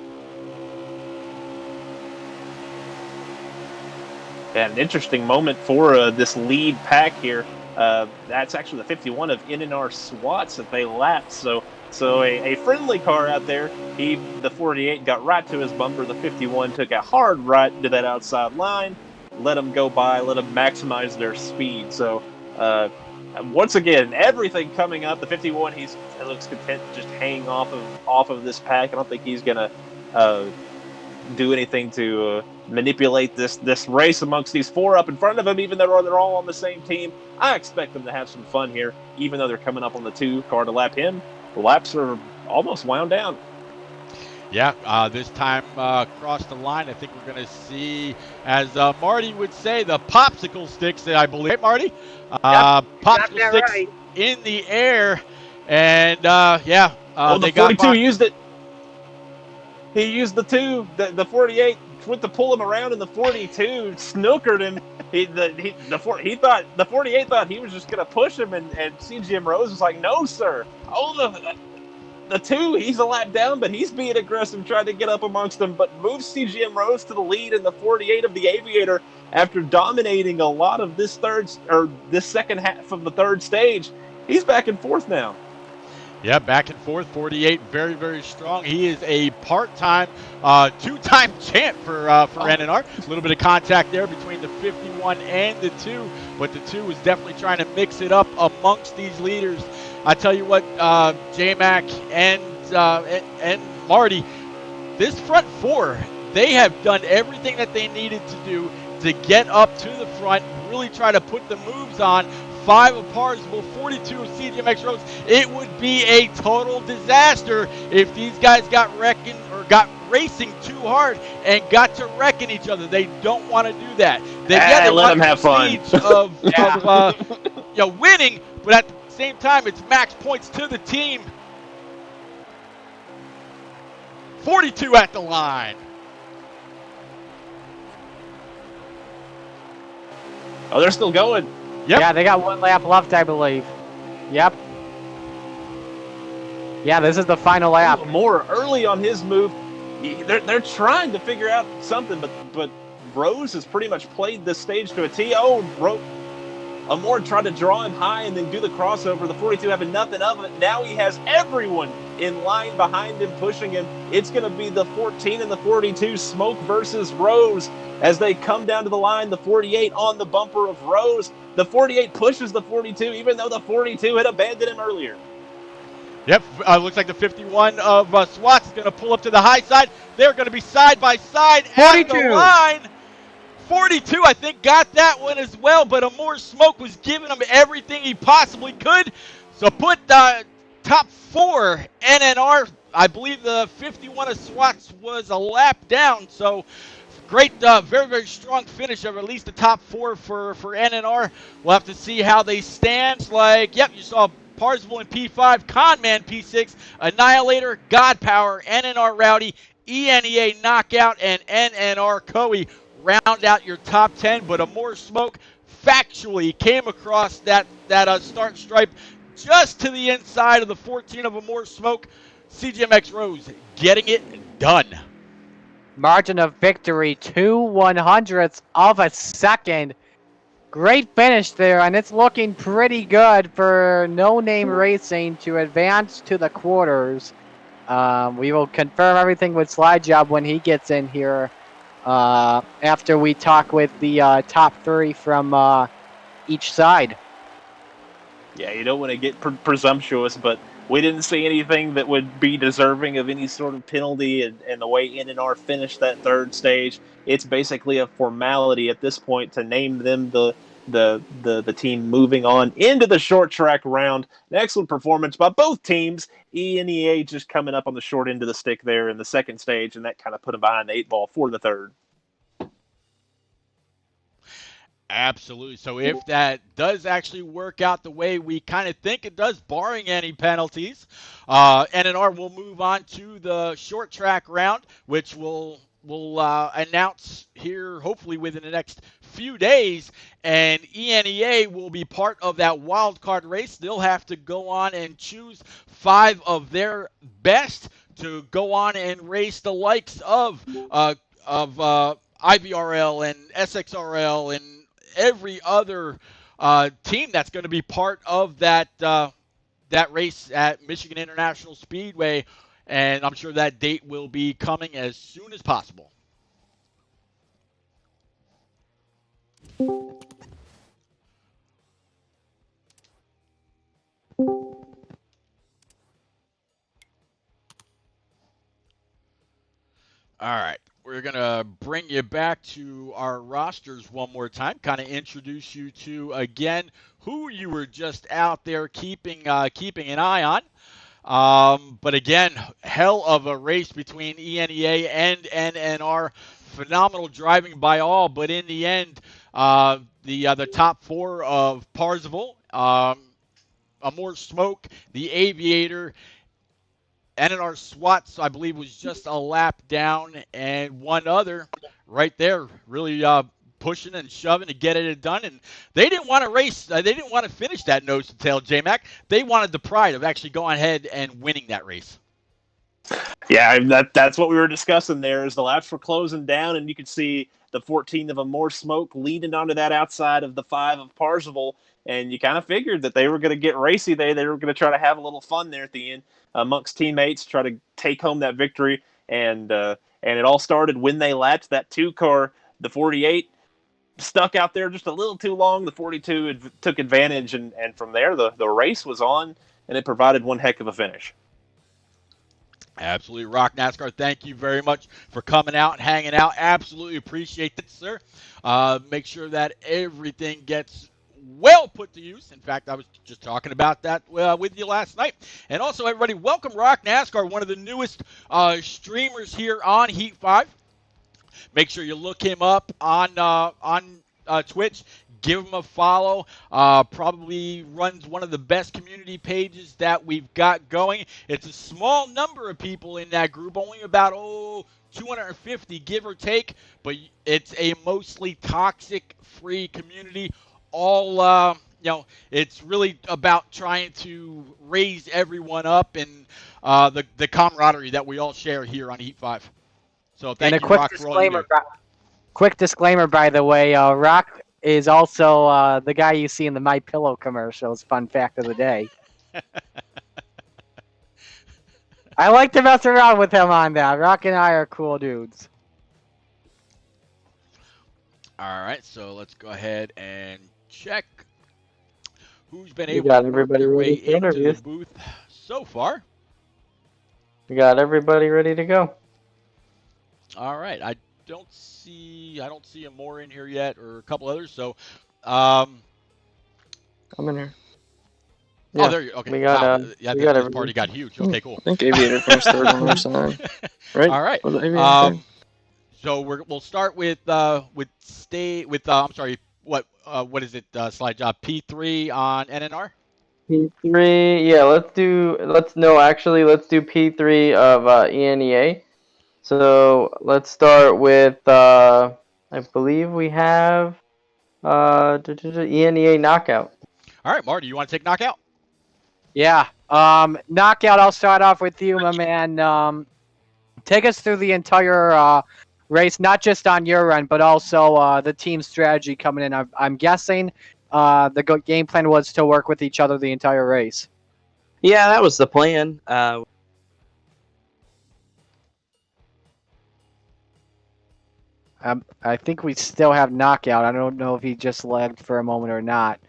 Yeah, an interesting moment for this lead pack here. That's actually the 51 of NNR SWATs that they lapped. So a friendly car out there. The 48 got right to his bumper. The 51 took a hard right to that outside line. Let them go by. Let them maximize their speed. So once again, everything coming up. The 51, he looks content to just hang off of this pack. I don't think he's gonna do anything to manipulate this race amongst these four up in front of him, even though they're all on the same team. I expect them to have some fun here, even though they're coming up on the 2 car to lap him. The laps are almost wound down. Yeah, this time across the line, I think we're going to see, as Marty would say, the popsicle sticks, I believe. Right, Marty? Popsicle sticks right in the air. And, the 42 used it. He used the 2. The 48 went to pull him around, and the 42 snookered him. The 48 thought he was just going to push him, and CGM Rose was like, "No, sir. The 2, he's a lap down, but he's being aggressive, trying to get up amongst them, but moves CGM Rose to the lead in the 48 of the Aviator after dominating a lot of this second half of the third stage. He's back and forth now." Yeah, back and forth. 48, very, very strong. He is a part-time, two-time champ for NNR. A little bit of contact there between the 51 and the 2, but the 2 was definitely trying to mix it up amongst these leaders. I tell you what, J-Mac and Marty, this front 4, they have done everything that they needed to do to get up to the front, really try to put the moves on. 5 of Parsable, 42 of CGMX Rose. It would be a total disaster if these guys got racing too hard and got to wrecking each other. They don't want to do that. They let them have fun. of winning, but at the same time, it's max points to the team. 42 at the line. Oh, they're still going. Yep. Yeah, they got 1 lap left, I believe. Yep. Yeah, this is the final lap. More early on his move. They're trying to figure out something, but Rose has pretty much played this stage to a T. Amore tried to draw him high and then do the crossover. The 42 having nothing of it. Now he has everyone in line behind him, pushing him. It's going to be the 14 and the 42, Smoke versus Rose. As they come down to the line, the 48 on the bumper of Rose. The 48 pushes the 42, even though the 42 had abandoned him earlier. Yep, looks like the 51 of SWATs is going to pull up to the high side. They're going to be side by side at the line. 42, I think, got that one as well, but Amore Smoke was giving him everything he possibly could. So put the top 4 NNR. I believe the 51 of SWATs was a lap down. So great, very, very strong finish of at least the top 4 for NNR. We'll have to see how they stand. You saw Parzival in P5, Conman P6, Annihilator, God Power, NNR Rowdy, ENEA Knockout, and NNR Coey round out your top 10. But Amore Smoke factually came across that start stripe just to the inside of the 14 of Amore Smoke. CGMX Rose getting it done. Margin of victory, 2/100ths of a second. Great finish there, and it's looking pretty good for No Name Racing to advance to the quarters. We will confirm everything with Slide Job when he gets in here after we talk with the top three from each side. Yeah, you don't want to get presumptuous, but we didn't see anything that would be deserving of any sort of penalty. And the way NNR finished that third stage, it's basically a formality at this point to name them the team moving on into the short track round. An excellent performance by both teams. ENEA just coming up on the short end of the stick there in the second stage, and that kind of put them behind the 8 ball for the third. Absolutely. So if that does actually work out the way we kind of think it does, barring any penalties, NNR will move on to the short track round, which we'll announce here hopefully within the next few days. And ENEA will be part of that wild card race. They'll have to go on and choose 5 of their best to go on and race the likes of IVRL and SXRL and every other team that's going to be part of that race at Michigan International Speedway, and I'm sure that date will be coming as soon as possible. All right. We're going to bring you back to our rosters one more time, kind of introduce you to, again, who you were just out there keeping an eye on. But again, hell of a race between ENEA and NNR. Phenomenal driving by all, but in the end, the top 4 of Parzival, Amore Smoke, the Aviator, NNR SWATs, I believe, was just a lap down, and one other right there really pushing and shoving to get it done. And they didn't want to race. They didn't want to finish that nose to tail, J-Mac. They wanted the pride of actually going ahead and winning that race. Yeah, that's what we were discussing there. Is the laps were closing down, and you could see the 14 of Amore Smoke leading onto that outside of the 5 of Parzival, and you kind of figured that they were going to get racy. They were going to try to have a little fun there at the end amongst teammates, try to take home that victory, and it all started when they lapped that 2 car. The 48 stuck out there just a little too long. The 42 took advantage, and from there the race was on, and it provided one heck of a finish. Absolutely. Rock NASCAR, thank you very much for coming out and hanging out. Absolutely appreciate it, sir. Make sure that everything gets well put to use. In fact, I was just talking about that with you last night. And also, everybody, welcome Rock NASCAR, one of the newest streamers here on Heat 5. Make sure you look him up on Twitch. Give him a follow. Probably runs one of the best community pages that we've got going. It's a small number of people in that group, only about 250, give or take. But it's a mostly toxic-free community. All it's really about trying to raise everyone up and the camaraderie that we all share here on Heat 5. So thank you, Rock, for all you do. Quick disclaimer, by the way, Rock is also the guy you see in the My Pillow commercials. Fun fact of the day. I like to mess around with him on that. Rock and I are cool dudes. All right, so let's go ahead and check who's been able got to work everybody their way ready for into the interviews. booth so far. We got everybody ready to go. All right, I don't see a more in here yet, or a couple others. So, I'm in here. Yeah, oh, there you. Okay, we got. wow. Yeah, Yeah, we got this everybody. party got huge. Okay, cool. I think Aviator finished third on our side. Right? All right. Was it Aviator? So we'll start with I'm sorry. What is it? Slide job P3 on NNR. P3. Yeah, let's do P3 of ENEA. So let's start with I believe we have ENEA knockout. All right, Marty, you want to take knockout? Yeah. Knockout, I'll start off with you, my man. Take us through the entire race, not just on your end, but also the team strategy coming in. I'm guessing the game plan was to work with each other the entire race. Yeah, that was the plan. I think we still have Knockout. I don't know if he just lagged for a moment or not.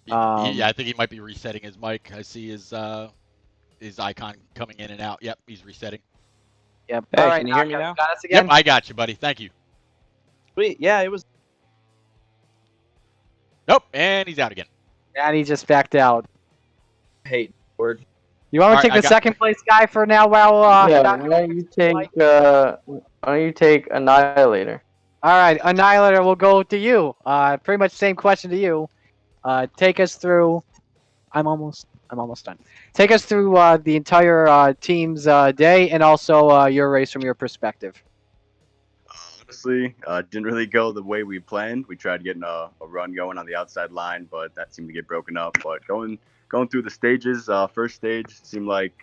Yeah, I think he might be resetting his mic. I see his icon coming in and out. Yep, he's resetting. Yep. Hey, All right, can you hear me Knockout, now? you got us again? Yep, I got you, buddy. Thank you. Sweet. Yeah, it was. Nope, and he's out again. And he just backed out. Hate word. You want All to right, take I the got- second place guy for now while Yeah, Knockout why don't fixes his mic? you take Annihilator? All right, Annihilator, we'll go to you. Pretty much same question to you. Take us through. I'm almost done. Take us through the entire team's day and also your race from your perspective. Honestly, didn't really go the way we planned. We tried getting a run going on the outside line, but that seemed to get broken up. But going through the stages, first stage seemed like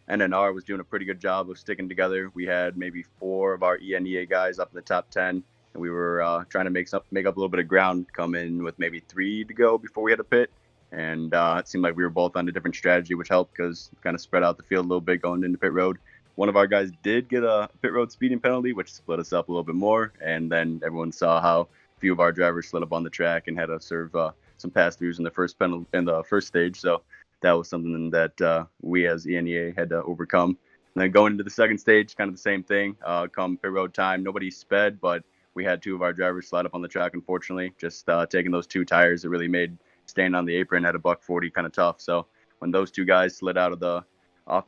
NNR was doing a pretty good job of sticking together. We had maybe 4 of our ENEA guys up in the top 10, and we were trying to make up a little bit of ground, come in with maybe 3 to go before we had a pit. And it seemed like we were both on a different strategy, which helped because kind of spread out the field a little bit going into pit road. One of our guys did get a pit road speeding penalty, which split us up a little bit more. And then everyone saw how a few of our drivers slid up on the track and had to serve some pass-throughs in the first stage. So that was something that we as ENEA had to overcome. And then going into the second stage, kind of the same thing. Come pit road time, nobody sped, but we had 2 of our drivers slide up on the track, unfortunately. Just taking those 2 tires, it really made staying on the apron at a $140 kind of tough. So when those 2 guys slid off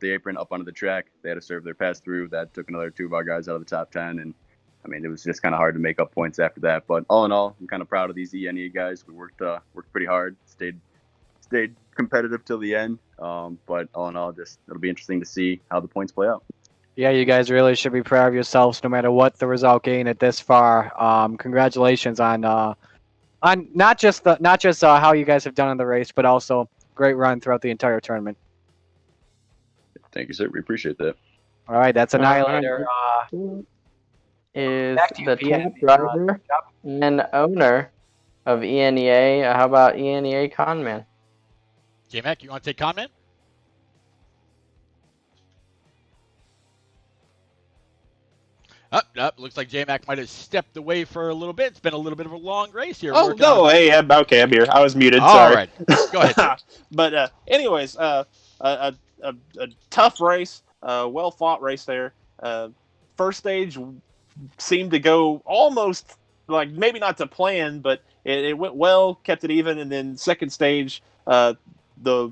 the apron up onto the track, they had to serve their pass through. That took another 2 of our guys out of the top 10. And I mean, it was just kind of hard to make up points after that. But all in all, I'm kind of proud of these ENE guys. We worked pretty hard, stayed competitive till the end. But all in all, just it'll be interesting to see how the points play out. Yeah, you guys really should be proud of yourselves, no matter what the result gained it this far. Congratulations on not just how you guys have done in the race, but also great run throughout the entire tournament. Thank you, sir. We appreciate that. All right, that's Annihilator. Is Back to you, the PM. top driver and owner of ENEA. How about ENEA Conman? J-Mac, you want to take comment? Looks like J-Mac might have stepped away for a little bit. It's been a little bit of a long race here. Oh, no. Hey, I'm here. I was muted. All Sorry. right. Go ahead, sir. But anyways, a tough race, well fought race there. First stage seemed to go almost like maybe not to plan, but it went well, kept it even, and then second stage, the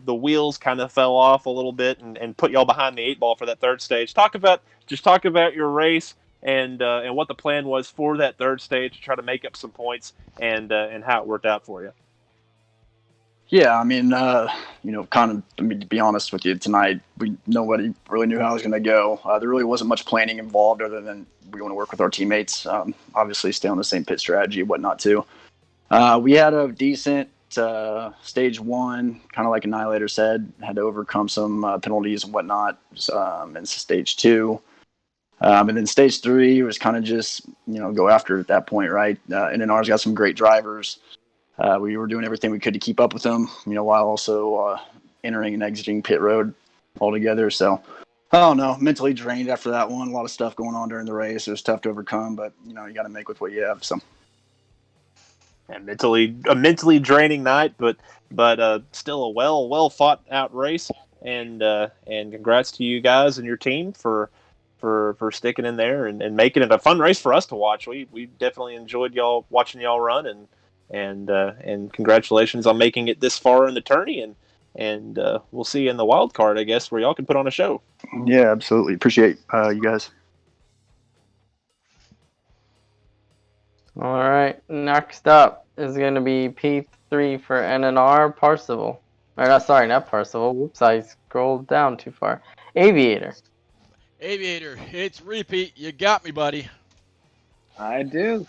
wheels kind of fell off a little bit and put y'all behind the 8 ball for that third stage. Talk about your race and what the plan was for that third stage to try to make up some points and how it worked out for you. Yeah, I mean, to be honest with you, tonight, nobody really knew how it was going to go. There really wasn't much planning involved other than we want to work with our teammates, obviously stay on the same pit strategy and whatnot too. We had a decent stage 1, kind of like Annihilator said, had to overcome some penalties and whatnot, and stage 2. And then stage 3 was kind of just, go after it at that point, right? NNR's got some great drivers. We were doing everything we could to keep up with them, while also entering and exiting pit road altogether. So, I don't know, mentally drained after that one. A lot of stuff going on during the race. It was tough to overcome, but, you got to make with what you have. So, And a mentally draining night, but still a well fought out race. And congrats to you guys and your team for sticking in there and making it a fun race for us to watch. We definitely enjoyed watching y'all run and congratulations on making it this far in the tourney and we'll see you in the wild card, I guess, where y'all can put on a show. Yeah, absolutely. Appreciate you guys. All right, next up is going to be P3 for NNR Parsival. Or not, sorry, not Parsival. Whoops, I scrolled down too far. Aviator. Aviator, it's repeat. You got me, buddy. I do.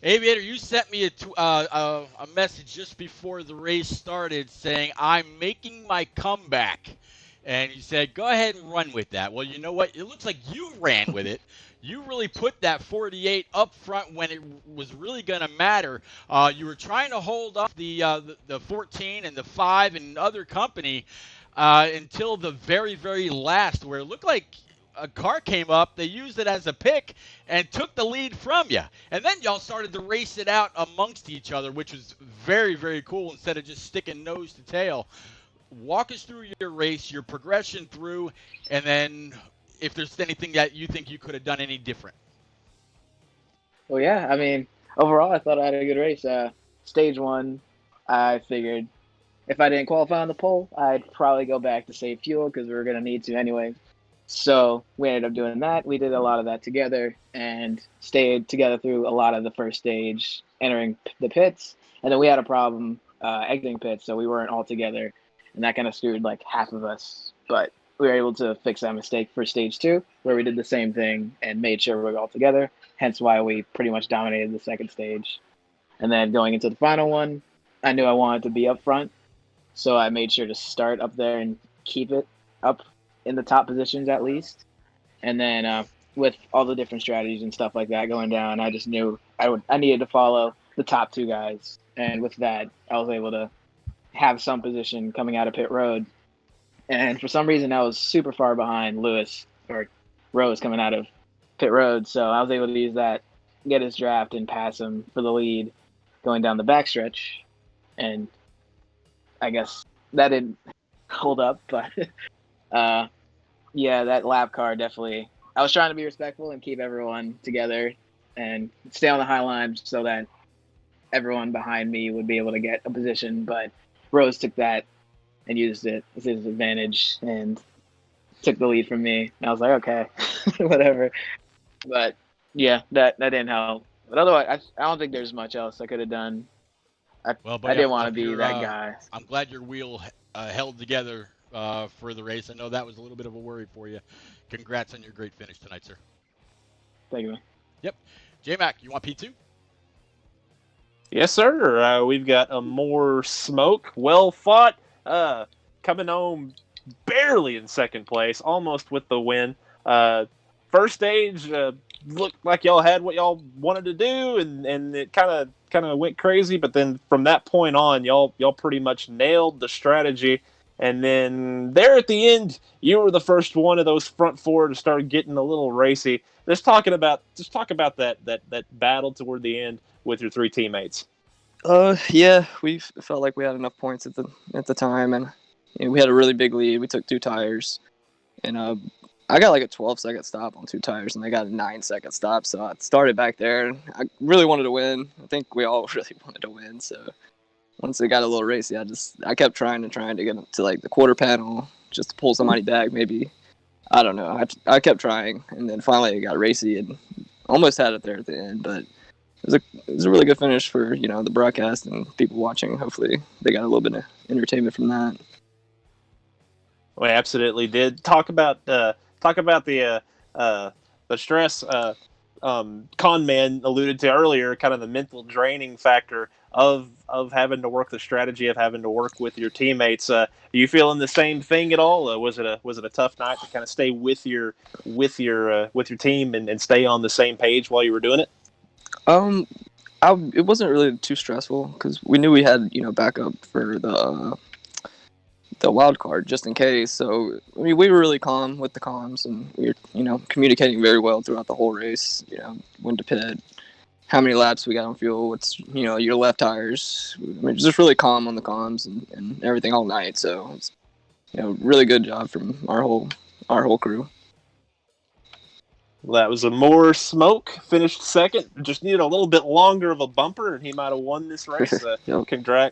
Aviator, you sent me a message just before the race started saying, I'm making my comeback. and you said, go ahead and run with that. Well, you know what? It looks like you ran with it. You really put that 48 up front when it was really going to matter. You were trying to hold up the 14 and the 5 and other company until the very, very last, where it looked like a car came up, they used it as a pick, and took the lead from you. And then y'all started to race it out amongst each other, which was very, very cool instead of just sticking nose to tail. Walk us through your race, your progression through, and then if there's anything that you think you could have done any different. Well, yeah, I mean, overall, I thought I had a good race. Stage 1, I figured if I didn't qualify on the pole, I'd probably go back to save fuel because we were going to need to anyway. So we ended up doing that. We did a lot of that together and stayed together through a lot of the first stage, entering the pits. And then we had a problem exiting pits, so we weren't all together. And that kind of screwed like half of us. But we were able to fix that mistake for stage 2, where we did the same thing and made sure we were all together. Hence why we pretty much dominated the second stage. And then going into the final one, I knew I wanted to be up front. So I made sure to start up there and keep it up in the top positions at least. And then with all the different strategies and stuff like that going down, I just knew I needed to follow the top 2 guys. And with that, I was able to have some position coming out of pit road. And for some reason, I was super far behind Lewis or Rose coming out of pit road. So I was able to use that, get his draft, and pass him for the lead going down the backstretch. And I guess that didn't hold up, but yeah, that lap car definitely. I was trying to be respectful and keep everyone together and stay on the high line so that everyone behind me would be able to get a position. But Rose took that and used it as his advantage and took the lead from me. And I was like, okay, whatever. But yeah, that didn't help. But otherwise, I don't think there's much else I could have done. I didn't want to be that guy. I'm glad your wheel held together for the race. I know that was a little bit of a worry for you. Congrats on your great finish tonight, sir. Thank you, man. Yep. J-Mac, you want P2? Yes, sir. We've got a more smoke. Well fought. Coming home barely in second place, almost with the win. First stage looked like y'all had what y'all wanted to do, and it kind of went crazy. But then from that point on, y'all pretty much nailed the strategy. And then there at the end, you were the first one of those front 4 to start getting a little racy. Just talk about that battle toward the end with your 3 teammates. Yeah, we felt like we had enough points at the time, and we had a really big lead. We took 2 tires, and I got like a 12-second stop on 2 tires, and they got a 9-second stop. So I started back there, and I really wanted to win. I think we all really wanted to win. So once it got a little racy, I kept trying to get to like the quarter panel just to pull somebody back. Maybe, I don't know. I kept trying, and then finally it got racy and almost had it there at the end, but. It was a really good finish for the broadcast and people watching. Hopefully, they got a little bit of entertainment from that. We absolutely did. Talk about the stress. Con Man alluded to earlier, kind of the mental draining factor of having to work the strategy, of having to work with your teammates. Are you feeling the same thing at all? Was it a tough night to kind of stay with your team and stay on the same page while you were doing it? It wasn't really too stressful because we knew we had backup for the wild card just in case. So I mean, we were really calm with the comms, and we were communicating very well throughout the whole race. When to pit, how many laps we got on fuel, what's your left tires. I mean, just really calm on the comms and everything all night. So it's really good job from our whole crew. Well, that was a more smoke. Finished second. Just needed a little bit longer of a bumper, and he might have won this race. Yep.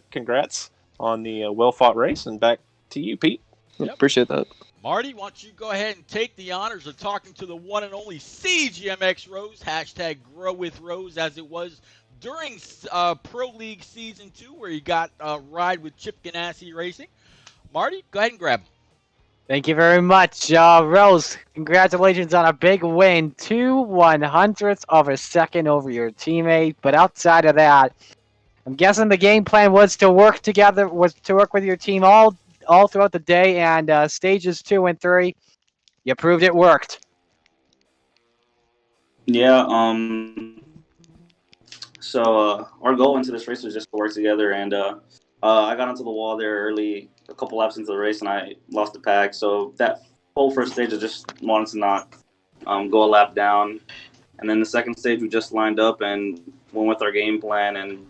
Congrats on the well-fought race. And back to you, Pete. Yep. Appreciate that. Marty, why don't you go ahead and take the honors of talking to the one and only CGMX Rose, hashtag Grow with Rose, as it was during Pro League Season 2, where you got a ride with Chip Ganassi Racing. Marty, go ahead and grab him. Thank you very much, Rose. Congratulations on a big win. 2/100ths of a second over your teammate. But outside of that, I'm guessing the game plan was to work together, was to work with your team all all throughout the day, and stages 2 and 3, you proved it worked. Yeah. So our goal into this race was just to work together, and I got onto the wall there early, a couple laps into the race, and I lost the pack. So that whole first stage, I just wanted to not go a lap down, and then the second stage, we just lined up and went with our game plan, and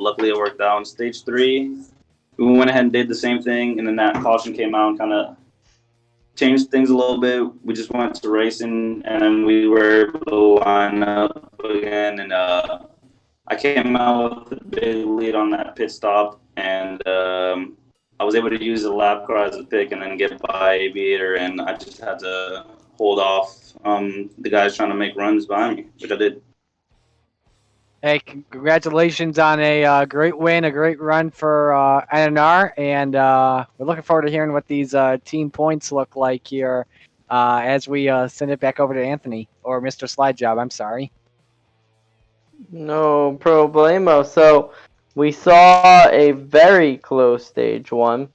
luckily it worked out. In stage 3, we went ahead and did the same thing, and then that caution came out and kind of changed things a little bit. We just went to racing, and then we were able to line up again, and I came out with a big lead on that pit stop, and I was able to use the lap car as a pick and then get by Aviator, and I just had to hold off the guys trying to make runs behind me, which I did. Hey, congratulations on a great win, a great run for NNR, and we're looking forward to hearing what these team points look like here as we send it back over to Anthony, or Mr. Slide Job, I'm sorry. No problemo. So we saw a very close stage 1.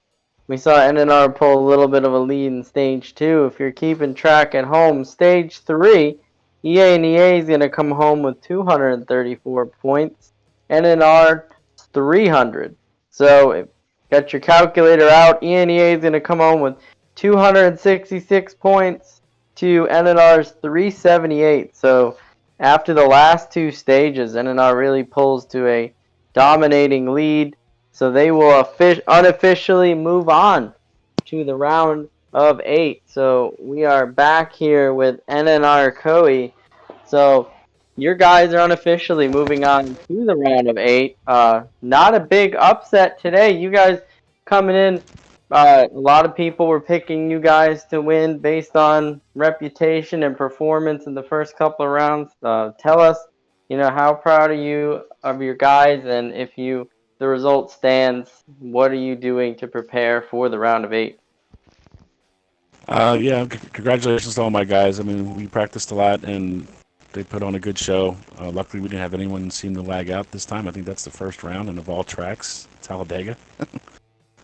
We saw NNR pull a little bit of a lead in stage 2. If you're keeping track at home, stage 3, ENEA is going to come home with 234 points. NNR 300. So got your calculator out. ENEA is going to come home with 266 points to NNR's 378. So after the last 2 stages, NNR really pulls to a dominating lead. So they will unofficially move on to the round of 8. So we are back here with NNR Koei. So your guys are unofficially moving on to the round of 8. Not a big upset today. You guys coming in, a lot of people were picking you guys to win based on reputation and performance in the first couple of rounds. Tell us, how proud are you of your guys, and if the result stands, what are you doing to prepare for the round of 8? Yeah, congratulations to all my guys. I mean, we practiced a lot, and they put on a good show. Luckily, we didn't have anyone seem to lag out this time. I think that's the first round, and of all tracks, Talladega.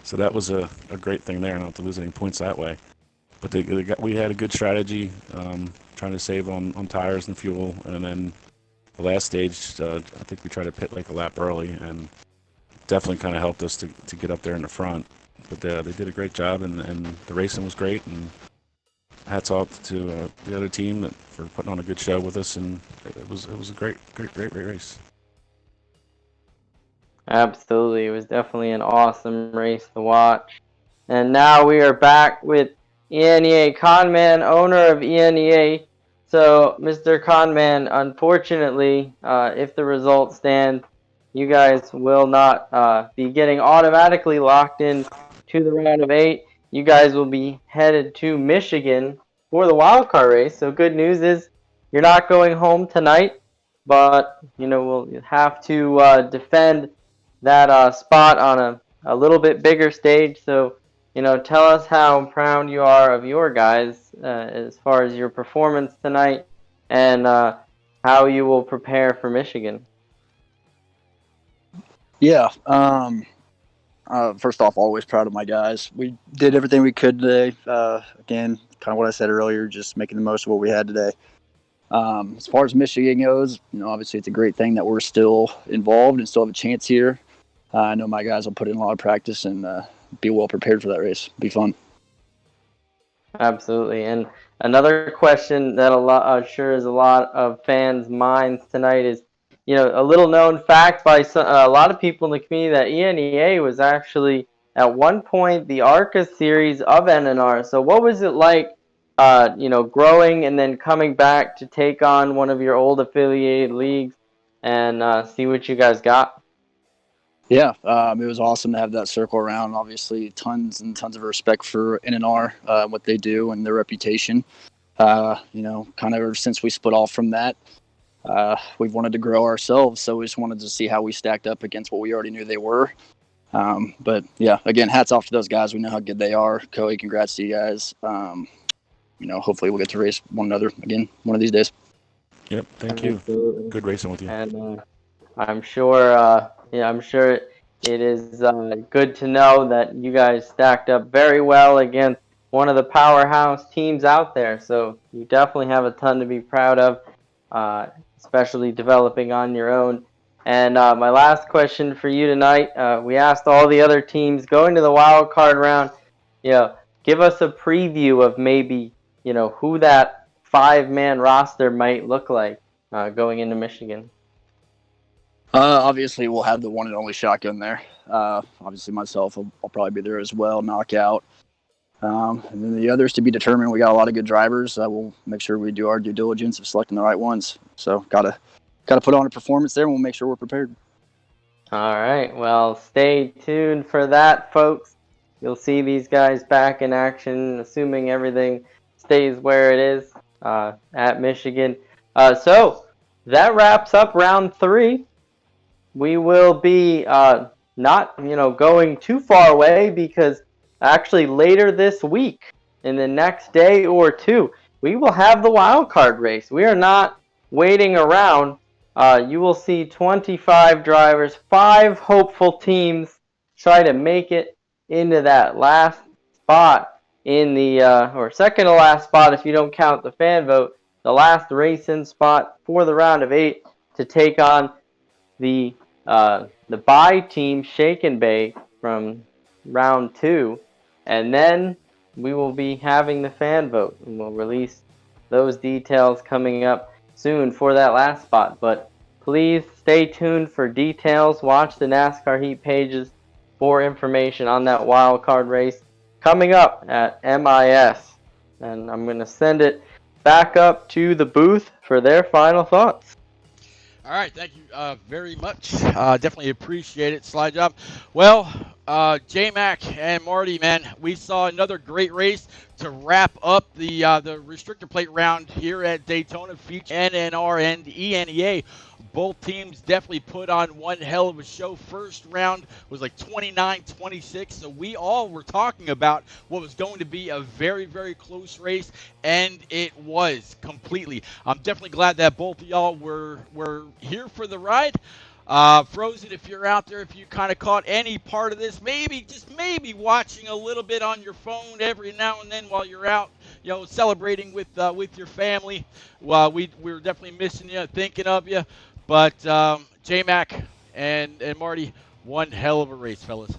So that was a great thing there, not to lose any points that way. But we had a good strategy, trying to save on tires and fuel. And then the last stage, I think we tried to pit like a lap early, and definitely kind of helped us to get up there in the front. But they did a great job, and the racing was great. And hats off to the other team for putting on a good show with us. And it was a great race. Absolutely. It was definitely an awesome race to watch. And now we are back with ENEA Conman, owner of ENEA. So, Mr. Conman, unfortunately, if the results stand, you guys will not be getting automatically locked in to the round of 8. You guys will be headed to Michigan for the wildcard race. So, good news is you're not going home tonight, but, we'll have to defend that spot on a little bit bigger stage. So, tell us how proud you are of your guys as far as your performance tonight, and how you will prepare for Michigan. Yeah. First off, always proud of my guys. We did everything we could today. Again, kind of what I said earlier, just making the most of what we had today. As far as Michigan goes, obviously it's a great thing that we're still involved and still have a chance here. I know my guys will put in a lot of practice and be well prepared for that race. Be fun. Absolutely. And another question that sure is a lot of fans' minds tonight is, a little known fact by a lot of people in the community that ENEA was actually at one point the ARCA series of NNR. So what was it like, growing and then coming back to take on one of your old affiliated leagues and see what you guys got? Yeah, it was awesome to have that circle around. Obviously, tons and tons of respect for NNR, what they do and their reputation. Kind of ever since we split off from that, we've wanted to grow ourselves. So we just wanted to see how we stacked up against what we already knew they were. But yeah, again, hats off to those guys. We know how good they are. Koei, congrats to you guys. Hopefully we'll get to race one another again one of these days. Yep, thank you. Absolutely. Good racing with you. And I'm sure It is good to know that you guys stacked up very well against one of the powerhouse teams out there. So you definitely have a ton to be proud of, especially developing on your own. And my last question for you tonight, we asked all the other teams going to the wild card round, give us a preview of maybe, who that 5-man roster might look like going into Michigan. Obviously, we'll have the one and only shotgun there. Obviously, myself, I'll probably be there as well, knockout. And then the others to be determined. We got a lot of good drivers. We'll make sure we do our due diligence of selecting the right ones. So, gotta put on a performance there, and we'll make sure we're prepared. All right. Well, stay tuned for that, folks. You'll see these guys back in action, assuming everything stays where it is at Michigan. So that wraps up round 3. We will be not, going too far away because actually later this week, in the next day or two, we will have the wild card race. We are not waiting around. You will see 25 drivers, 5 hopeful teams try to make it into that last spot in the, or second to last spot if you don't count the fan vote, the last race-in spot for the round of 8 to take on the bye team, Shake and Bake, from round 2. And then we will be having the fan vote, and we'll release those details coming up soon for that last spot. But please stay tuned for details. Watch the NASCAR Heat pages for information on that wild card race coming up at MIS. And I'm going to send it back up to the booth for their final thoughts. All right, thank you very much. Definitely appreciate it, Slide Job. Well, J-Mac and Marty, man, we saw another great race to wrap up the restrictor plate round here at Daytona, featuring NNR and ENEA. Both teams definitely put on one hell of a show. First round was like 29-26, so we all were talking about what was going to be a very, very close race, and it was completely. I'm definitely glad that both of y'all were here for the ride. Frozen, if you're out there, if you kind of caught any part of this, maybe watching a little bit on your phone every now and then while you're out, celebrating with your family. Well, we're definitely missing you, thinking of you. But J-Mac and Marty, one hell of a race, fellas.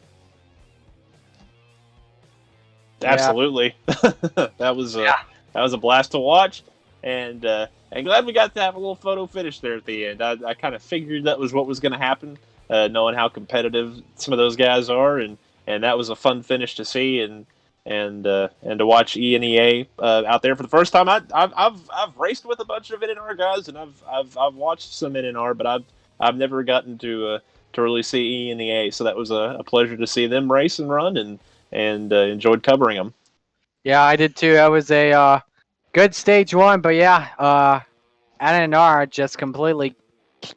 Absolutely, that was a blast to watch, and glad we got to have a little photo finish there at the end. I kind of figured that was what was going to happen, knowing how competitive some of those guys are, and that was a fun finish to see, and to watch ENEA out there for the first time. I've raced with a bunch of NNR guys, and I've watched some NNR, but I've never gotten to really see ENEA, so that was a pleasure to see them race and run, and enjoyed covering them. Yeah, I did too. That was a good stage 1, but NNR just completely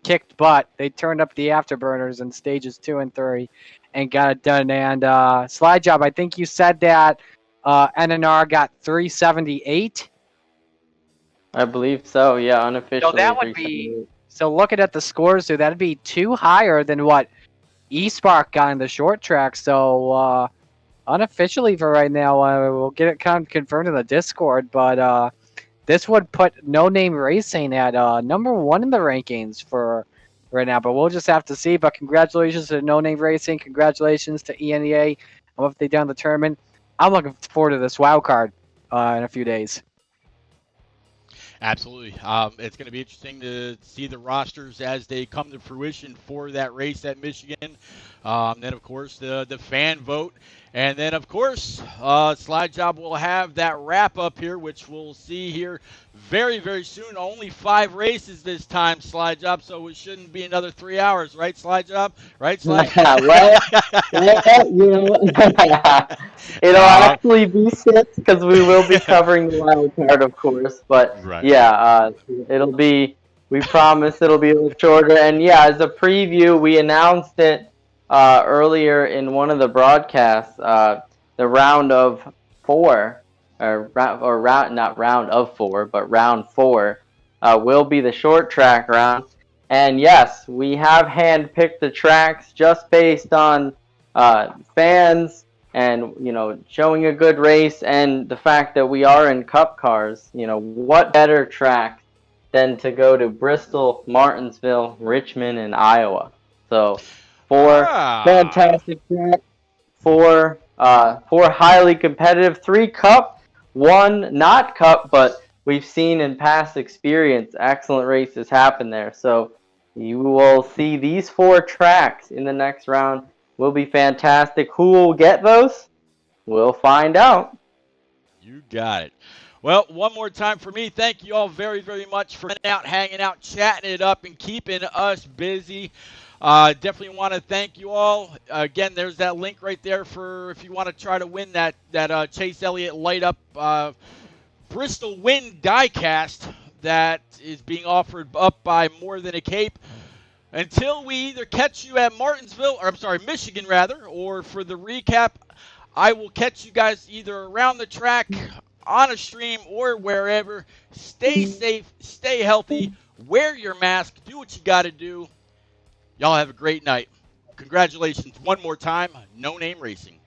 kicked butt. They turned up the afterburners in stages 2 and 3 and got it done. And Slide Job, I think you said that NNR got 378. I believe so. Yeah, unofficially. So that would be. So looking at the scores, so that'd be 2 higher than what eSpark got in the short track. So unofficially for right now, we'll get it confirmed in the Discord. But this would put No Name Racing at number 1 in the rankings for right now. But we'll just have to see. But congratulations to No Name Racing. Congratulations to ENEA on what they done in the tournament. I'm looking forward to this wild card in a few days. Absolutely. It's going to be interesting to see the rosters as they come to fruition for that race at Michigan. Then, of course, the fan vote. And then, of course, Slide Job will have that wrap-up here, which we'll see here very, very soon. Only 5 races this time, Slide Job, so it shouldn't be another 3 hours, right, Slide Job? Right, Slide? It'll actually be 6 because we will be covering the wild card, of course. But, it'll be, we promise it'll be a little shorter. And, as a preview, we announced it earlier in one of the broadcasts, the round of 4, not round of 4, but round 4 will be the short track round. And yes, we have handpicked the tracks just based on fans and, showing a good race and the fact that we are in Cup cars. What better track than to go to Bristol, Martinsville, Richmond, and Iowa? So, four fantastic tracks, four highly competitive, 3 Cup, 1 not Cup, but we've seen in past experience excellent races happen there. So you will see these 4 tracks in the next round. Will be fantastic. Who will get those? We'll find out. You got it. Well, one more time for me, thank you all very, very much for hanging out, chatting it up, and keeping us busy. Definitely want to thank you all. Again, there's that link right there for if you want to try to win that Chase Elliott Light Up Bristol Win diecast that is being offered up by More Than a Cape. Until we either catch you at Michigan rather, or for the recap, I will catch you guys either around the track, on a stream, or wherever. Stay safe, stay healthy, wear your mask, do what you got to do. Y'all have a great night. Congratulations one more time, No Name Racing.